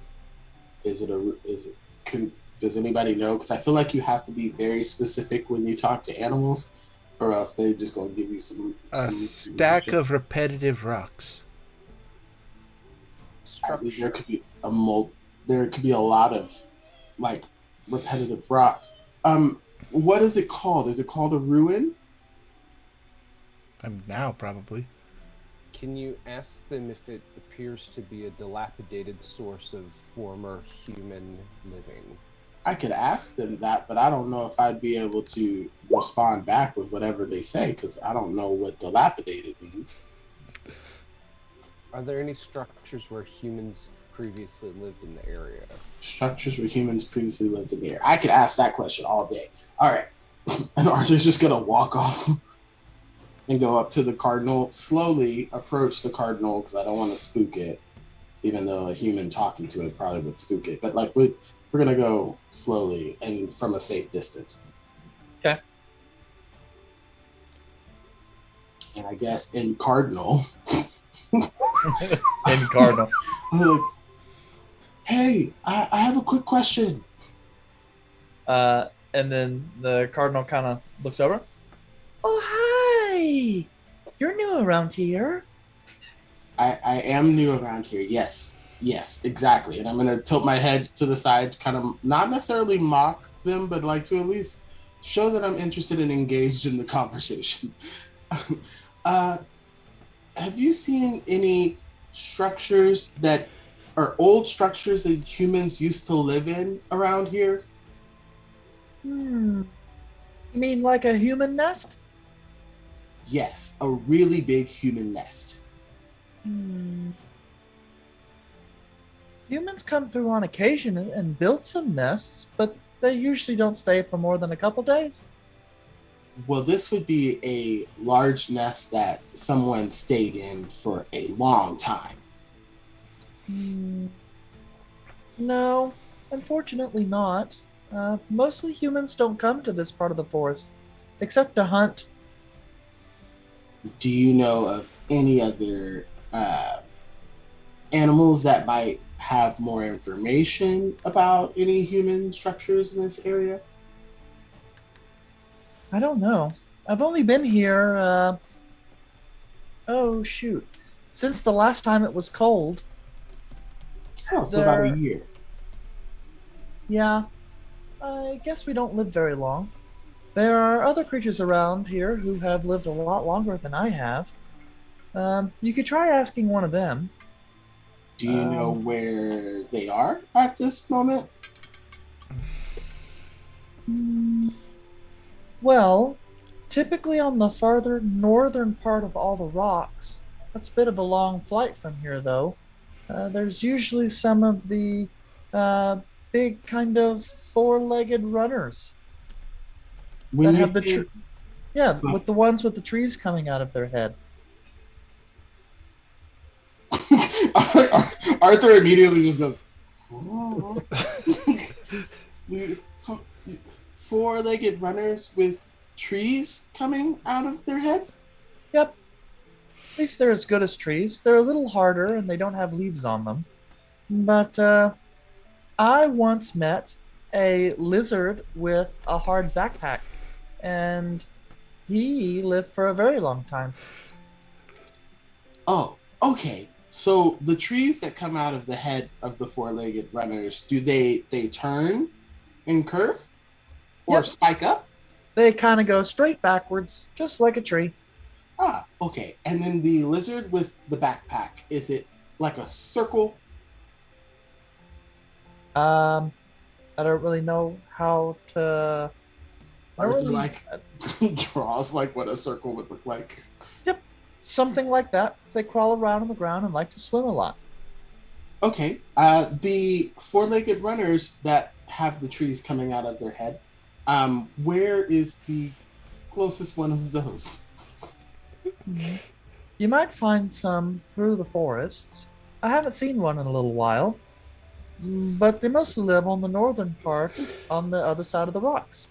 Does anybody know? Because I feel like you have to be very specific when you talk to animals, or else they just gonna give you A some stack of repetitive rocks. I mean, there could be there could be a lot of like repetitive rocks. What is it called? Is it called a ruin? Now probably. Can you ask them if it appears to be a dilapidated source of former human living? I could ask them that, but I don't know if I'd be able to respond back with whatever they say because I don't know what dilapidated means. Are there any structures where humans previously lived in the area? Structures where humans previously lived in the air. I could ask that question all day. All right. And Arthur's just going to walk off and go up to the cardinal, slowly approach the cardinal because I don't want to spook it, even though a human talking to it probably would spook it. But like we're going to go slowly and from a safe distance. Okay. And I guess in cardinal... In Cardinal. I'm like, hey, I have a quick question. And then the Cardinal kind of looks over. Oh, hi! You're new around here. I am new around here. Yes, exactly. And I'm going to tilt my head to the side, kind of not necessarily mock them, but like to at least show that I'm interested and engaged in the conversation. Have you seen any structures that are old structures that humans used to live in around here? You mean like a human nest? Yes, a really big human nest. Humans come through on occasion and build some nests, but they usually don't stay for more than a couple days. Well, this would be a large nest that someone stayed in for a long time. No, unfortunately not. Mostly humans don't come to this part of the forest, except to hunt. Do you know of any other animals that might have more information about any human structures in this area? I don't know. I've only been here, oh shoot, since the last time it was cold. Oh, so about a year. Yeah, I guess we don't live very long. There are other creatures around here who have lived a lot longer than I have. You could try asking one of them. Do you know where they are at this moment? Well, typically on the farther northern part of all the rocks. That's a bit of a long flight from here, though. There's usually some of the big kind of four-legged runners. When that you have the with the ones with the trees coming out of their head. Arthur immediately just goes, oh. Four-legged runners with trees coming out of their head? Yep. At least they're as good as trees. They're a little harder and they don't have leaves on them. But I once met a lizard with a hard backpack, and he lived for a very long time. Oh, okay. So the trees that come out of the head of the four-legged runners, do they turn and curve? Or Yep. spike up? They kind of go straight backwards, just like a tree. Ah, okay. And then the lizard with the backpack, is it like a circle? I don't really know how to. I don't Arthur really- like draws like what a circle would look like. Something like that. They crawl around on the ground and like to swim a lot. Okay. The four-legged runners that have the trees coming out of their head, where is the closest one of those? You might find some through the forests. I haven't seen one in a little while, but they mostly live on the northern part, on the other side of the rocks.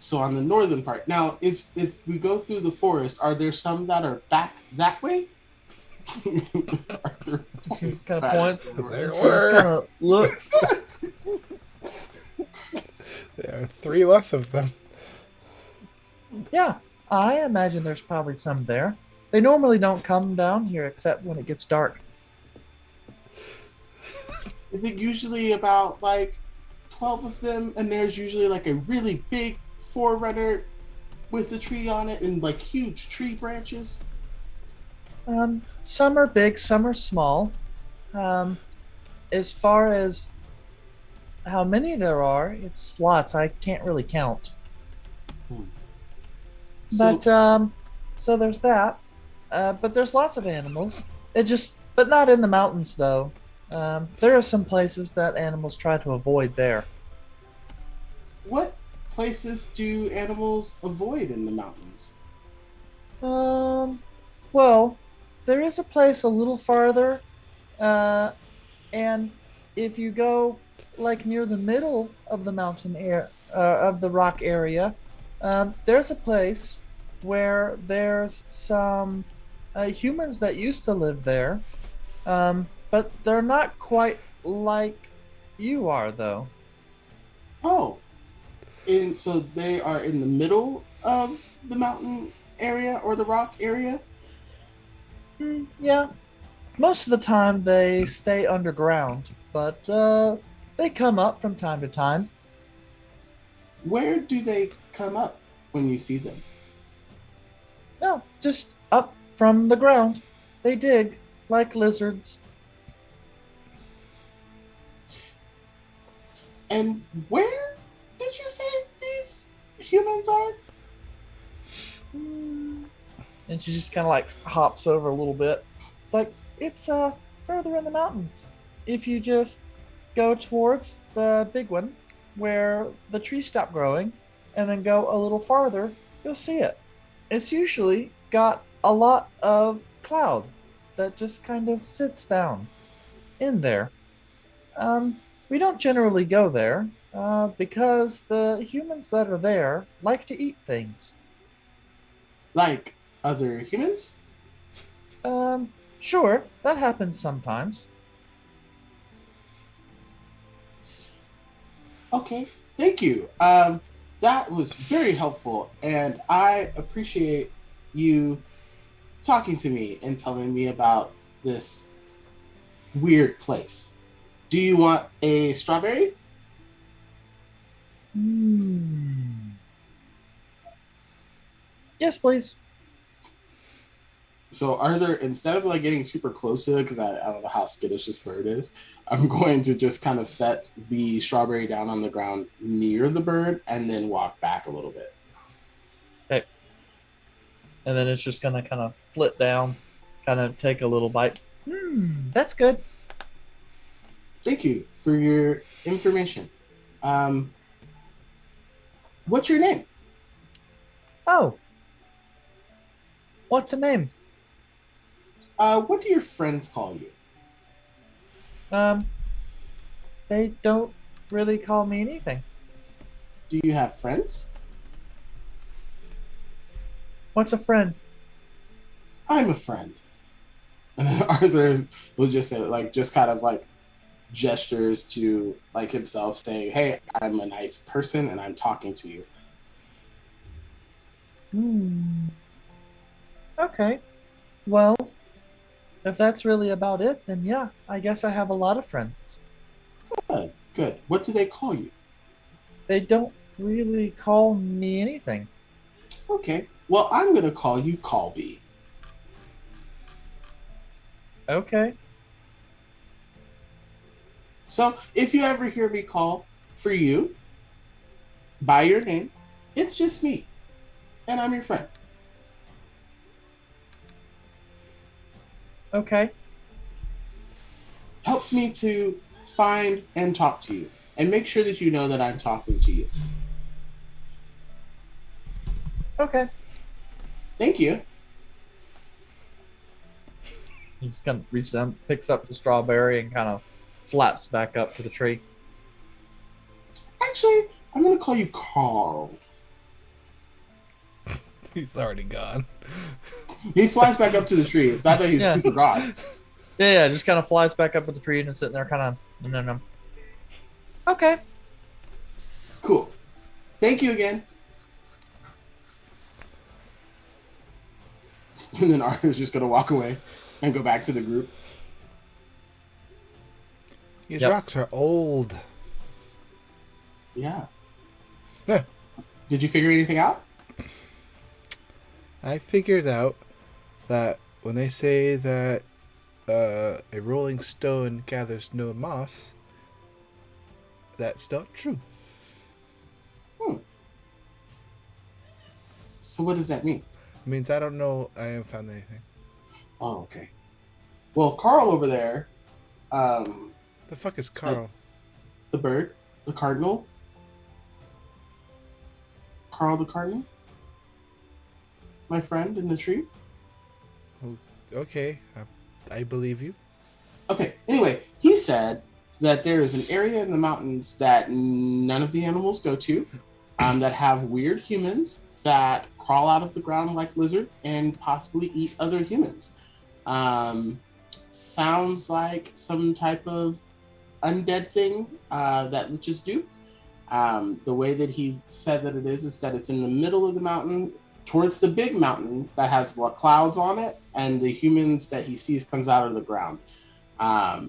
So on the northern part. Now, if we go through the forest, are there some that are back that way? Arthur points Kind of back. points. There Just were. kind of looks. There are 3 less of them. Yeah, I imagine there's probably some there. They normally don't come down here except when it gets dark. Is it usually about like 12 of them, and there's usually like a really big forerunner with the tree on it and like huge tree branches? Some are big, some are small. As far as how many there are, it's lots. I can't really count. So, But so there's that. But there's lots of animals. But not in the mountains though. There are some places that animals try to avoid there. what places do animals avoid in the mountains? Well, there is a place a little farther, and if you go like near the middle of the mountain air of the rock area, there's a place where there's some humans that used to live there, but they're not quite like you are, though. Oh, and so they are in the middle of the mountain area or the rock area? Yeah, most of the time they stay underground, but they come up from time to time. Where do they come up when you see them? No, just up from the ground. They dig like lizards. And where did you say these humans are? And she just kind of like hops over a little bit. It's further in the mountains. If you just go towards the big one where the trees stop growing and then go a little farther, you'll see it. It's usually got a lot of cloud that just kind of sits down in there. We don't generally go there because the humans that are there like to eat things. Like other humans? Sure, that happens sometimes. Okay, thank you. That was very helpful, and I appreciate you talking to me and telling me about this weird place. Do you want a strawberry? Yes, please. So Arthur, instead of like getting super close to it, because I don't know how skittish this bird is, I'm going to just kind of set the strawberry down on the ground near the bird and then walk back a little bit. Okay. And then it's just gonna kind of flit down, kind of take a little bite. That's good. Thank you for your information. What's your name? Oh. What's a name? What do your friends call you? They don't really call me anything. Do you have friends? What's a friend? I'm a friend. And then Arthur will just say, like, just kind of like gestures to like himself, saying, "Hey, I'm a nice person, and I'm talking to you." Okay. Well, if that's really about it, then yeah, I guess I have a lot of friends. Good, good. What do they call you? They don't really call me anything. Okay. Well, I'm gonna call you Colby. Okay. So if you ever hear me call for you by your name, it's just me, and I'm your friend. Okay. Helps me to find and talk to you, and make sure that you know that I'm talking to you. Okay. Thank you. He just kind of reaches down, picks up the strawberry, and kind of flaps back up to the tree. Actually, I'm gonna call you Carl. He's already gone. He flies back up to the tree. It's not that he's Yeah. super gone. Yeah, just kind of flies back up with the tree and is sitting there kind of, no. Okay. Cool. Thank you again. And then Arthur's just gonna walk away and go back to the group. These Yep. rocks are old. Yeah. Yeah. Did you figure anything out? I figured out that when they say that a rolling stone gathers no moss, that's not true. So what does that mean? It means I don't know. I haven't found anything. Oh, okay. Well, Carl over there, The fuck is Carl? the bird, the cardinal. Carl the cardinal? My friend in the tree? Okay, I believe you. Okay, anyway, he said that there is an area in the mountains that none of the animals go to, that have weird humans that crawl out of the ground like lizards and possibly eat other humans. Sounds like some type of undead thing that liches do. The way that he said that it is that it's in the middle of the mountain, towards the big mountain that has clouds on it, and the humans that he sees comes out of the ground. I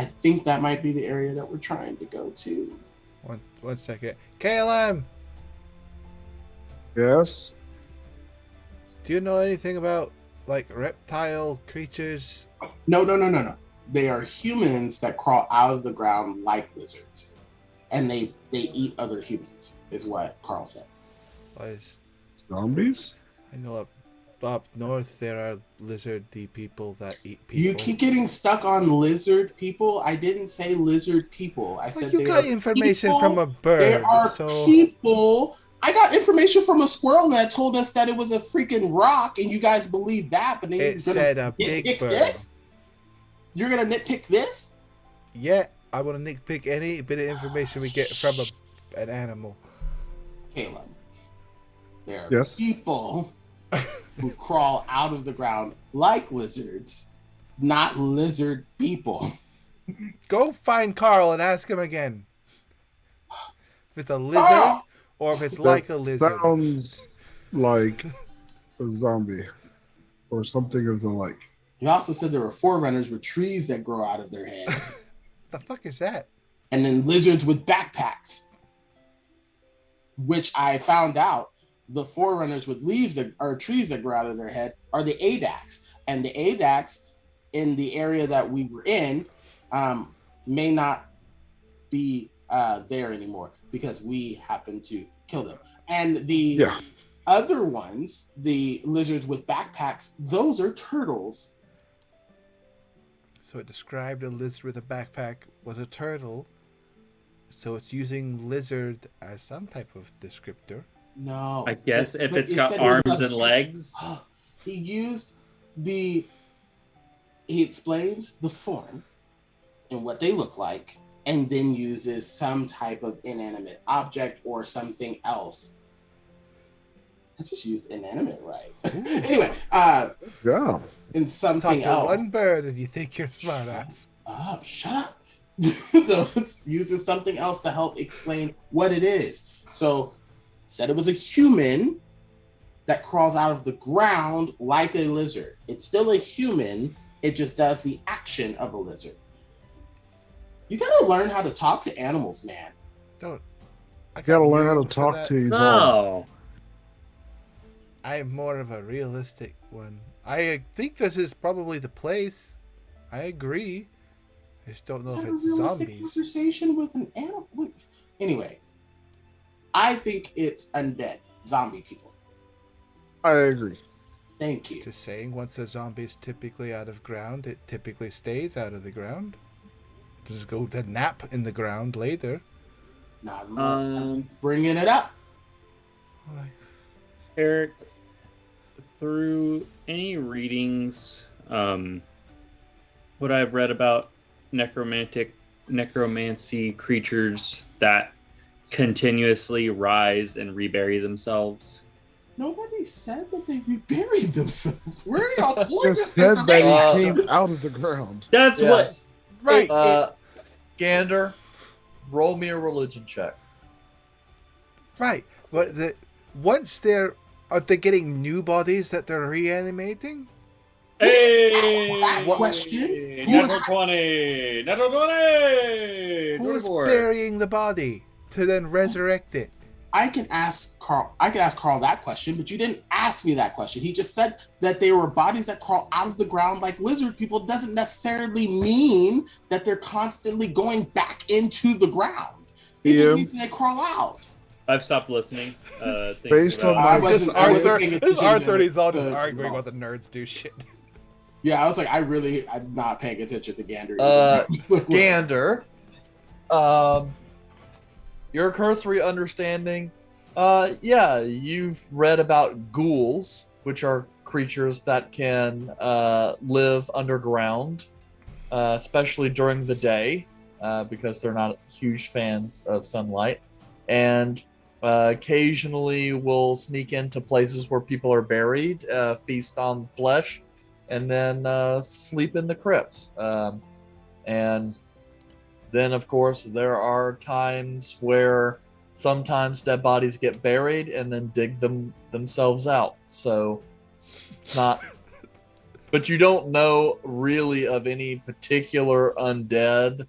think that might be the area that we're trying to go to. One second. KLM, Yes. do you know anything about like reptile creatures? No. They are humans that crawl out of the ground like lizards, and they eat other humans, is what Carl said. Zombies? I know up north there are lizardy people that eat people. You keep getting stuck on lizard people. I didn't say lizard people. I Well, said you they got are information people. from a bird. They are so people. I got information from a squirrel that told us that it was a freaking rock, and you guys believe that, but then it said a big nitpick bird. this? You're gonna nitpick this? Yeah, I want to nitpick any bit of information we get from an animal. Caleb, there are Yes. people who crawl out of the ground like lizards, not lizard people. Go find Carl and ask him again. If it's a lizard Carl! or if it's That like a lizard. Sounds like a zombie or something of the like. He also said there were forerunners with trees that grow out of their heads, The fuck is that? and then lizards with backpacks, which I found out the forerunners with leaves that are trees that grow out of their head are the Adax, and the Adax in the area that we were in may not be there anymore because we happened to kill them. And the other ones, the lizards with backpacks, those are turtles. So it described a lizard with a backpack was a turtle. So it's using lizard as some type of descriptor. No. I guess if it's it got said it was arms and legs. He explains the form and what they look like, and then uses some type of inanimate object or something else. I just used inanimate, right? Anyway, Yeah. and something Talk to else. one bird and you think you're a smartass. Shut up. So it uses something else to help explain what it is. So said it was a human that crawls out of the ground like a lizard. It's still a human. It just does the action of a lizard. You gotta learn how to talk to animals, man. Don't. I You gotta learn how you to for talk that. to these all. No. I'm more of a realistic one. I think this is probably the place. I agree. I just don't know Is if that a it's realistic zombies. conversation with an animal? Anyway, I think it's undead zombie people. I agree. Thank you. Just saying, once a zombie is typically out of ground, it typically stays out of the ground. It doesn't go to nap in the ground later. Not unless something's bringing it up. Like, Eric, through any readings, what I've read about necromancy creatures that continuously rise and rebury themselves. Nobody said that they reburied themselves. Where are y'all pulling Just this said that information? he came out of the ground. That's Yes. right. Gander, roll me a religion check. Right. But once they're Are they getting new bodies that they're reanimating? Hey! That question? Natural 20! Natural 20! Who's Dirty board. burying the body to then resurrect it? I can ask Carl that question, but you didn't ask me that question. He just said that they were bodies that crawl out of the ground like lizard people. Doesn't necessarily mean that they're constantly going back into the ground. It just means they crawl out. I've stopped listening. Based on my- This wasn't paying attention R30 is all to- just arguing what the nerds do shit. Yeah, I was like, I'm not paying attention to Gander. Gander, your cursory understanding, yeah, you've read about ghouls, which are creatures that can live underground, especially during the day, because they're not huge fans of sunlight, and occasionally will sneak into places where people are buried, feast on flesh, and then sleep in the crypts. And then, of course, there are times where sometimes dead bodies get buried and then dig themselves out. So it's not... But you don't know really of any particular undead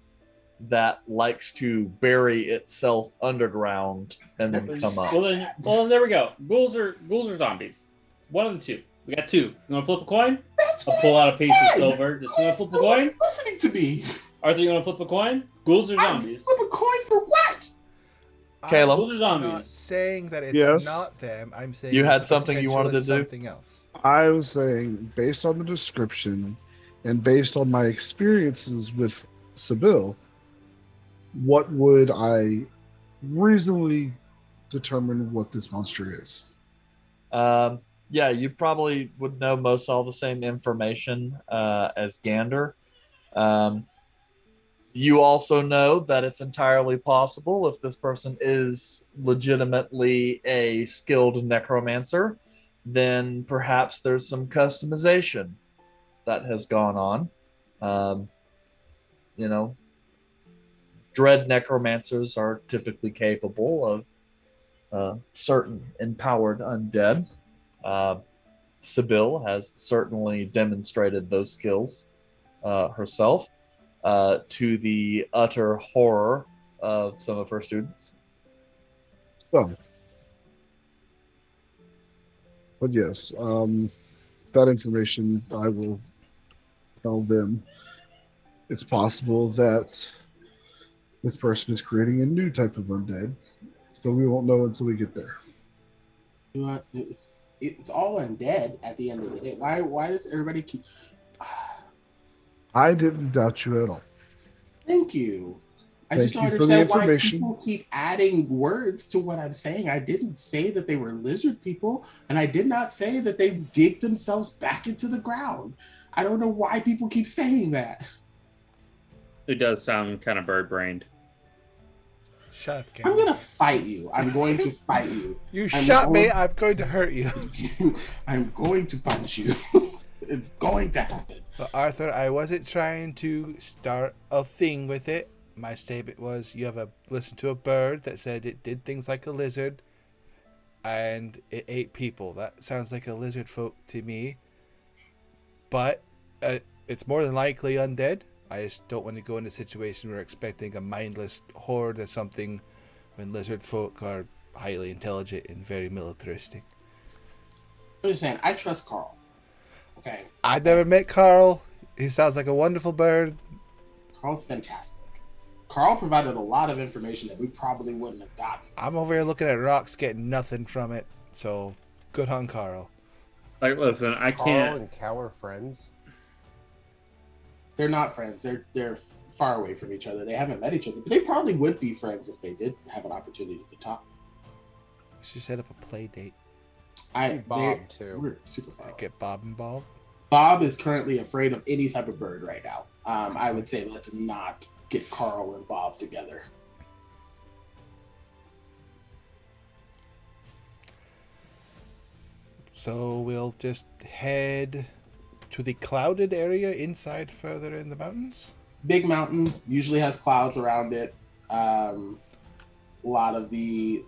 that likes to bury itself underground and then come up. Well, then there we go. Ghouls are zombies. One of the two. We got two. You want to flip a coin? I'll pull out a piece of silver. Just want to flip a coin? Listening to me. Arthur, you want to flip a coin? Ghouls or zombies? Flip a coin for what? Caleb? Ghouls or I'm not zombies? saying that it's Yes. not them. I'm saying You there's had a something you potential wanted to it's do? Something else. I was saying, based on the description and based on my experiences with Sibyl, what would I reasonably determine what this monster is? Yeah, you probably would know most all the same information as Gander. You also know that it's entirely possible, if this person is legitimately a skilled necromancer, then perhaps there's some customization that has gone on. You know, dread necromancers are typically capable of certain empowered undead. Sibyl has certainly demonstrated those skills herself, to the utter horror of some of her students. So, but yes, that information I will tell them. It's possible that this person is creating a new type of undead, so we won't know until we get there. You know what? It's all undead at the end of the day. Why does everybody keep... I didn't doubt you at all. Thank you. I Thank just don't you for the understand why information. people keep adding words to what I'm saying. I didn't say that they were lizard people, and I did not say that they dig themselves back into the ground. I don't know why people keep saying that. It does sound kind of bird-brained. Shut up, I'm Gander. gonna fight you. I'm going to fight you. You I'm shot me, going- I'm going to hurt you. I'm going to punch you. It's going to happen. But Arthur, I wasn't trying to start a thing with it. My statement was you have listened to a bird that said it did things like a lizard and it ate people. That sounds like a lizard folk to me. But it's more than likely undead. I just don't want to go in a situation where we're expecting a mindless horde or something when lizard folk are highly intelligent and very militaristic. I'm just saying, I trust Carl. Okay, I've never met Carl. He sounds like a wonderful bird. Carl's fantastic. Carl provided a lot of information that we probably wouldn't have gotten. I'm over here looking at rocks, getting nothing from it. So, good on Carl. Like, listen, I Carl can't. and Cal are friends. They're not friends. They're far away from each other. They haven't met each other, but they probably would be friends if they did have an opportunity to talk. We should set up a play date. Bob, too. We're super far away. Get Bob involved. Bob is currently afraid of any type of bird right now. I would say let's not get Carl and Bob together. So we'll just head to the clouded area inside further in the mountains. Big mountain usually has clouds around it. A lot of the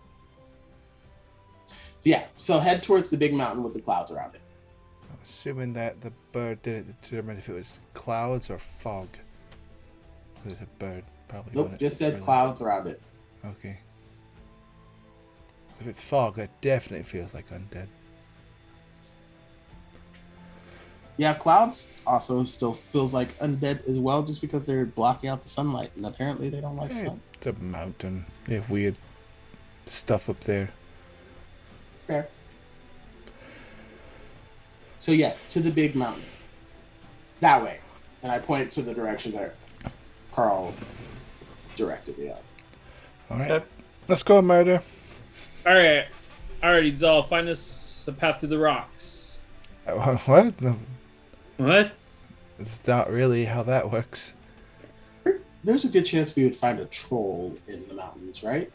Yeah, so head towards the big mountain with the clouds around it. I'm assuming that the bird didn't determine if it was clouds or fog. Because it's a bird, probably. Nope, wouldn't just said really- clouds around it. Okay. If it's fog, that definitely feels like undead. Yeah, clouds also still feels like undead as well, just because they're blocking out the sunlight, and apparently they don't like sun. It's a mountain. They have weird stuff up there. Fair. So yes, to the big mountain. That way. And I point to the direction that Carl directed me on. All right. Okay. Let's go, murder. All right. Alrighty, Zal, find us a path through the rocks. What? No, What? it's not really how that works. There's a good chance we would find a troll in the mountains, right?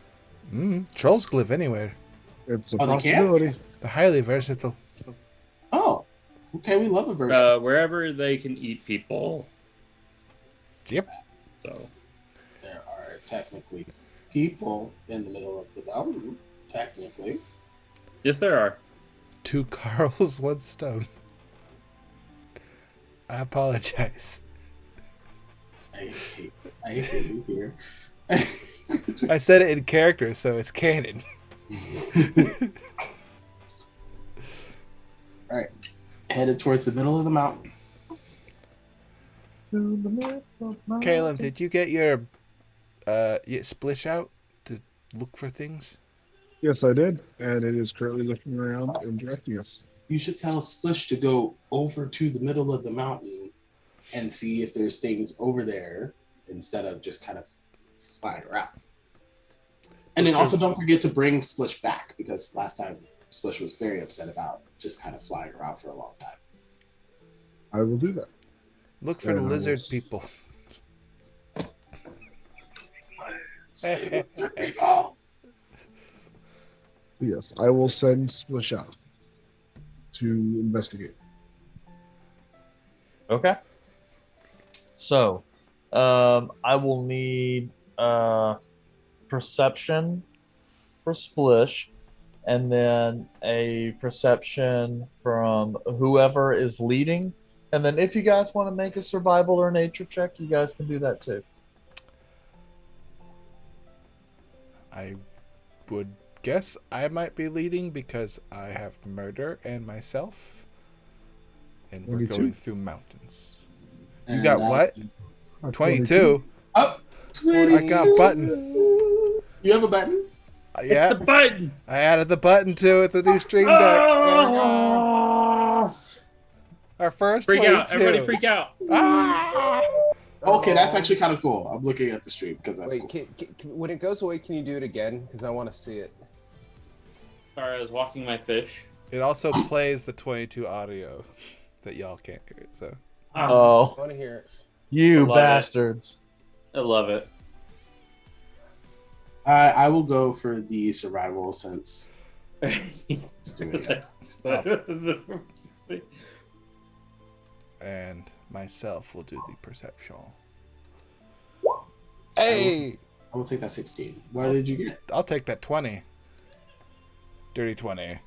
Trolls can live anywhere. It's a Oh, they can? possibility. They're highly versatile. Oh, okay. We love a verse. Wherever they can eat people. Yep. So There are technically people in the middle of the mountain. Technically. yes, there are. 2 Carls, 1 stone. I apologize. I hate you here. I said it in character, so it's canon. All right. Headed towards the middle of the mountain. Caleb, did you get your splish out to look for things? Yes, I did, and it is currently looking around and directing us. You should tell Splish to go over to the middle of the mountain and see if there's things over there instead of just kind of flying around. And then also don't forget to bring Splish back, because last time Splish was very upset about just kind of flying around for a long time. I will do that. Look for the And I will lizard s- people. Yes, I will send Splish out to investigate. Okay. So, I will need perception for Splish, and then a perception from whoever is leading. And then if you guys want to make a survival or nature check, you guys can do that too. I would guess I might be leading because I have murder and myself. And we're 22? going through mountains. You And got I- what? A 22? Up. I got a button. You have a button? Yeah, The button. I added the button to it, the new stream deck. There you go. Oh! Our first Freak 22. out! Everybody freak out! Ah! Okay, that's actually kind of cool. I'm looking at the stream because that's Wait, cool. when it goes away, can you do it again? Because I want to see it. Sorry, I was walking my fish. It also plays the 22 audio that y'all can't hear it, so. I Oh, want to hear it. you Love it. bastards. I love it. I will go for the survival since it's doing it. And myself will do the perception. Hey! I will take that 16. What did you get? I'll take that 20. Dirty 20.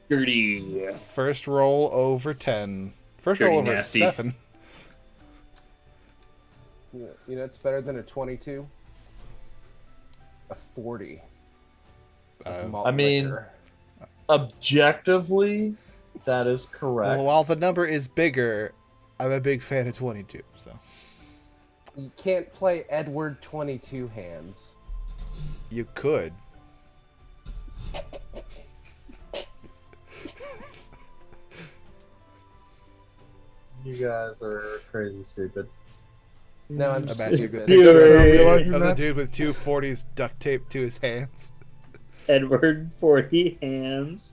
Dirty. First roll over 10. First Dirty roll over nasty. 7. You know, it's better than a 22. A 40. of malt I mean- liquor. Objectively, that is correct. Well, while the number is bigger, I'm a big fan of 22. So You can't play Edward 22 hands. you could. You guys are crazy stupid. No, I'm just Imagine stupid. the picture Fury. of the dude with 2 40s duct taped to his hands. Edward 40 hands.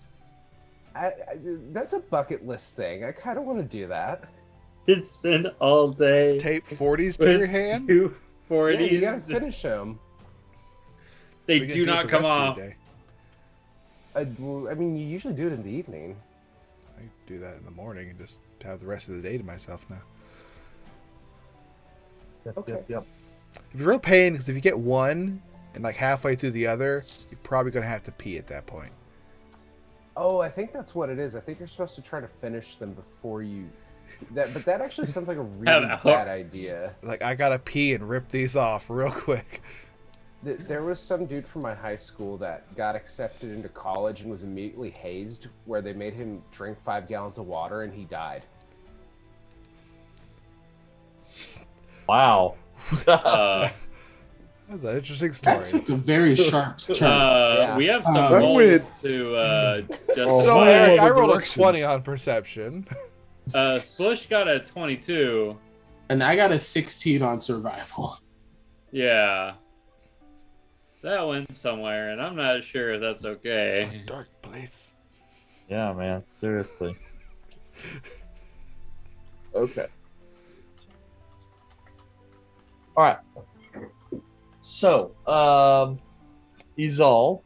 That's a bucket list thing. I kind of want to do that. It's been all day. Tape 40s to your hand? 240. Yeah, you gotta finish them. They We can do it not the come rest of your off. day. I mean, you usually do it in the evening. I do that in the morning and just have the rest of the day to myself now. Yep, Okay. yep. It'd be real pain because if you get one and like halfway through the other, you're probably gonna have to pee at that point. Oh, I think that's what it is. I think you're supposed to try to finish them before you. But that actually sounds like a really bad idea. Like, I gotta pee and rip these off real quick. There was some dude from my high school that got accepted into college and was immediately hazed, where they made him drink 5 gallons of water and he died. Wow. That's an interesting story. That took a very sharp turn. Yeah. We have some That rolls went- to just. Oh, So, whole Eric, I other rolled direction. a 20 on perception. Splish got a 22. And I got a 16 on survival. Yeah. That went somewhere, and I'm not sure if that's okay. Dark place. Yeah, man. Seriously. Okay. All right. So, Izal,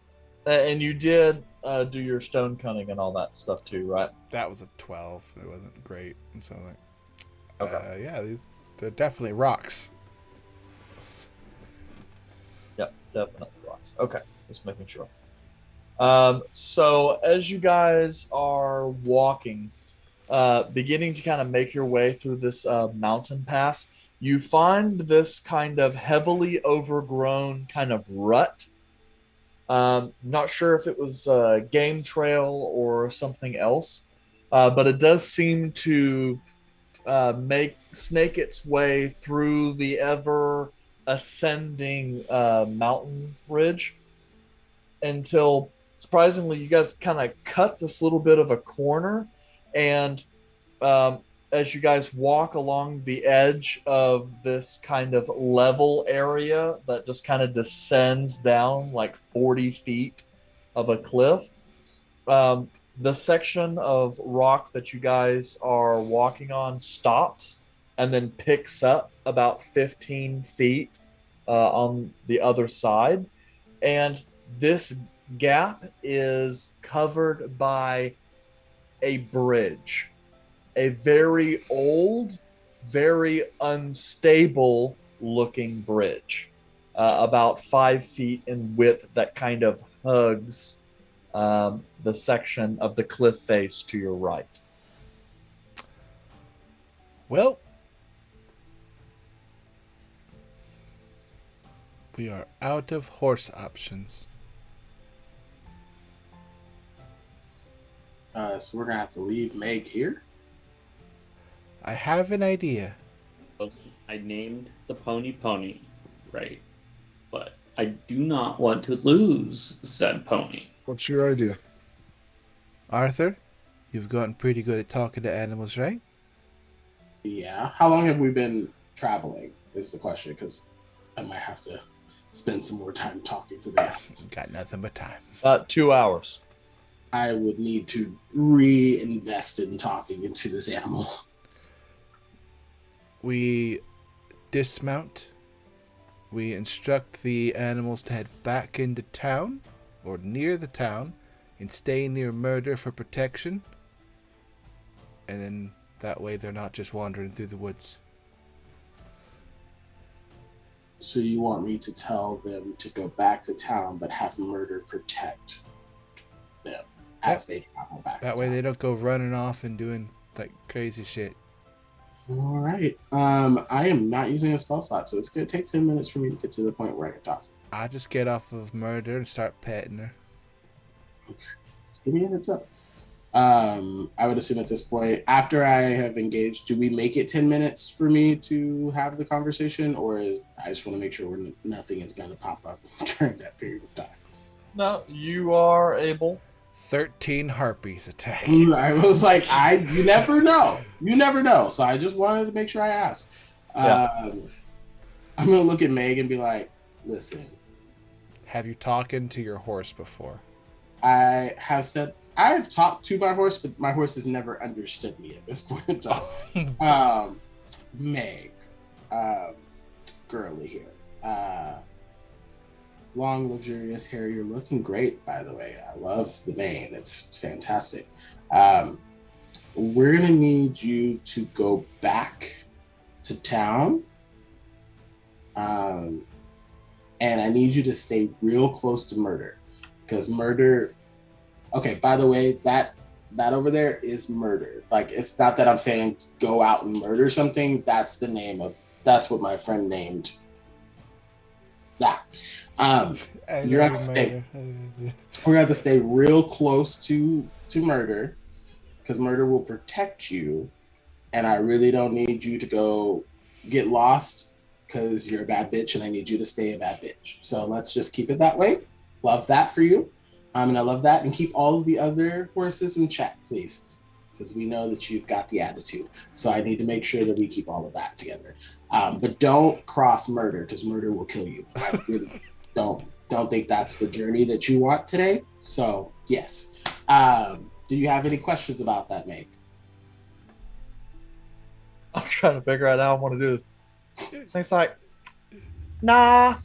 and you did do your stone cutting and all that stuff too, right? That was a 12. It wasn't great. And so, like, Okay. yeah, they're definitely rocks. Yep, definitely rocks. Okay, just making sure. So as you guys are walking, beginning to kind of make your way through this mountain pass, you find this kind of heavily overgrown kind of rut. Not sure if it was a game trail or something else, but it does seem to snake its way through the ever ascending mountain ridge until, surprisingly, you guys kind of cut this little bit of a corner, and as you guys walk along the edge of this kind of level area that just kind of descends down like 40 feet of a cliff, the section of rock that you guys are walking on stops and then picks up about 15 feet on the other side. And this gap is covered by a bridge, a very old, very unstable looking bridge, about 5 feet in width, that kind of hugs the section of the cliff face to your right. Well, we are out of horse options. So we're gonna have to leave Meg here. I have an idea. I named the pony, right? But I do not want to lose said pony. What's your idea? Arthur, you've gotten pretty good at talking to animals, right? Yeah. How long have we been traveling? Is the question, because I might have to spend some more time talking to the animals. Got nothing but time. About 2 hours. I would need to reinvest in talking into this animal. We dismount. We instruct the animals to head back into town, or near the town, and stay near Murder for protection. And then that way they're not just wandering through the woods. So you want me to tell them to go back to town, but have Murder protect them as they travel back That to way town? they don't go running off and doing like crazy shit. All right. I am not using a spell slot, so it's going to take 10 minutes for me to get to the point where I can talk to them. I just get off of Murder and start petting her. Just give me a heads up. I would assume at this point, after I have engaged, do we make it 10 minutes for me to have the conversation, or I just want to make sure nothing is going to pop up during that period of time? No, you are able. 13 harpies attack. I was like, you never know. You never know. So I just wanted to make sure I asked. Yeah. I'm going to look at Meg and be like, listen, Have you talked to your horse before? I have talked to my horse, but my horse has never understood me at this point in time. Meg, girly here. Long, luxurious hair. You're looking great, by the way. I love the mane. It's fantastic. We're going to need you to go back to town. And I need you to stay real close to Murder, because Murder Okay, by the way, that over there is murder. Like, it's not that I'm saying go out and murder something. That's the name of. That's what my friend named that. You're gonna stay. We're gonna have to stay real close to murder, because murder will protect you, and I really don't need you to go get lost because you're a bad bitch, and I need you to stay a bad bitch. So let's just keep it that way. Love that for you. And I love that. And keep all of the other horses in check, please, because we know that you've got the attitude. So I need to make sure that we keep all of that together. But don't cross murder, because murder will kill you. I really don't think that's the journey that you want today. So yes. Do you have any questions about that, Meg? I'm trying to figure out how I want to do this. It's like, nah,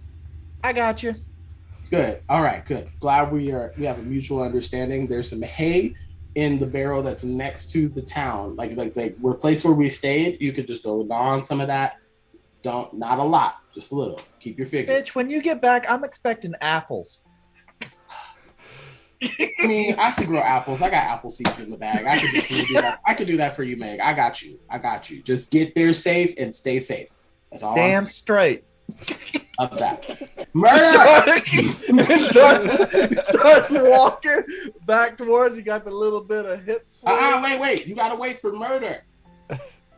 I got you. Good. All right. Good. Glad we have a mutual understanding. There's some hay in the barrel that's next to the town, like the place where we stayed. You could just go gnaw on some of that. Not a lot, just a little. Keep your figure. Bitch, when you get back, I'm expecting apples. I mean, I could grow apples. I got apple seeds in the bag. I could do that. I could do that for you, Meg. I got you. Just get there safe and stay safe. That's all. Damn straight. Of that. Murder! starts walking back towards you. Got the little bit of hip swing. Wait. You gotta wait for murder.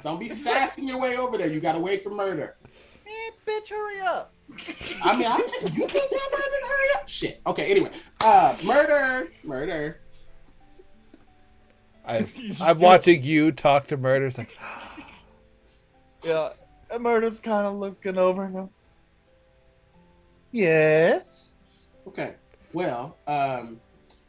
Don't be sassing your way over there. You gotta wait for murder. Bitch, hurry up. I mean, you think I'm gonna hurry up? Shit. Okay, anyway. Murder. I'm watching you talk to murder. It's like, yeah, and murder's kind of looking over and goes, yes. Okay. Well,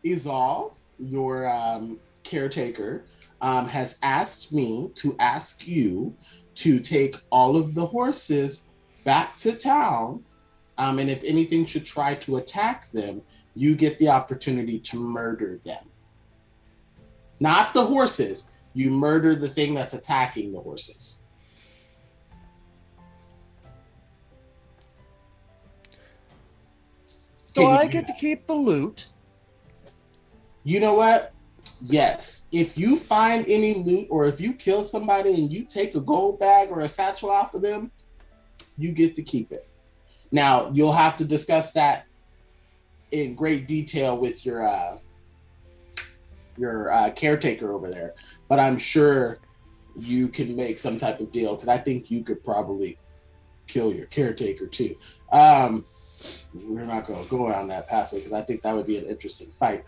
Izal, your caretaker, has asked me to ask you to take all of the horses back to town, and if anything should try to attack them, you get the opportunity to murder them. Not the horses. You murder the thing that's attacking the horses. Do I get to keep the loot? You know what? Yes. If you find any loot, or if you kill somebody and you take a gold bag or a satchel off of them, you get to keep it. Now, you'll have to discuss that in great detail with your caretaker over there. But I'm sure you can make some type of deal, because I think you could probably kill your caretaker too. We're not going to go down that pathway, because I think that would be an interesting fight.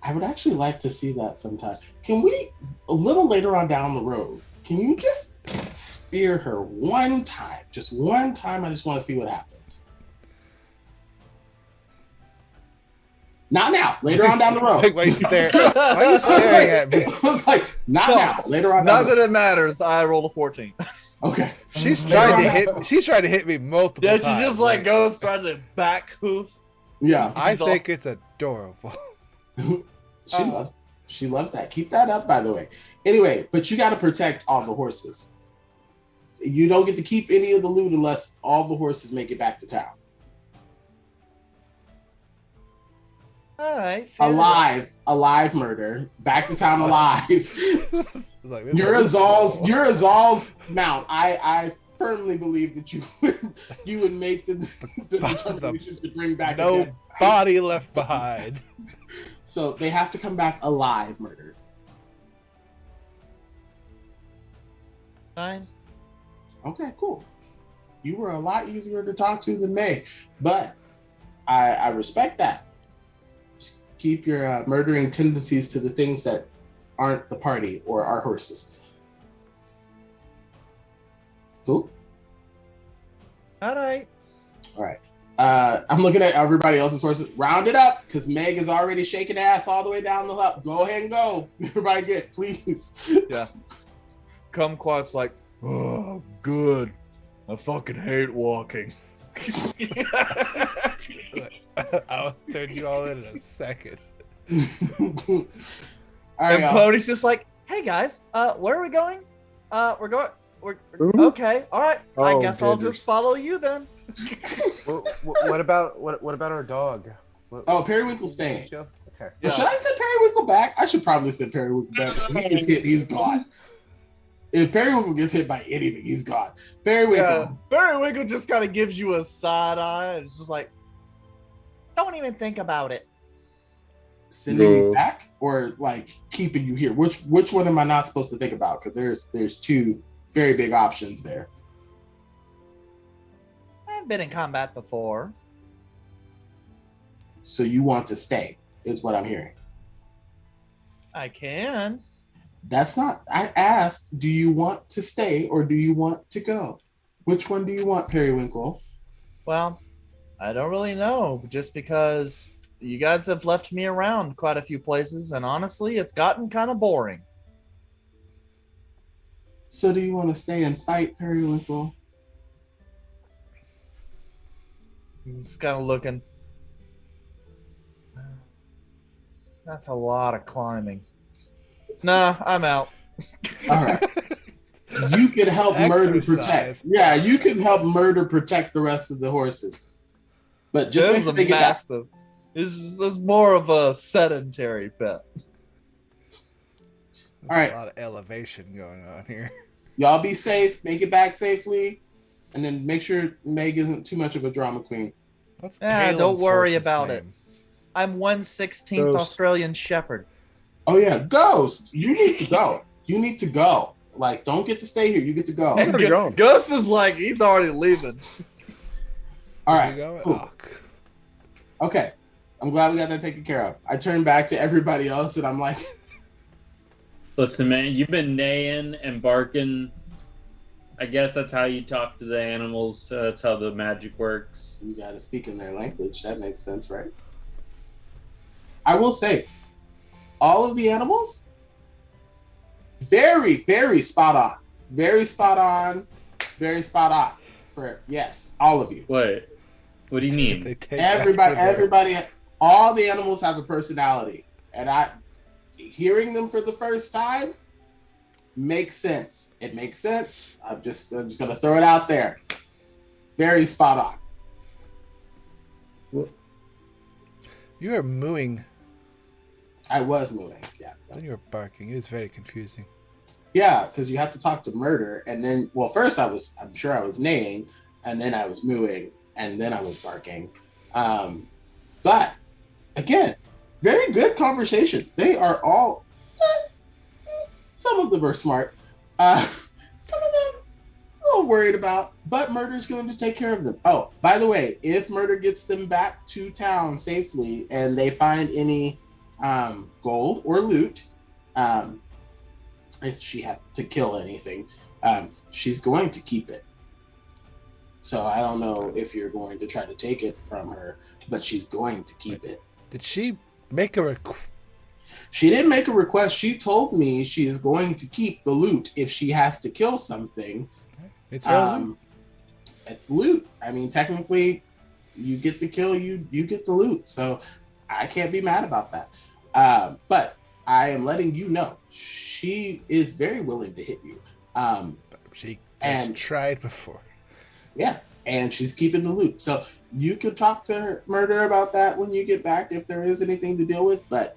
I would actually like to see that sometime. Can we, a little later on down the road, can you just spear her one time? Just one time. I just want to see what happens. Not now. Later on down the road. Why are you staring at me? I was like, not now. Later on. Not that it matters. I rolled a 14. Okay. She's trying to hit me multiple times. Yeah, she just goes trying to back hoof. Yeah. I think it's adorable. She loves that. Keep that up, by the way. Anyway, but you got to protect all the horses. You don't get to keep any of the loot unless all the horses make it back to town. All right. Alive murder. Back to town alive. You're Azal's mount. I firmly believe that you would make the determination to bring back no body left behind. So they have to come back alive murder. Fine. Okay, cool. You were a lot easier to talk to than May, but I respect that. Just keep your murdering tendencies to the things that aren't the party or our horses. Cool? All right. All right. I'm looking at everybody else's horses. Round it up, because Meg is already shaking ass all the way down the hill. Go ahead and go. Everybody get, please. Yeah. Kumquat's like, oh, good. I fucking hate walking. I'll turn you all in a second. All right, and Pony's just like, hey guys, where are we going? We're okay. All right. I guess I'll just follow you then. What about our dog? Periwinkle's staying. Okay. Yeah. Should I send Periwinkle back? I should probably send Periwinkle back. If he gets hit, he's gone. If Periwinkle gets hit by anything, he's gone. Periwinkle. Yeah, Periwinkle just kind of gives you a side eye. It's just like, don't even think about it. Sending you No. back or like keeping you here? Which one am I not supposed to think about? Because there's two very big options there. I've been in combat before. So you want to stay, is what I'm hearing. I can. That's not. I asked, do you want to stay or do you want to go? Which one do you want, Periwinkle? Well, I don't really know, just because you guys have left me around quite a few places, and honestly, it's gotten kind of boring. So do you want to stay and fight, Periwinkle? He's kind of looking. That's a lot of climbing. Nah, I'm out. All right. You can help murder protect. Exercise. Yeah, you can help murder protect the rest of the horses. But just This make is sure a they get that. massive. This is more of a sedentary pet. There's All right. a lot of elevation going on here. Y'all be safe. Make it back safely. And then make sure Meg isn't too much of a drama queen. What's Yeah, don't Caleb's worry horse's about it. name? I'm 1/16th Ghost. Australian Shepherd. Oh, yeah. Ghost. You need to go. You need to go. Like, don't get to stay here. You get to go. Where are you going? Gus is like, he's already leaving. All Where right. you going? Cool. Oh, Okay. I'm glad we got that taken care of. I turn back to everybody else and I'm like, Listen, man, you've been neighing and barking. I guess that's how you talk to the animals. That's how the magic works. we got to speak in their language. That makes sense, right? I will say, all of the animals, very, very spot on. Very spot on. Very spot on. For, yes, all of you. What? What do you they mean? take Everybody, after their- everybody, all the animals have a personality. And hearing them for the first time makes sense. It makes sense. I'm just gonna throw it out there. Very spot on. You are mooing, I was moving. Yeah. then you were barking. It was very confusing. Yeah, because you have to talk to murder, and then first I'm sure I was neighing, and then I was mooing, and then I was barking. But again, very good conversation. They are all some of them are smart. Some of them a little worried about, but murder's going to take care of them. Oh, by the way, if murder gets them back to town safely and they find any gold or loot, if she has to kill anything, she's going to keep it. So I don't know if you're going to try to take it from her, but she's going to keep it. Did she make a request? She didn't make a request. She told me she is going to keep the loot if she has to kill something. It's her loot. It's loot. I mean, technically, you get the kill, you get the loot. So I can't be mad about that. But I am letting you know she is very willing to hit you. She has and- tried before. Yeah, and she's keeping the loot. So you could talk to her, Murder, about that when you get back if there is anything to deal with. But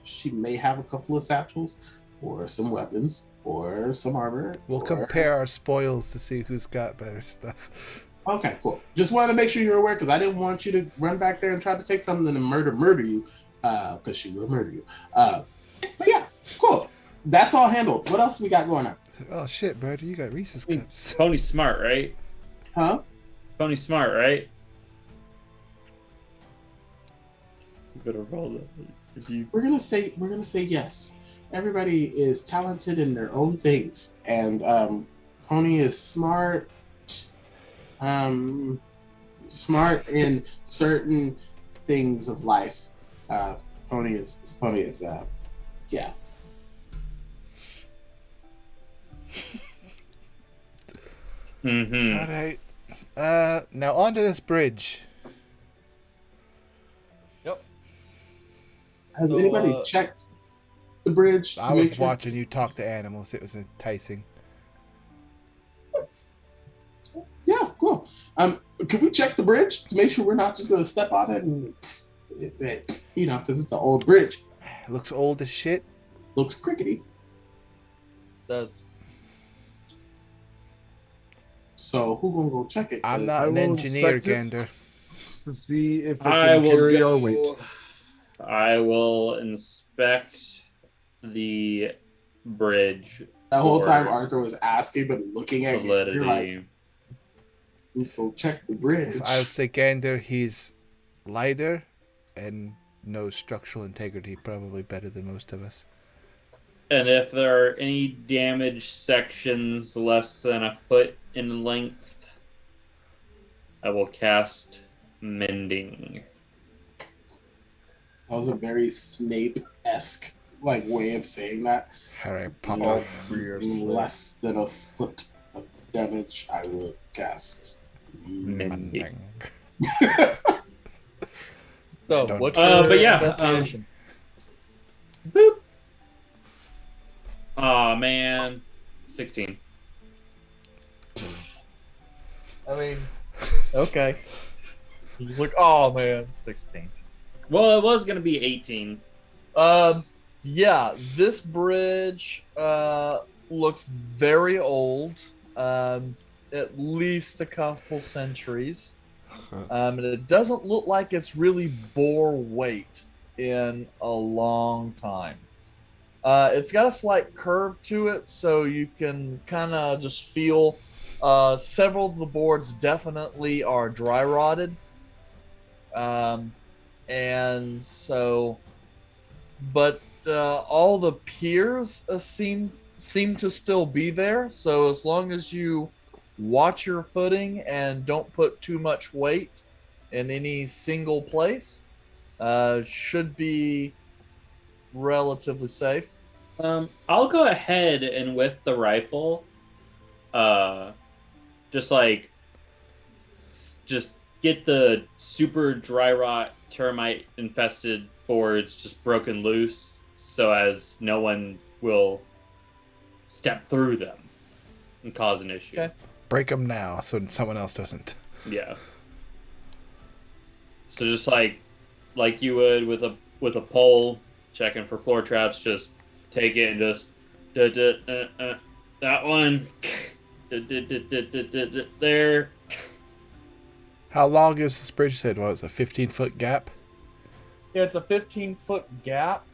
she may have a couple of satchels or some weapons or some armor. We'll or- compare our spoils to see who's got better stuff. Okay, cool. Just wanted to make sure you're aware because I didn't want you to run back there and try to take something and murder you because she will murder you. But yeah, cool. That's all handled. What else we got going on? Oh shit, Bird, you got Reese's cups. Pony's smart, right? Huh? Pony's smart, right? You better roll that. If you We're gonna say yes. Everybody is talented in their own things, and Pony is smart. Smart in certain things of life. Pony is yeah. Mm-hmm. All right. Now onto this bridge. Has So, anybody checked the bridge? to I was make sure watching it's- you talk to animals. It was enticing. Yeah, cool. Can we check the bridge to make sure we're not just gonna step on it and because it's an old bridge. It looks old as shit. Looks crickety. Does. So who gonna go check it? I'm 'Cause not I an will engineer, inspect it. Gander. To see if it I can will carry go. our weight. I will inspect the bridge. that whole for time Arthur was asking but looking at you. You're validity. like, let's go check the bridge. I would say Gander, he's lighter and knows structural integrity probably better than most of us. And if there are any damaged sections less than a foot in length, I will cast Mending. That was a very Snape-esque way of saying that. Harry All Potter. for your less than a foot of damage, I will cast. Mending. So, Don't- what's your but yeah, investigation? Boop. Aw, man. 16. I mean, okay. He's like, oh man, 16. Well, it was going to be 18. Yeah, this bridge looks very old. At least a couple centuries. And it doesn't look like it's really bore weight in a long time. It's got a slight curve to it, so you can kind of just feel several of the boards definitely are dry rotted. And so, but all the piers seem to still be there. So as long as you watch your footing and don't put too much weight in any single place, should be relatively safe. I'll go ahead and with the rifle, just get the super dry rot termite infested boards just broken loose so as no one will step through them and cause an issue. Okay. Break them now so someone else doesn't. Yeah. So just like you would with a pole, checking for floor traps, just take it and just that one there. How long is this bridge? Said was a 15-foot gap. Yeah, it's a 15-foot gap.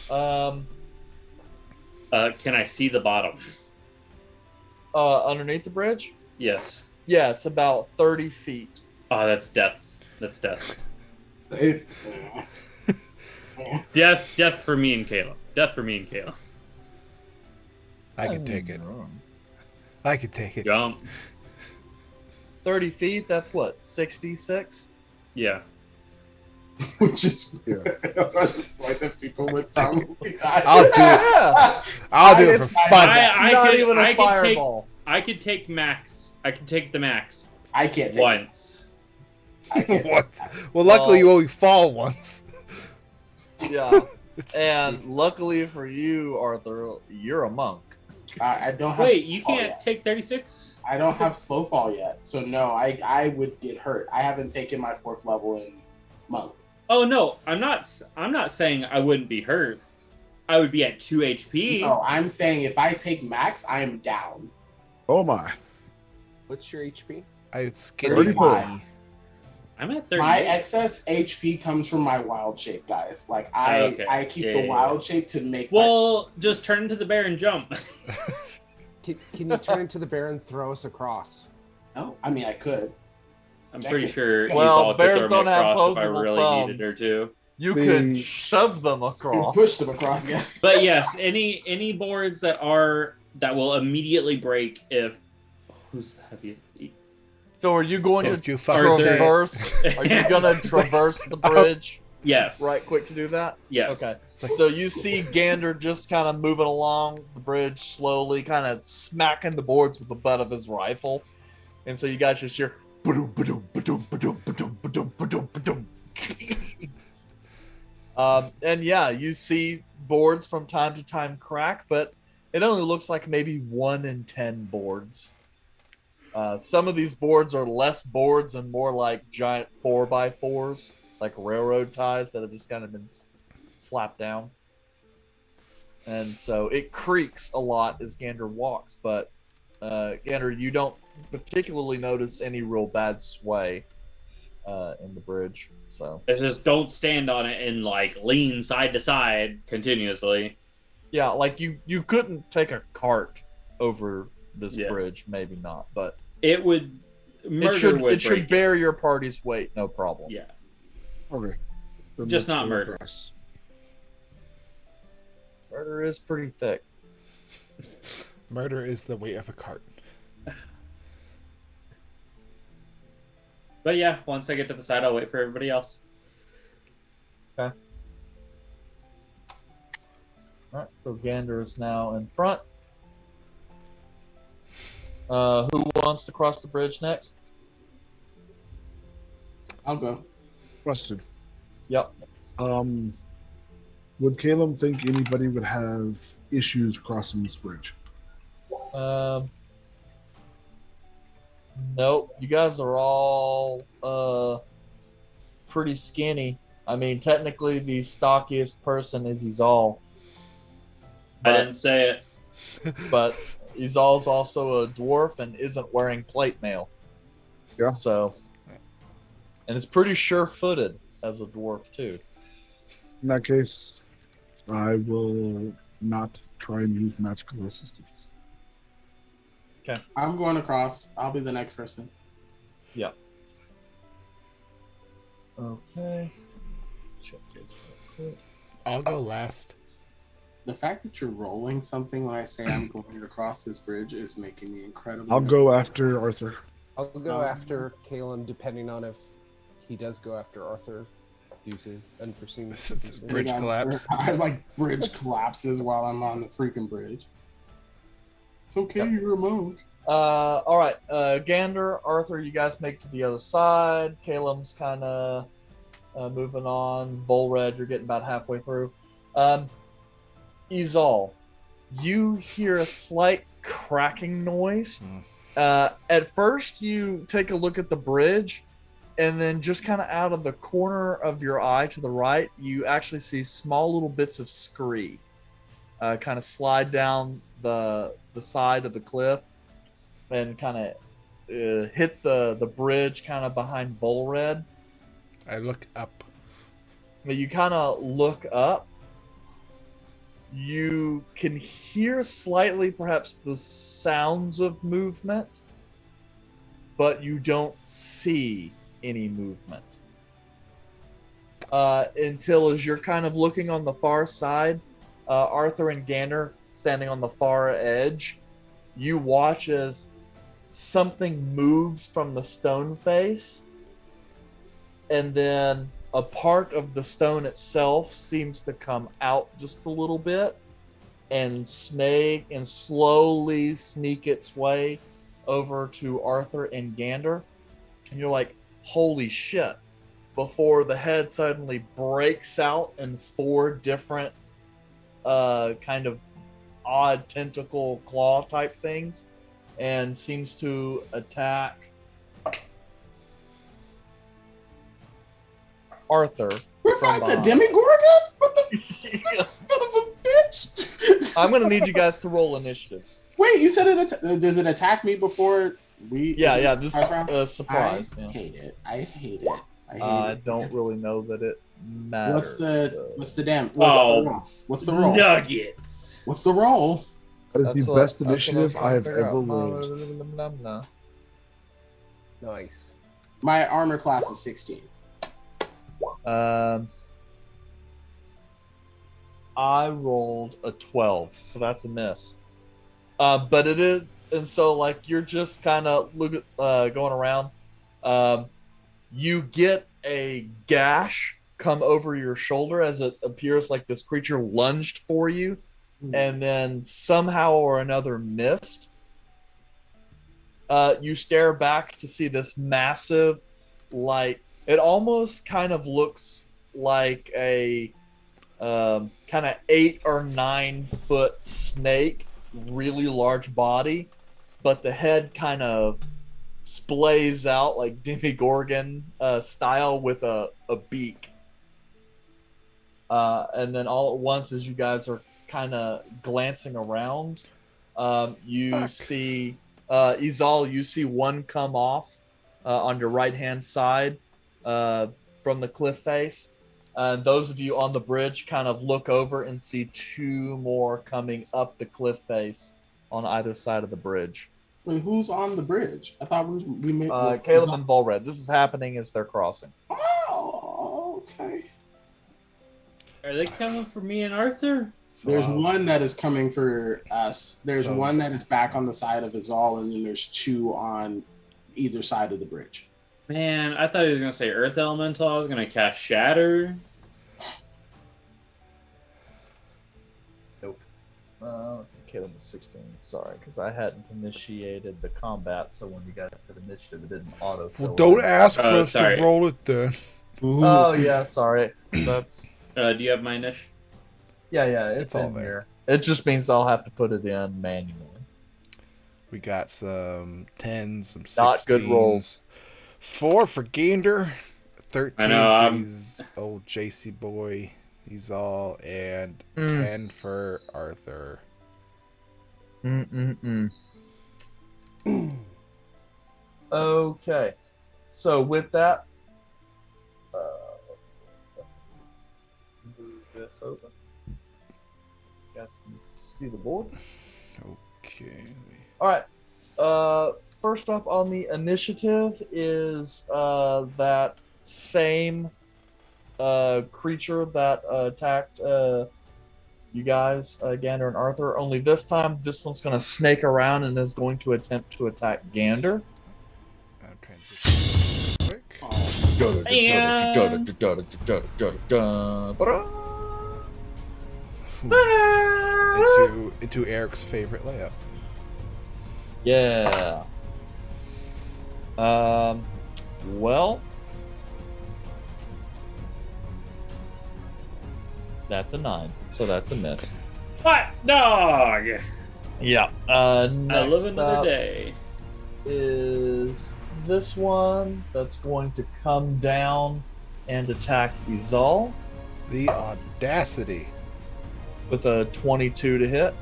Can I see the bottom? Underneath the bridge? Yes. Yeah, it's about 30 feet. Oh, that's death. That's death. It's, Death for me and Kayla. Death for me and Kayla. I can take it. I can take it. Jump. 30 feet, that's what, 66? Yeah. which is Yeah. that's why the people would probably die. I'll do it. Yeah! I'll do it for It's not- fun. It's not even a fireball. I could take max. I could take the max I can't take once. I can't take Once. that. Well, luckily you only fall once. Yeah. It's- And luckily for you, Arthur, you're a monk. I don't have Wait, slow you fall can't yet. take 36? I don't have slow fall yet, so no, I would get hurt. I haven't taken my 4th level in month. Oh no, I'm not saying I wouldn't be hurt. I would be at 2 HP. No, I'm saying if I take max, I am down. Oh my. What's your HP? I skinny 35. I'm at 38. My excess HP comes from my wild shape, guys. Like I Okay. keep Yeah, the yeah, wild shape to make my Well, just turn into the bear and jump. Can you turn into the bear and throw us across? No, I mean I could. I'm pretty sure Well, Esau could bears throw don't me have across if I opposable really needed her thumbs. to. You The- could shove them And across. push them across again. But yes, any boards that will immediately break if who's heavy. So are you going Don't to you fucking say it. traverse? Are you going to traverse the bridge Yes. right quick to do that? Yes. Okay. So you see Gander just kind of moving along the bridge slowly, kind of smacking the boards with the butt of his rifle. And so you guys just hear ba-doom, ba-doom, ba-doom, ba-doom, ba-doom, ba-doom, ba-doom, ba-doom. And yeah, you see boards from time to time crack, but it only looks like maybe 1 in 10 boards. Some of these boards are less boards and more like giant 4x4s. like railroad ties that have just kind of been slapped down. And so it creaks a lot as Gander walks, but Gander, you don't particularly notice any real bad sway in the bridge. So It's just don't stand on it and like lean side to side continuously. yeah, like you couldn't take a cart over this Yeah. bridge, maybe not, but It would it should bear your party's weight, no problem. Yeah. Okay. Then Just let's not go murder. across. Murder is pretty thick. Murder is the weight of a cart. But yeah, once I get to the side, I'll wait for everybody else. Okay. All right, so Gander is now in front. Who wants to cross the bridge next? I'll go. Question. Yep. Would Caleb think anybody would have issues crossing this bridge? Nope. You guys are all pretty skinny. I mean, technically, the stockiest person is Izal. I didn't say it. But Izal's also a dwarf and isn't wearing plate mail. Yeah. So, and it's pretty sure-footed as a dwarf too. In that case, I will not try and use magical assistance. I'm going across. I'll be the next person. Yeah. Okay. Check this real quick. I'll go last. The fact that you're rolling something when I say I'm going across this bridge is making me incredibly. I'll go after Arthur. I'll go after Caleb, depending on if he does go after Arthur due to unforeseen circumstances. Bridge collapse. I like bridge collapses while I'm on the freaking bridge. It's okay, Yep. you're a monk. All right. Gander, Arthur, you guys make to the other side. Caleb's kind of moving on. Volred, you're getting about halfway through. Izal, you hear a slight cracking noise. At first, you take a look at the bridge, and then just kind of out of the corner of your eye to the right, you actually see small little bits of scree kind of slide down the side of the cliff and kind of hit the bridge kind of behind Volred. I look up. But you kind of look up. You can hear slightly perhaps the sounds of movement, but you don't see any movement. Until as you're kind of looking on the far side, Arthur and Gander standing on the far edge, you watch as something moves from the stone face, and then a part of the stone itself seems to come out just a little bit and slowly sneak its way over to Arthur and Gander. And you're like, holy shit, before the head suddenly breaks out in 4 different kind of odd tentacle claw type things and seems to attack Arthur. We're from fighting the behind. Demigorgon? What the son of a bitch? I'm gonna need you guys to roll initiatives. Wait, you said does it attack me before we? Yeah, is it this surprise round? is surprise. I Yeah. hate it. I hate it. I hate I it. don't really know that it matters. What's the roll? What's the roll? Nugget. What's the roll? That is the best initiative I have ever rolled. rolled. Nice. My armor class is 16. I rolled a 12, so that's a miss. But it is, and so like you're just kind of going around. You get a gash come over your shoulder as it appears like this creature lunged for you, and then somehow or another missed. You stare back to see this massive, like it almost kind of looks like a kind of 8 or 9 foot snake, really large body, but the head kind of splays out like Demogorgon style with a beak. And then all at once, as you guys are kind of glancing around, you see Izal. You see one come off on your right hand side from the cliff face. Those of you on the bridge kind of look over and see two more coming up the cliff face on either side of the bridge. Wait, who's on the bridge? I thought we made. Caleb and Volred. This is happening as they're crossing. Oh, okay. Are they coming for me and Arthur? So There's one that is coming for us. There's one that is back on the side of Izal, and then there's two on either side of the bridge. Man, I thought he was going to say Earth Elemental. I was going to cast Shatter. Nope. Let's see, Caleb was 16. Sorry, because I hadn't initiated the combat, so when you guys had initiative, it didn't auto. Well, don't ask for us sorry. to roll it then. Oh yeah, sorry. That's Do you have my initiative? yeah. It's all in there. here. It just means I'll have to put it in manually. We got some 10s, some 16s. Not good rolls. 4 for Gander, 13 I know, for his old JC boy, he's all, and 10 for Arthur. Okay, so with that, move this over. You guys can see the board. Okay. All right. First up on the initiative is that same creature that attacked you guys, Gander and Arthur. Only this time, this one's going to snake around and is going to attempt to attack Gander. Transition quick. Into Eric's favorite layout. Yeah. Well, that's a 9, so that's a miss. Hot dog! Yeah. I Next live another up day. is this one that's going to come down and attack Izal The audacity. with a 22 to hit.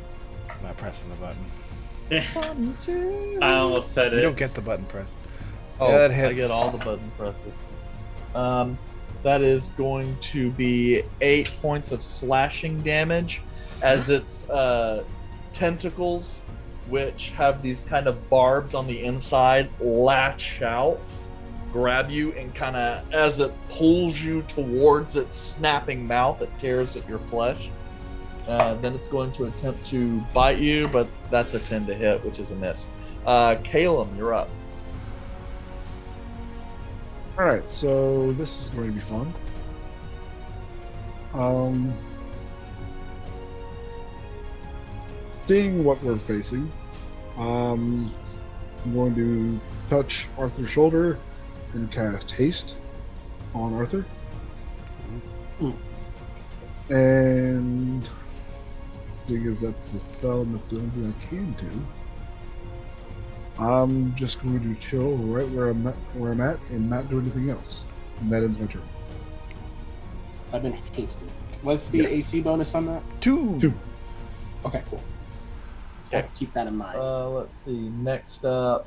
I'm not pressing the button. I almost said You it. don't get the button pressed. Oh, Yeah, that I hits. get all the button presses. That is going to be 8 points of slashing damage as its tentacles, which have these kind of barbs on the inside, latch out, grab you, and kind of, as it pulls you towards its snapping mouth, it tears at your flesh. Then it's going to attempt to bite you, but that's a 10 to hit, which is a miss. Caleb, you're up. Alright, so this is going to be fun. Seeing what we're facing, I'm going to touch Arthur's shoulder and cast haste on Arthur. And seeing as that's the spell and that's the only thing I can do, I'm just going to chill right where I'm at and not do anything else. And that ends my turn. I've been hasted. What's the AC bonus on that? 2. Okay, cool. I have to keep that in mind. Let's see. Next up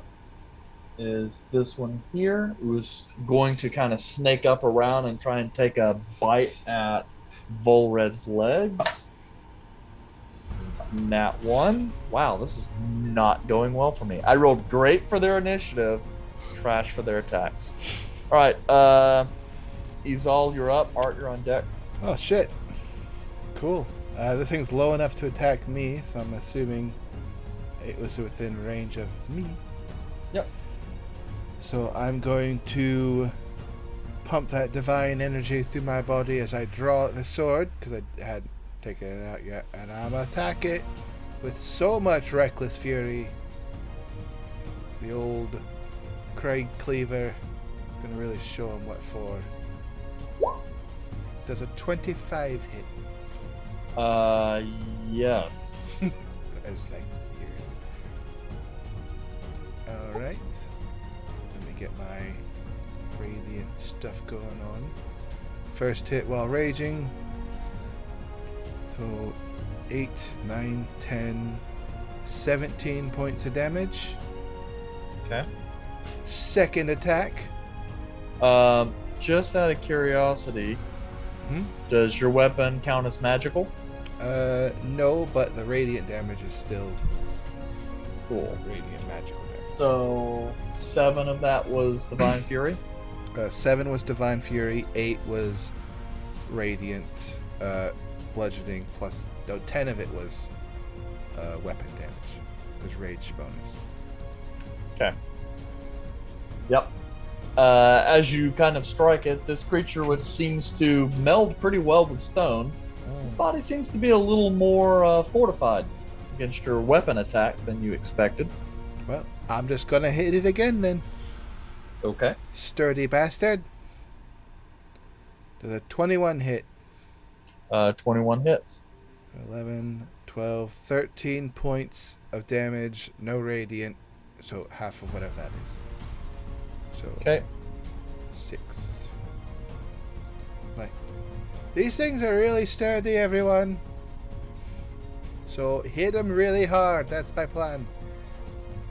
is this one here, who's going to kind of snake up around and try and take a bite at Volred's legs. Nat 1. Wow, this is not going well for me. I rolled great for their initiative, trash for their attacks. All right, Izal, you're up. Art, you're on deck. Oh, shit. Cool. This thing's low enough to attack me, so I'm assuming it was within range of me. Yep. So I'm going to pump that divine energy through my body as I draw the sword, because I hadn't taken it out yet, and I'm gonna attack it with so much reckless fury. The old Craig Cleaver is gonna really show him what for. Does a 25 hit? Yes. I was like, here. Alright. get my radiant stuff going on. First hit while raging. So 8, 9, 10, 17 points of damage. Okay. Second attack. Just out of curiosity, Hmm? does your weapon count as magical? No, but the radiant damage is still Cool. radiant magical damage. So 7 of that was Divine Fury. 7 was Divine Fury, 8 was Radiant, bludgeoning plus... No, 10 of it was weapon damage. It was rage bonus. Okay. Yep. As you kind of strike it, this creature, which seems to meld pretty well with stone, his body seems to be a little more fortified against your weapon attack than you expected. Well, I'm just gonna hit it again then. Okay. Sturdy bastard. Does a 21 hit. 21 hits. 11, 12, 13 points of damage, no radiant, so half of whatever that is. So Okay. 6. Like, these things are really sturdy, everyone. So hit them really hard. That's my plan.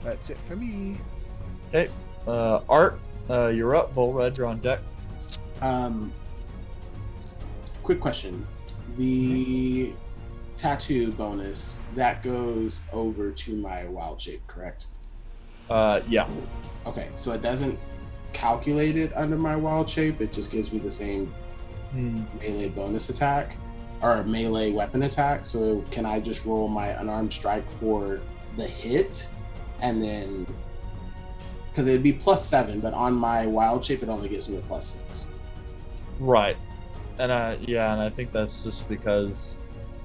That's it for me. Okay. Art, you're up. Bull Red, you're on deck. Quick question. The tattoo bonus, that goes over to my wild shape, correct? Yeah. Okay, so it doesn't calculate it under my wild shape. It just gives me the same melee bonus attack or melee weapon attack. So can I just roll my unarmed strike for the hit and then, because it'd be +7, but on my wild shape it only gives me a +6. Right. And I think that's just because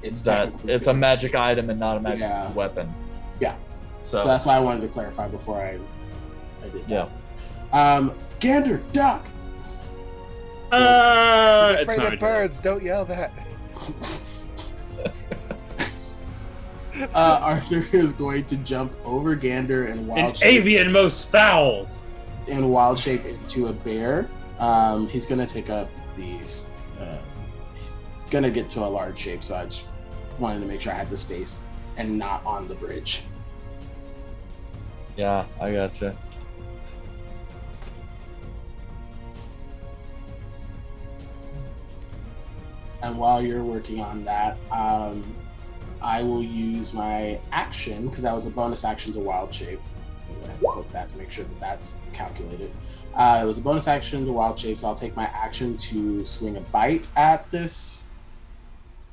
It's it's a magic item and not a magic Yeah. weapon. Yeah. So, So that's why I wanted to clarify before I did yeah. that. Gander, duck. He's It's afraid not of birds. Don't yell that. Arthur is going to jump over Gander and An wild shape, avian most foul. into a bear. He's going to take up these. He's going to get to a large shape, so I just wanted to make sure I had the space and not on the bridge. Yeah, I gotcha. And while you're working on that, I will use my action, because that was a bonus action to wild shape. I'm gonna have to click that to make sure that that's calculated. It was a bonus action to wild shape, so I'll take my action to swing a bite at this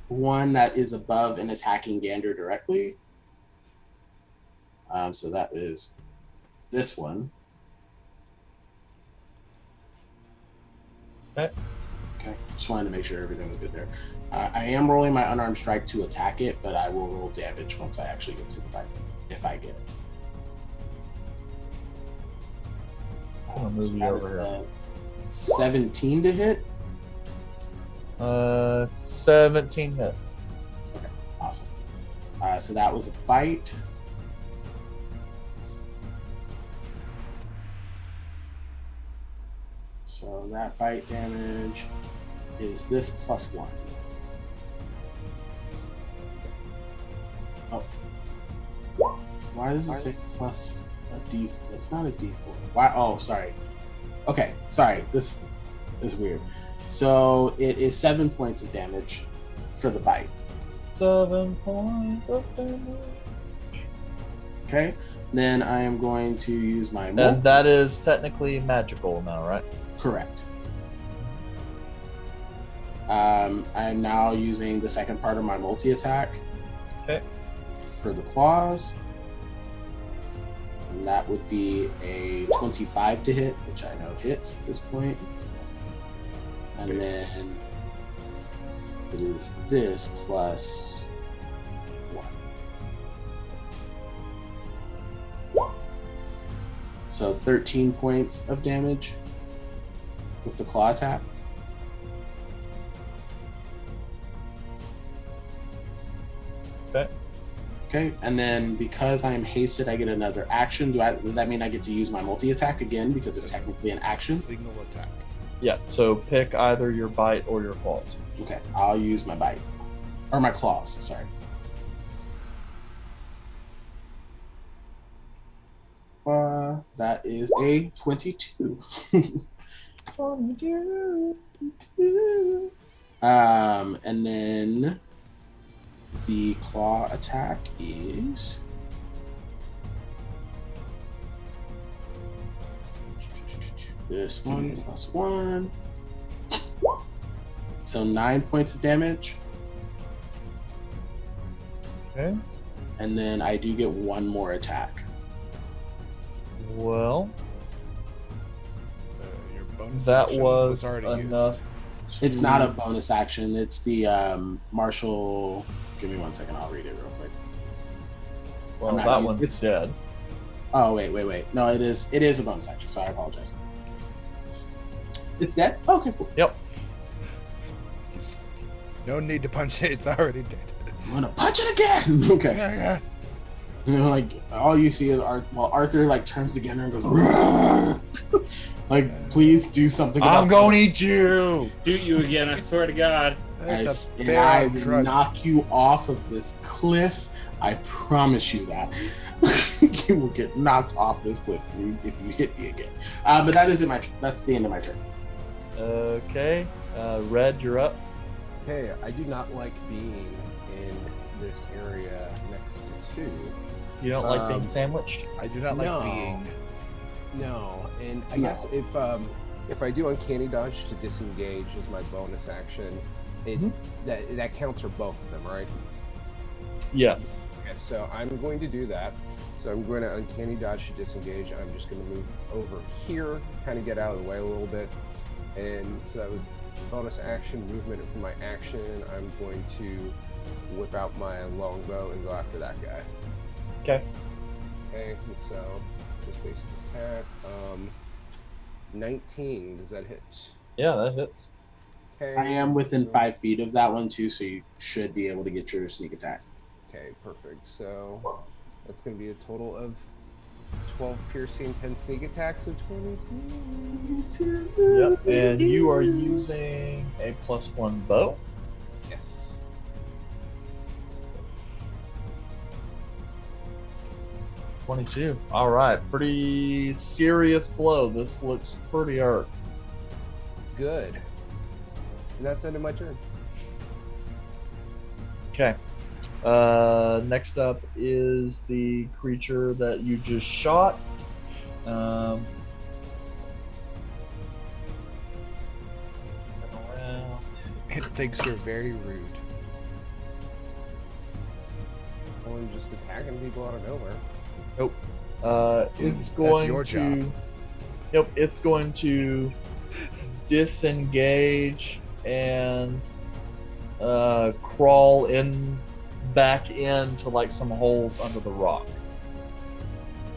one that is above and attacking Gander directly. So that is this one. Okay. Okay, just wanted to make sure everything was good there. I am rolling my unarmed strike to attack it, but I will roll damage once I actually get to the bite, if I get it. I'll move So you that is over here. a 17 to hit. 17 hits. Okay, awesome. So that was a bite. So that bite damage is this +1. Oh. Why does it say plus a D? It's not a D4. Why? Oh, sorry. Okay, sorry. This is weird. So it is 7 points of damage for the bite. 7 points of damage. Okay. Then I am going to use my And that is technically magical now, right? correct. I am now using the second part of my multi-attack. Okay. For the claws. And that would be a 25 to hit, which I know hits at this point. And then it is this +1. So 13 points of damage with the claw attack. Okay. Okay, and then because I am hasted, I get another action. Does that mean I get to use my multi-attack again because it's technically an action? Signal attack. Yeah, so pick either your bite or your claws. Okay, I'll use my bite. Or my claws, sorry. That is a 22. 22. And then the claw attack is this one plus 1. So 9 points of damage. Okay. And then I do get one more attack. Well, Your bonus that action was already enough. It's not a bonus action. It's the martial. Give me 1 second. I'll read it real quick. Well, I'm not that gonna- one's it's- dead. Oh wait. No, it is. It is a bonus action. So I apologize. It's dead. Okay, cool. Yep. used. No need to punch it. It's already dead. I'm gonna punch it again. Oh Okay. my God. You know, like all you see is Arthur like turns again and goes, "Rah!" Like, please do something. I'm about going to eat you. Shoot you again, I swear to God. That's a and bear I on will drugs. knock you off of this cliff. I promise you that. You will get knocked off this cliff if you hit me again. But that is that's the end of my turn. Okay. Red, you're up. Hey, I do not like being in this area next to 2. You don't like being Um, sandwiched? I do not like No. being. No, and I No. guess if I do uncanny dodge to disengage as my bonus action, Mhm. that counts for both of them, right? Yes. Okay, so I'm going to do that. So I'm going to uncanny dodge to disengage. I'm just going to move over here, kind of get out of the way a little bit, and so that was bonus action movement for my action. I'm going to whip out my longbow and go after that guy. Okay. Okay, so just basic attack. 19, does that hit? Yeah, that hits. Okay. I am within 5 feet of that one too, so you should be able to get your sneak attack. Okay, perfect. So that's going to be a total of 12 piercing, 10 sneak attacks, and 22. Yep. And you are using a +1 bow. Yes. 22. All right. Pretty serious blow. This looks pretty hurt. Good. And that's the end of my turn. Okay. Next up is the creature that you just shot. Around. It thinks you're very rude. I'm just attacking people out of nowhere. Nope. It's That's going your to. job. Yep. It's going to disengage and crawl back into like some holes under the rock.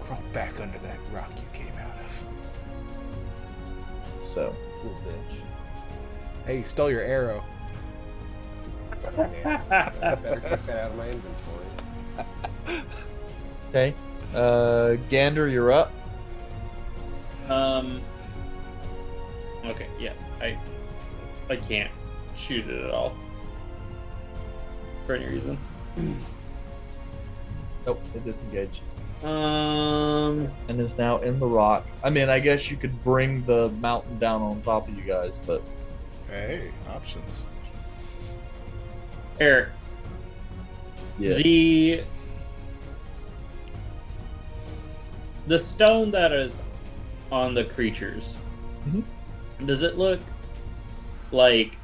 Crawl back under that rock you came out of. So. Little bitch. Hey, you stole your arrow. Damn. I better take that out of my inventory. Okay. Gander, you're up. Okay, yeah. I can't shoot it at all. For any reason. Nope, it disengaged Um and is now in the rock. I mean, I guess you could bring the mountain down on top of you guys, but Hey, options. Eric, yeah. the stone that is on the creatures, Mhm. does it look like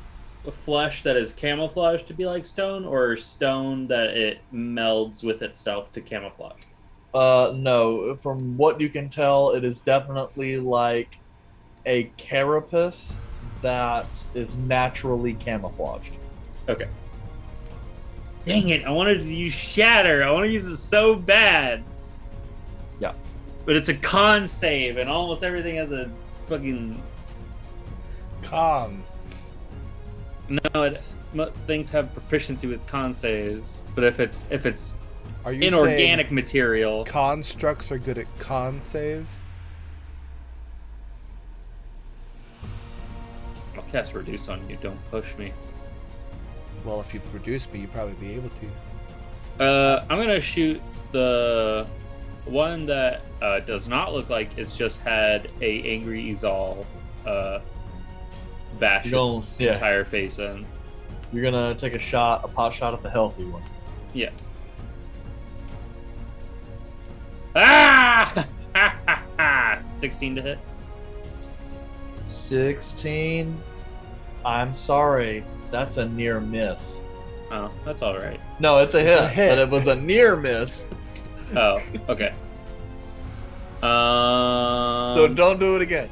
flesh that is camouflaged to be like stone, or stone that it melds with itself to camouflage? No. From what you can tell, it is definitely like a carapace that is naturally camouflaged. Okay. Dang it, I wanted to use shatter. I want to use it so bad. Yeah. But it's a con save, and almost everything has a fucking... Con. No, things have proficiency with con saves. But if it's Are you inorganic saying material. constructs are good at con saves? I'll cast reduce on you. Don't push me. Well, if you reduce me, you'd probably be able to. I'm gonna shoot the one that does not look like it's just had a angry Izal bash its entire face in. You're gonna take a pot shot at the healthy one. Yeah. Ah! 16 to hit. 16. I'm sorry. That's a near miss. Oh, that's all right. No, it's a hit, hit. but it was a near miss. Oh, okay. So don't do it again.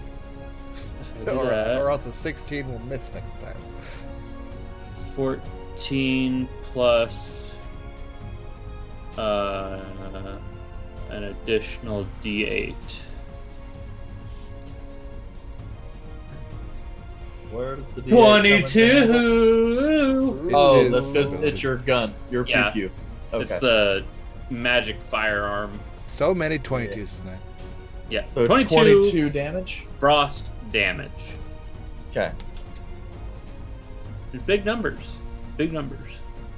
Or else a 16 will miss next time. 14 plus an additional D8. Where does the D8 coming from? 22. Oh, It's that's his just ability. it's your gun. Your Yeah. PQ. Okay. It's the magic firearm. So many 22s tonight. Yeah. So 22 22 damage. frost damage. Okay. There's big numbers. Big numbers.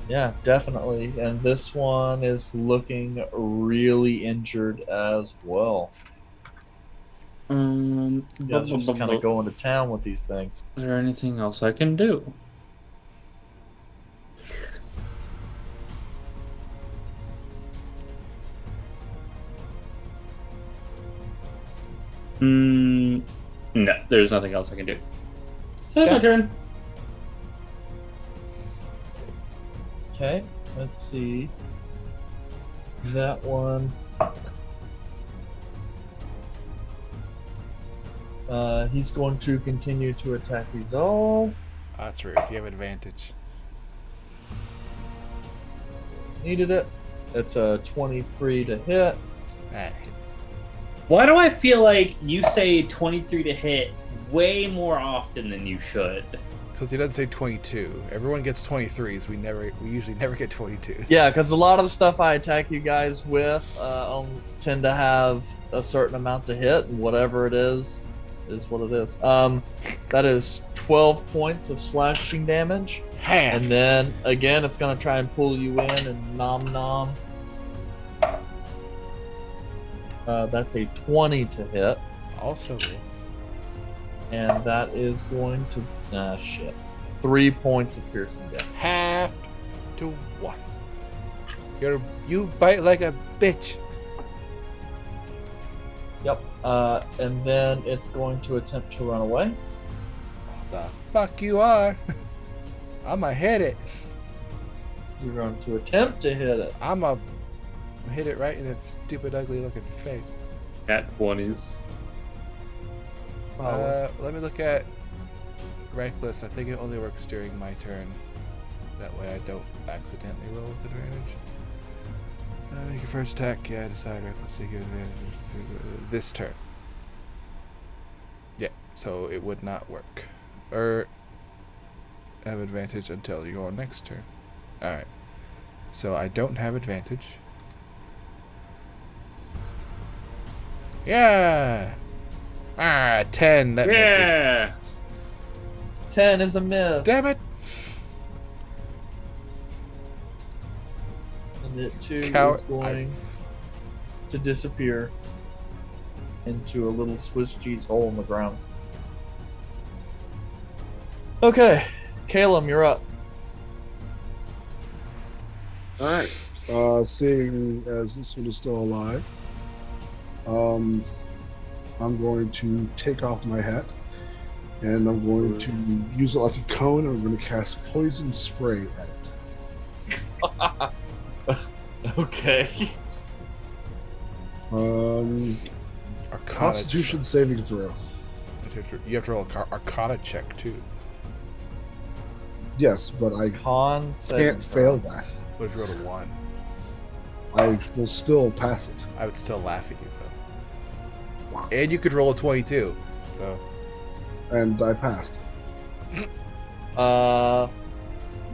Yeah, definitely. And this one is looking really injured as well. You guys are just kind of going to town with these things. Is there anything else I can do? No, there's nothing else I can do. That's my turn. Okay, let's see. That one. He's going to continue to attack Rizal. That's rude. You have advantage. Needed it. It's a 23 to hit. That hits. Why do I feel like you say 23 to hit way more often than you should? Because he doesn't say 22. Everyone gets 23s. We usually never get 22s. Yeah, because a lot of the stuff I attack you guys with tend to have a certain amount to hit, and whatever it is what it is. That is 12 points of slashing damage. Half. And then, again, it's going to try and pull you in and nom. That's a 20 to hit. Also hits. And that is going to... shit. 3 points of piercing damage. Half to 1. You bite like a bitch. Yep. And then it's going to attempt to run away. The fuck you are. I'ma hit it. You're going to attempt to hit it. I'ma hit it right in its stupid, ugly looking face. At 20s. Let me look at Reckless. I think it only works during my turn. That way I don't accidentally roll with advantage. Make your first attack. Yeah, decide Reckless to give advantage to this turn. Yeah, so it would not work. Or have advantage until your next turn. Alright. So I don't have advantage. Yeah! 10. That misses. 10 is a miss. Damn it! And it too is Coward. going to disappear into a little Swiss cheese hole in the ground. Okay, Caleb, you're up. Alright. Seeing as this one is still alive, I'm going to take off my hat and I'm going to use it like a cone and I'm going to cast poison spray at it. Okay. Arcana Constitution saving throw. You have to roll an Arcana check too. Yes, but I can't fail that. What if you rolled a 1? I will still pass it. I would still laugh at you though. And you could roll a 22. So. And I passed.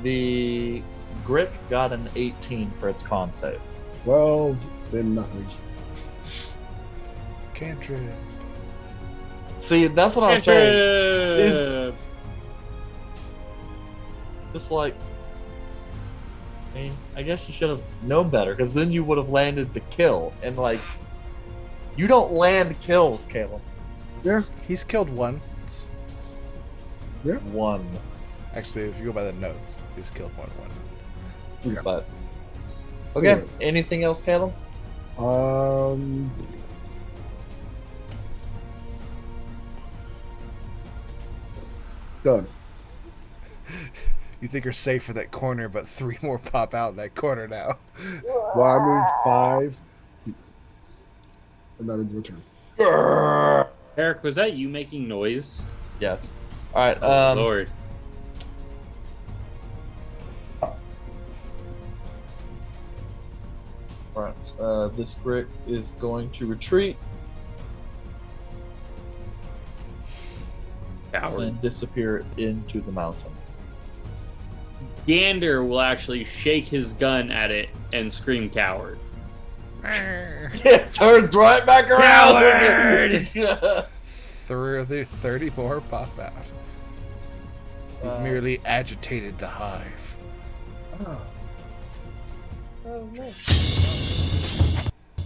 The Grick got an 18 for its con save. Well, then nothing. Cantrip. See, that's what I was saying. Cantrip! Just like, I mean, I guess you should have known better, because then you would have landed the kill. And like, you don't land kills, Caleb. Yeah. He's killed once. One. Actually, if you go by the notes, he's killed one. Yeah. But okay. Yeah. Anything else, Caleb? Done. You think you're safe for that corner, but 3 more pop out in that corner now. Well, I moved 5. And that ends my turn. Eric, was that you making noise? Yes. All right. Oh, Lord. All right. This brick is going to retreat Coward. and disappear into the mountain. Gander will actually shake his gun at it and scream coward. It turns right back around. Coward! 30 more pop out. He's merely agitated the hive.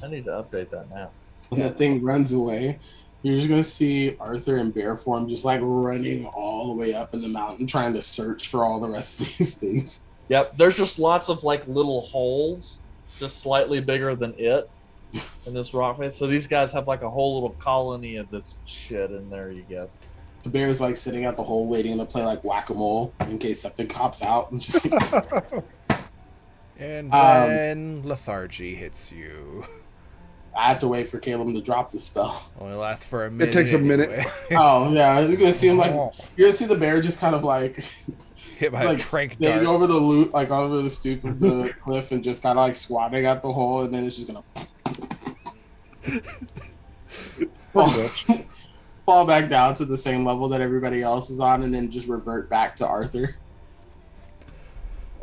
I need to update that now. When that thing runs away, you're just gonna see Arthur in bear form just like running all the way up in the mountain trying to search for all the rest of these things. Yep, there's just lots of like little holes, just slightly bigger than it in this rock face. So these guys have like a whole little colony of this shit in there, you guess. The bear's like sitting at the hole waiting to play like whack-a-mole in case something cops out and just And then lethargy hits you. I have to wait for Caleb to drop the spell. Only lasts for a minute. It takes a minute. anyway. Oh yeah, you're gonna see him like you're gonna see the bear just kind of like Hit by like a trank standing dart. over the loot, like over the stoop of the cliff, and just kind of like squatting at the hole, and then it's just gonna fall back down to the same level that everybody else is on, and then just revert back to Arthur.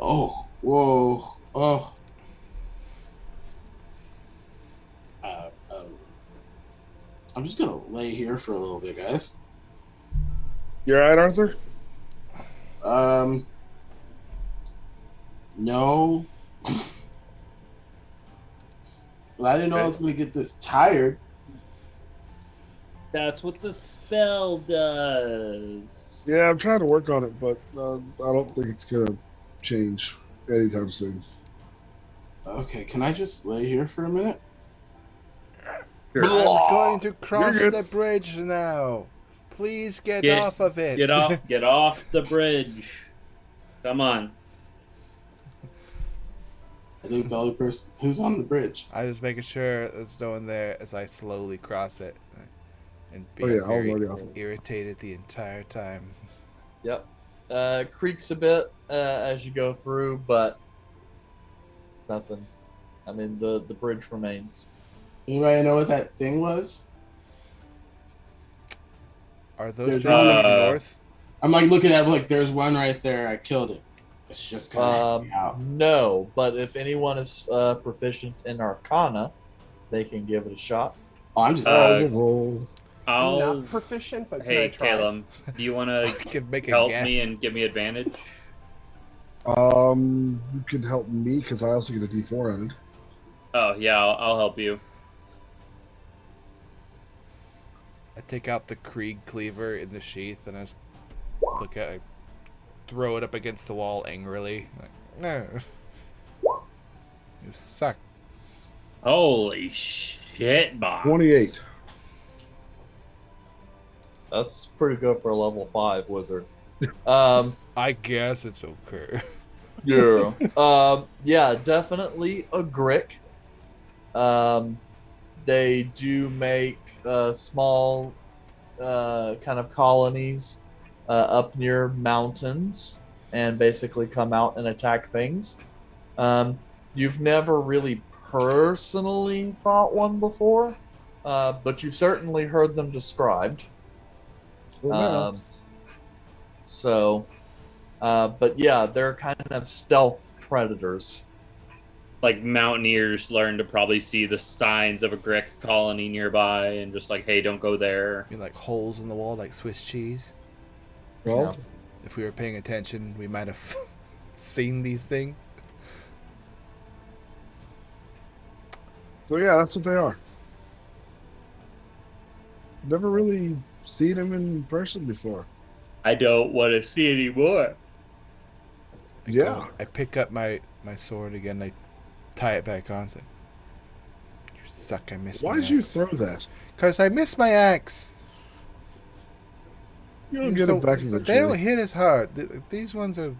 Oh, whoa, oh. I'm just gonna lay here for a little bit, guys. You're right, Arthur? No. Well, I didn't know I was gonna get this tired. That's what the spell does. Yeah, I'm trying to work on it, but I don't think it's going to change anytime soon. Okay, can I just lay here for a minute? Sure. I'm going to cross You're good. the bridge now. Please get off of it. Get off the bridge. Come on. I think the only person who's on the bridge. I'm just making sure there's no one there as I slowly cross it. And Oh, being yeah, I'm very already off. irritated the entire time. Yep. Creaks a bit as you go through, but nothing. I mean, the bridge remains. Anybody know what that thing was? Are those things There's up one- north? I'm like looking at it, like there's one right there. I killed it. It's just kind of hanging out. No, but if anyone is proficient in Arcana, they can give it a shot. Oh, I'm just. Roll. I'm I'll. not proficient, but can Hey, I try? Caleb, do you want I to can make a help guess. me and give me advantage? You can help me because I also get a D4 added. Oh, yeah, I'll help you. I take out the Krieg cleaver in the sheath and I just look at it, throw it up against the wall angrily. Like, no. You suck. Holy shit, box. 28. That's pretty good for a level 5 wizard. I guess it's okay. Yeah, definitely a Grick. They do make small kind of colonies up near mountains and basically come out and attack things. You've never really personally fought one before, but you've certainly heard them described. But yeah, they're kind of stealth predators. like mountaineers learn to probably see the signs of a Grick colony nearby and just like, hey, don't go there. I mean, like holes in the wall, like Swiss cheese. Well, If we were paying attention, we might have seen these things. so yeah, that's what they are. Never really seen them in person before. I don't want to see any more. I pick up my sword again. I tie it back on. Say, you suck. I miss my Why did you axe. throw that? Because I miss my axe. You don't get it back as a They don't hit as hard. These ones are.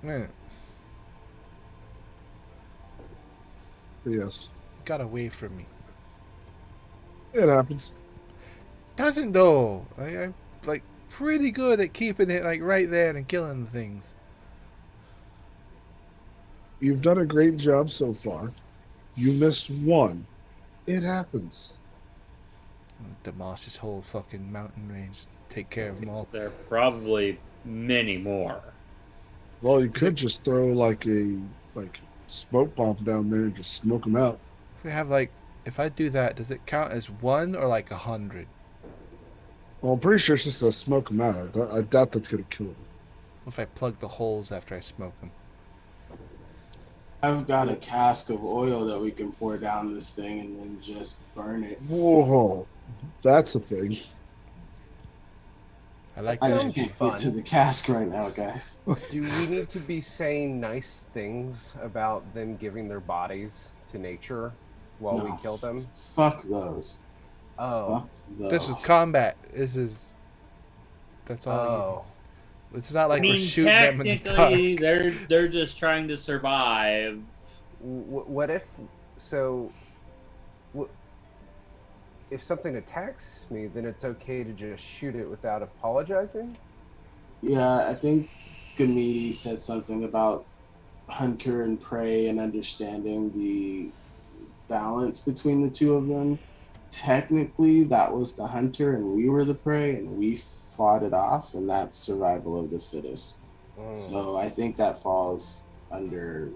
Man, Yes, got away from me. it happens. Doesn't though. I'm like pretty good at keeping it like right there and killing the things. You've done a great job so far. You missed one. It happens. Demolish this whole fucking mountain range. Take care of them all. There are probably many more. Well, you could just throw like a smoke bomb down there and just smoke them out. If we have like, if I do that, does it count as 1 or like 100? Well, I'm pretty sure it's just to smoke them out. I doubt that's gonna kill them. If I plug the holes after I smoke them? I've got a cask of oil that we can pour down this thing and then just burn it. Whoa, that's a thing. I like I that. just can't fun. get to the cask right now, guys. Do we need to be saying nice things about them giving their bodies to nature while we No, kill them? Fuck those. Oh. Fuck those. This is combat. That's all. Oh. It's not like I mean, we're shooting them in the technically, dark. they're just trying to survive. What if if something attacks me, then it's okay to just shoot it without apologizing? Yeah, I think Gamidi said something about hunter and prey and understanding the balance between the two of them. Technically, that was the hunter and we were the prey, and we fought it off, and that's survival of the fittest. So I think that falls under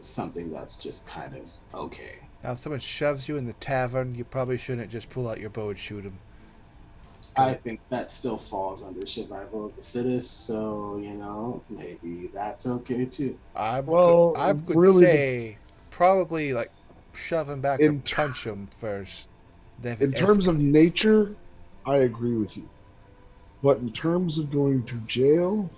something that's just kind of okay. Now, if someone shoves you in the tavern, you probably shouldn't just pull out your bow and shoot him. I think that still falls under survival of the fittest, so maybe that's okay too. I Well, would really say probably like shove him back In and punch him first. Then if In it terms of escalates- nature, I agree with you. But in terms of going to jail,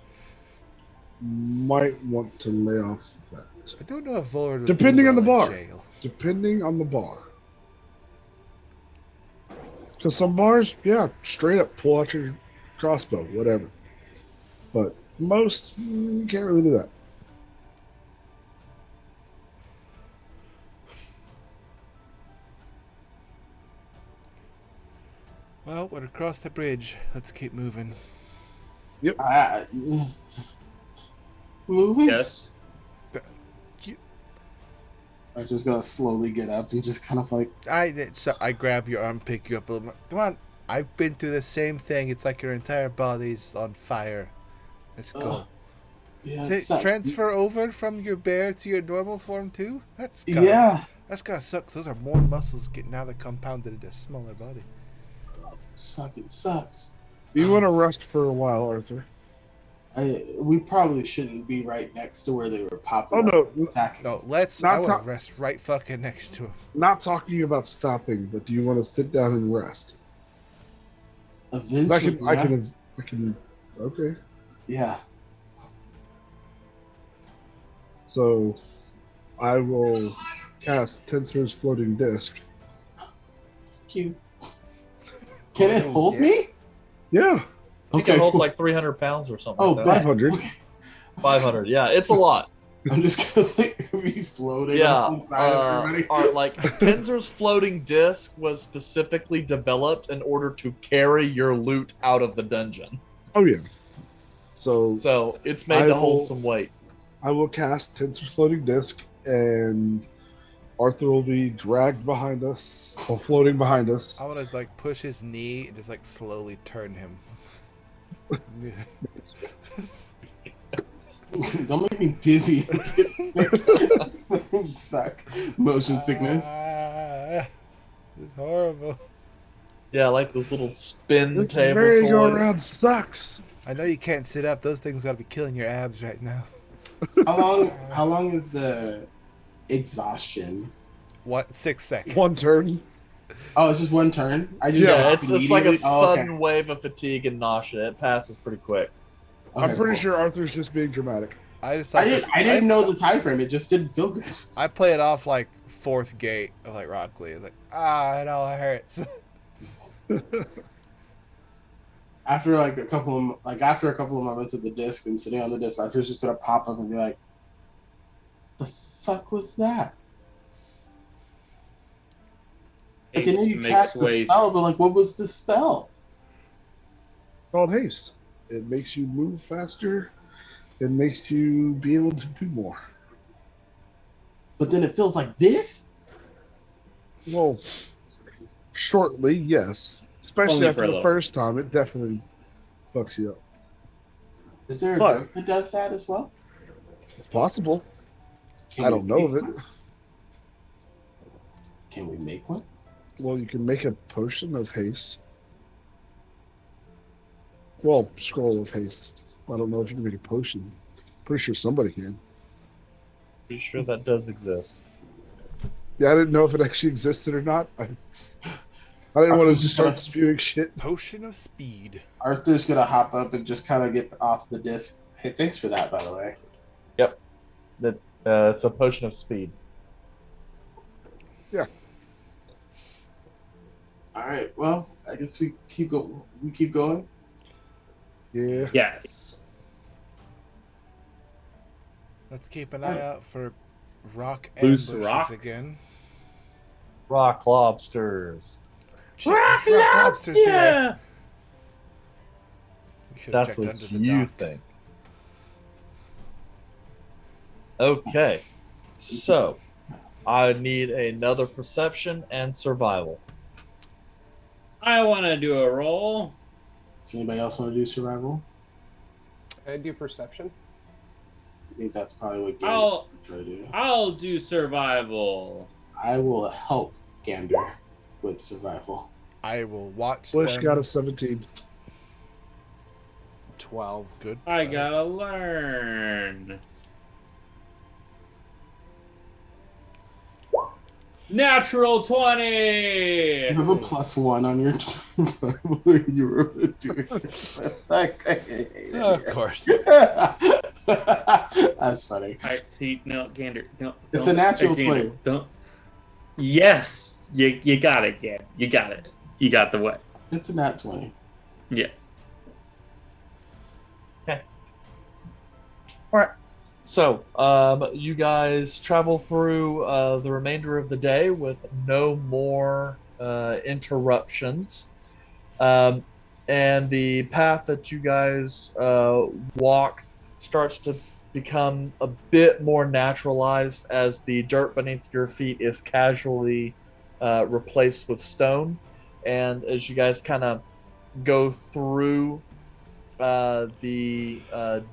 might want to lay off that. I don't know if Vollard would Depending do on the well in bar. jail. Depending on the bar. Because some bars, yeah, straight up pull out your crossbow, whatever. But most, you can't really do that. Well, we're across the bridge. Let's keep moving. Moving? Yes. I'm just gonna slowly get up and just kind of like, I grab your arm, pick you up a little more. Come on. I've been through the same thing. It's like your entire body's on fire. Let's go. yeah, Does it it sucks. transfer over from your bear to your normal form too? That's gotta suck. Those are more muscles getting now they're compounded into a smaller body. This fucking sucks. You want to rest for a while, Arthur? We probably shouldn't be right next to where they were popping Oh, up no. attacking No, us. I Not want pro- to rest right fucking next to him. Not talking about stopping, but do you want to sit down and rest? Eventually, I can. Okay. yeah. So, I will cast Tensor's floating disc. Cute. Can it hold me? Yeah, I think it holds like 300 pounds or something. Oh, like that. 500. Okay. 500. Yeah, it's a lot. I'm just gonna be floating Yeah, inside of everybody. like Tensor's floating disc was specifically developed in order to carry your loot out of the dungeon. Oh yeah. So So it's made I to hold will- some weight. I will cast Tensor's floating disc, and Arthur will be dragged behind us, or floating behind us. I want to like push his knee and just like slowly turn him. Don't make me dizzy. Suck. Motion sickness. It's horrible. Yeah, like those little spin This table merry-go-round toys. sucks. I know you can't sit up. Those things gotta be killing your abs right now. How long is the exhaustion? What? 6 seconds. One turn. Oh, it's just one turn. I just Yeah, drop it's like a immediately? Oh, okay. sudden wave of fatigue and nausea. It passes pretty quick. Okay, I'm pretty cool. sure Arthur's just being dramatic. I just I like didn't know the time frame. It just didn't feel good. I play it off like 4th gate of like Rock Lee. It's like, it all hurts. After a couple of moments of the disc and sitting on the disc, Arthur's just gonna pop up and be like, "The fuck was that?" Like, and then you cast the spell, but like, what was the spell? Called haste. It makes you move faster. It makes you be able to do more. But then it feels like this. Well, shortly, yes. Especially Only for after a the little. first time, it definitely fucks you up. Is there a But- drug that does that as well? It's possible. Can I we don't know of make it. one? Can we make one? Well, you can make a potion of haste. Well, scroll of haste. I don't know if you can make a potion. Pretty sure somebody can. Pretty sure that does exist. Yeah, I didn't know if it actually existed or not. I didn't want to just start spewing shit. Potion of speed. Arthur's gonna hop up and just kind of get off the disc. Hey, thanks for that, by the way. It's a potion of speed. All right. Well, I guess we keep going. Yeah. Yes. Let's keep an eye out for rock Loose ambushes rock? again. Rock lobsters. Shit, there's rock lobsters here. Yeah. We should have That's checked what under the you dock. think. Okay. So, I need another perception and survival. I want to do a roll. Does anybody else want to do survival? Can I do perception? I think that's probably what Gander I'll would try to do. I'll do survival. I will help Gander with survival. I will watch Bush them. got a 17. 12. Good. I gotta learn. Natural 20. You have a +1 on your survival. You were doing Of course. That's funny. I see. No, Gander. No. It's don't- a natural Gander, 20. Don't. Yes, you got it, Gander. You got it. You got the way. It's a nat 20. Yeah. All right. So, you guys travel through the remainder of the day with no more interruptions. And the path that you guys walk starts to become a bit more naturalized as the dirt beneath your feet is casually replaced with stone. And as you guys kind of go through the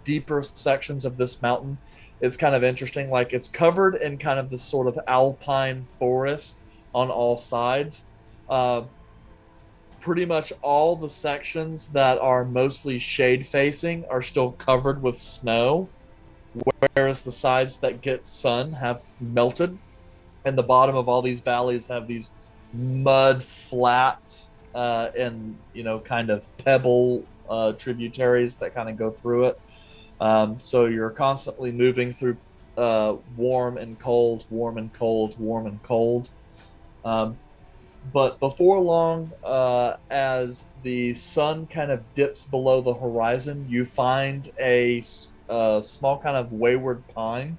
deeper sections of this mountain, it's kind of interesting. Like, it's covered in kind of this sort of alpine forest on all sides. Pretty much all the sections that are mostly shade facing are still covered with snow, whereas the sides that get sun have melted, and the bottom of all these valleys have these mud flats and kind of pebble tributaries that kind of go through it. So you're constantly moving through warm and cold, warm and cold, warm and cold. But before long, as the sun kind of dips below the horizon, you find a small kind of wayward pine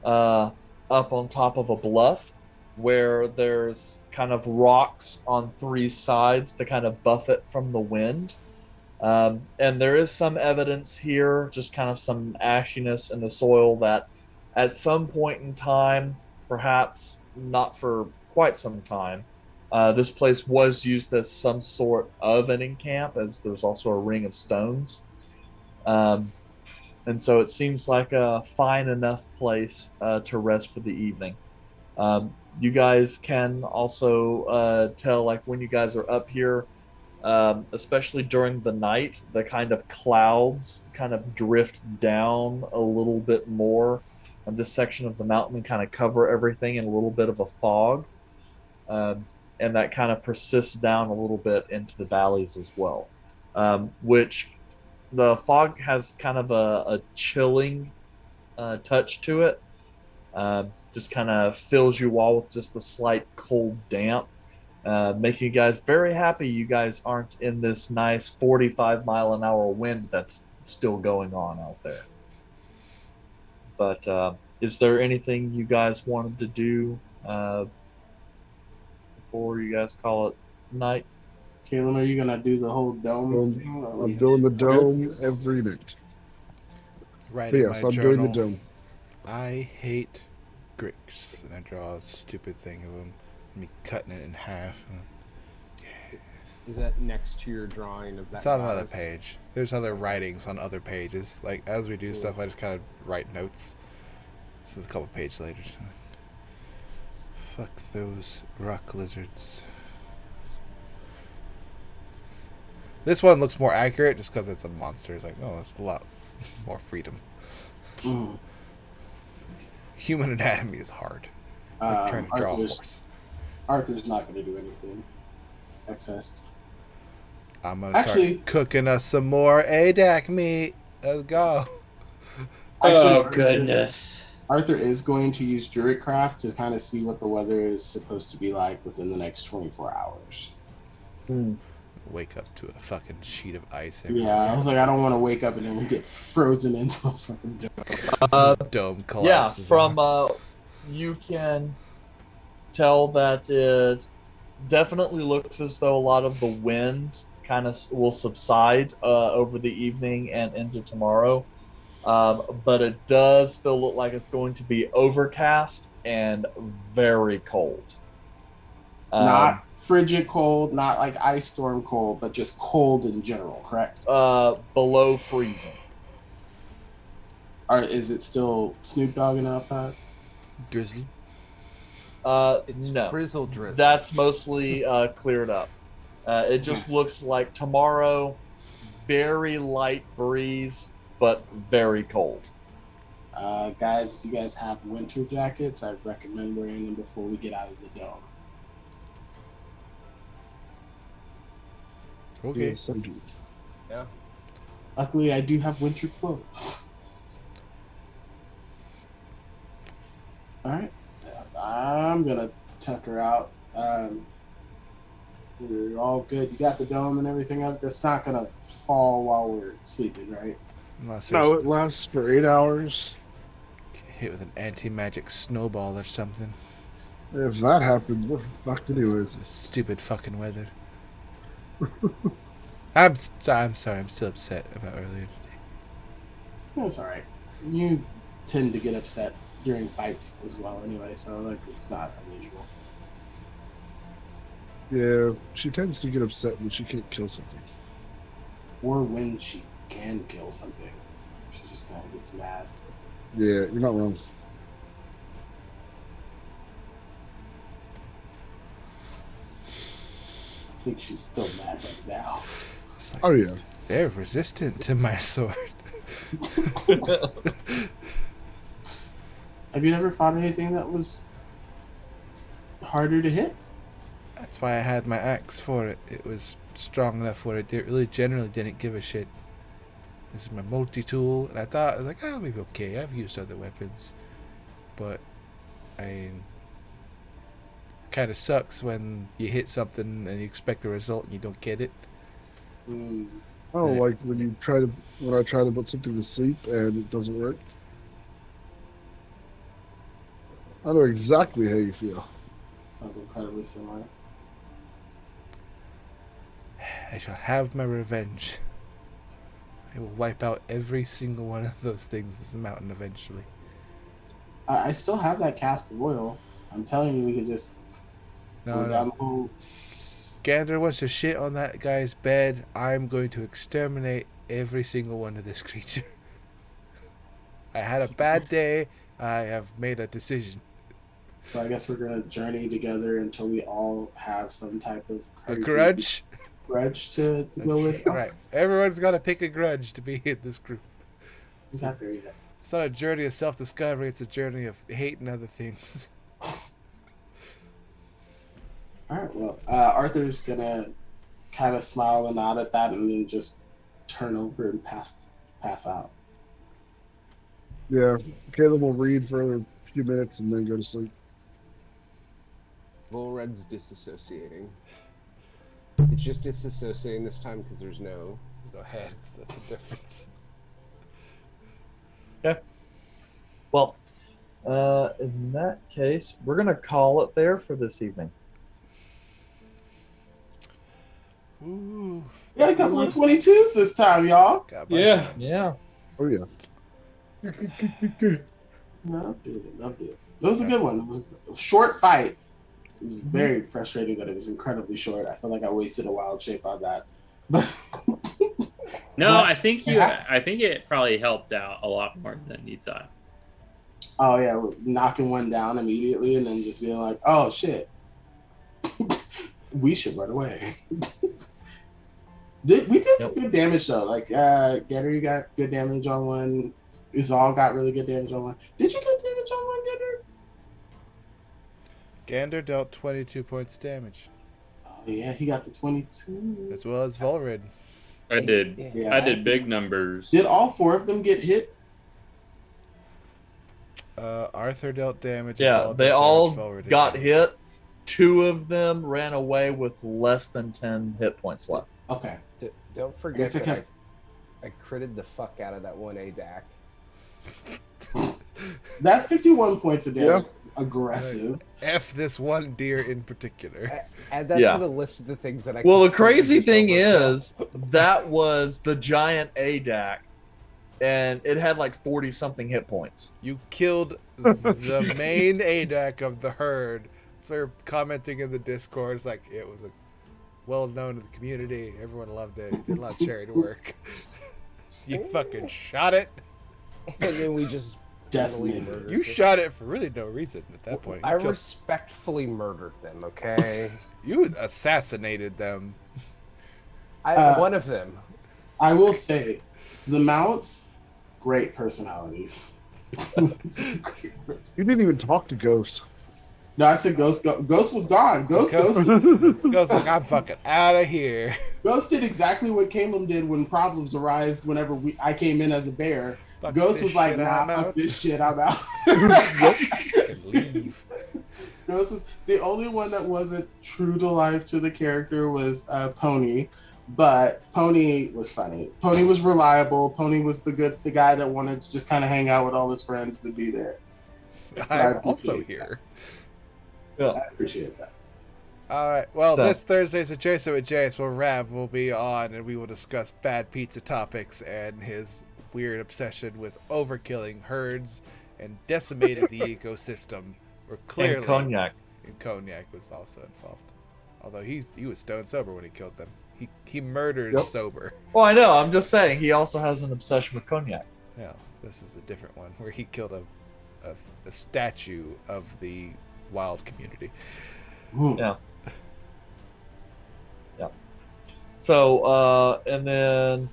up on top of a bluff, where there's kind of rocks on three sides to kind of buffet from the wind. And there is some evidence here, just kind of some ashiness in the soil, that at some point in time, perhaps not for quite some time, this place was used as some sort of an encamp, as there's also a ring of stones. And and so it seems like a fine enough place to rest for the evening. You guys can also tell, like when you guys are up here, especially during the night, the kind of clouds kind of drift down a little bit more on this section of the mountain and kind of cover everything in a little bit of a fog. Um, and that kind of persists down a little bit into the valleys as well, which the fog has kind of a chilling touch to it. Just kind of fills you all with just a slight cold damp, making you guys very happy you guys aren't in this nice 45-mile-an-hour wind that's still going on out there. But is there anything you guys wanted to do before you guys call it night? Kaylin, are you gonna do the whole dome thing? I'm doing the dome every night. Right But in yes, my I'm journal. doing the dome. I hate Grix, and I draw a stupid thing of them. Me cutting it in half. Is that next to your drawing of that? It's on another goddess? page. There's other writings on other pages. Like as we do stuff, I just kind of write notes. This is a couple pages later. Fuck those rock lizards. This one looks more accurate just because it's a monster. It's like, oh, that's a lot more freedom. Human anatomy is hard. It's like trying to draw a horse. Arthur's not going to do anything excess. I'm going to start cooking us some more ADAC meat. Let's go. Oh, goodness. Arthur is going to use Druidcraft to kind of see what the weather is supposed to be like within the next 24 hours. Wake up to a fucking sheet of ice. Yeah, I was like, I don't want to wake up and then we get frozen into a fucking dome. Dome collapses. Yeah, from you can tell that it definitely looks as though a lot of the wind kind of will subside over the evening and into tomorrow. But it does still look like it's going to be overcast and very cold. Not frigid cold, not like ice storm cold, but just cold in general, correct? Below freezing. Is it still Snoop Dogging outside? Drizzly. It's No. frizzle drizzle. That's mostly cleared up. It just looks like tomorrow, very light breeze, but very cold. Guys, if you guys have winter jackets, I'd recommend wearing them before we get out of the dome. Okay. Yes, I do. Yeah. Luckily, I do have winter clothes. All right. I'm going to tuck her out. We're all good. You got the dome and everything up. That's not going to fall while we're sleeping, right? Unless No, there's it lasts for 8 hours. hit with an anti-magic snowball or something. If that happens, we're fucked anyways. This stupid fucking weather. I'm sorry. I'm still upset about earlier today. That's all right. You tend to get upset during fights as well anyway, so like it's not unusual. Yeah, she tends to get upset when she can't kill something. Or when she can kill something. She just kind of gets mad. Yeah, you're not wrong. I think she's still mad right now. It's like, Oh yeah. they're resistant to my sword. Have you never fought anything that was harder to hit? That's why I had my axe for it. It was strong enough where it really generally didn't give a shit. This is my multi-tool, and I was like, I'll be okay. I've used other weapons, but kind of sucks when you hit something and you expect a result and you don't get it. Oh, like when I try to put something to sleep and it doesn't work. I know exactly how you feel. Sounds incredibly similar. I shall have my revenge. I will wipe out every single one of those things this mountain eventually. I still have that cask of oil. I'm telling you, we could just go down the whole. Gander wants to shit on that guy's bed. I'm going to exterminate every single one of this creature. I had a bad day. I have made a decision. So I guess we're gonna journey together until we all have some type of A crazy grudge? to go with. Right. Everyone's got to pick a grudge to be in this group. Is that there yet? It's not a journey of self-discovery. It's a journey of hating other things. All right. Well, Arthur's gonna kind of smile and nod at that, and then just turn over and pass out. Yeah, Caleb will read for a few minutes and then go to sleep. Volred's disassociating. It's just disassociating this time because there's no... There's no heads. That's the difference. Okay. Well, in that case, we're gonna call it there for this evening. Ooh. We got a couple of 22s this time, y'all. Got a bunch Yeah. of them. Yeah. Oh yeah. Loved it. That was a good one. It was a short fight. It was very frustrating that it was incredibly short. I feel like I wasted a wild shape on that. But No, But- I think it probably helped out a lot more than you thought. oh yeah, we're knocking one down immediately and then just being like, oh shit. We should run away. We did some good damage though. Like Getter, you got good damage on one. Izal got really good damage on one. Did you get damage on one, Getter? Gander dealt 22 points of damage, Oh yeah, he got the 22. as well as Volred. I did. Yeah. I did big numbers. Did all four of them get hit? Arthur dealt damage. Yeah, Izal they dealt all damage, Volred did got damage. hit. 2 of them ran away with less than 10 hit points left. Okay. Don't I forget guess I that kept. I critted the fuck out of that 1A DAC. That 51 points of damage is aggressive. F this one deer in particular. Add that Yeah. to the list of the things that I Well, the completely crazy just thing overkill. is that was the giant ADAC, and it had like 40 something hit points. You killed the main ADAC of the herd. So we were commenting in the Discord. It's like it was well known to the community. Everyone loved it. He did a lot of charity work. You fucking shot it. And then we just brutally Decimated. murdered You it. shot it for really no reason at that point. I You, killed- respectfully murdered them, okay? you assassinated them. One of them. I will say, the mounts, great personalities. You didn't even talk to Ghost. No, I said Ghost. Ghost was gone. Ghost Goes like, I'm fucking out of here. Ghost did exactly what Caleb did when problems arise. Whenever I came in as a bear, Fuck Ghost this was like, shit, "Nah, I'm fuck out." this shit. I'm out." Fucking leave. Ghost was the only one that wasn't true to life to the character was Pony, but Pony was funny. Pony was reliable. Pony was the guy that wanted to just kind of hang out with all his friends to be there. So I I'm also appreciate here. I appreciate that. All right. Well, So- this Thursday's Adjacent with Jace will be on, and we will discuss bad pizza topics and his weird obsession with overkilling herds and decimated the ecosystem. Where clearly, And cognac. and cognac was also involved. Although he was stone sober when he killed them. He murdered Yep. sober. Well, I know. I'm just saying he also has an obsession with cognac. Yeah, this is a different one where he killed a statue of the wild community. Yeah. So, and then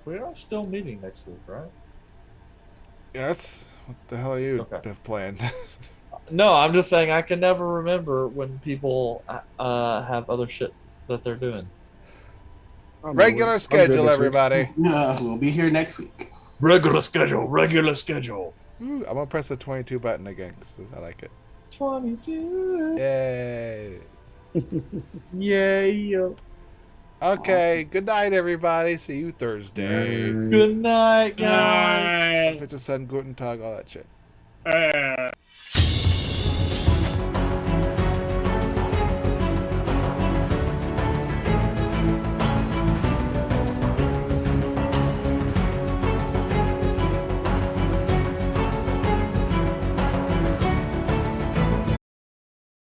we are still meeting next week, right? Yes. What the hell are you Okay. have planned? No, I'm just saying I can never remember when people have other shit that they're doing. I don't know, Regular I'm good schedule, this week. everybody. We'll be here next week. Regular schedule. Ooh, I'm gonna press the 22 button again because I like it. 22. Yay. Yay. Okay, good night, everybody. See you Thursday. Good night, guys. If it's a sun, guten tag, all that shit. Uh,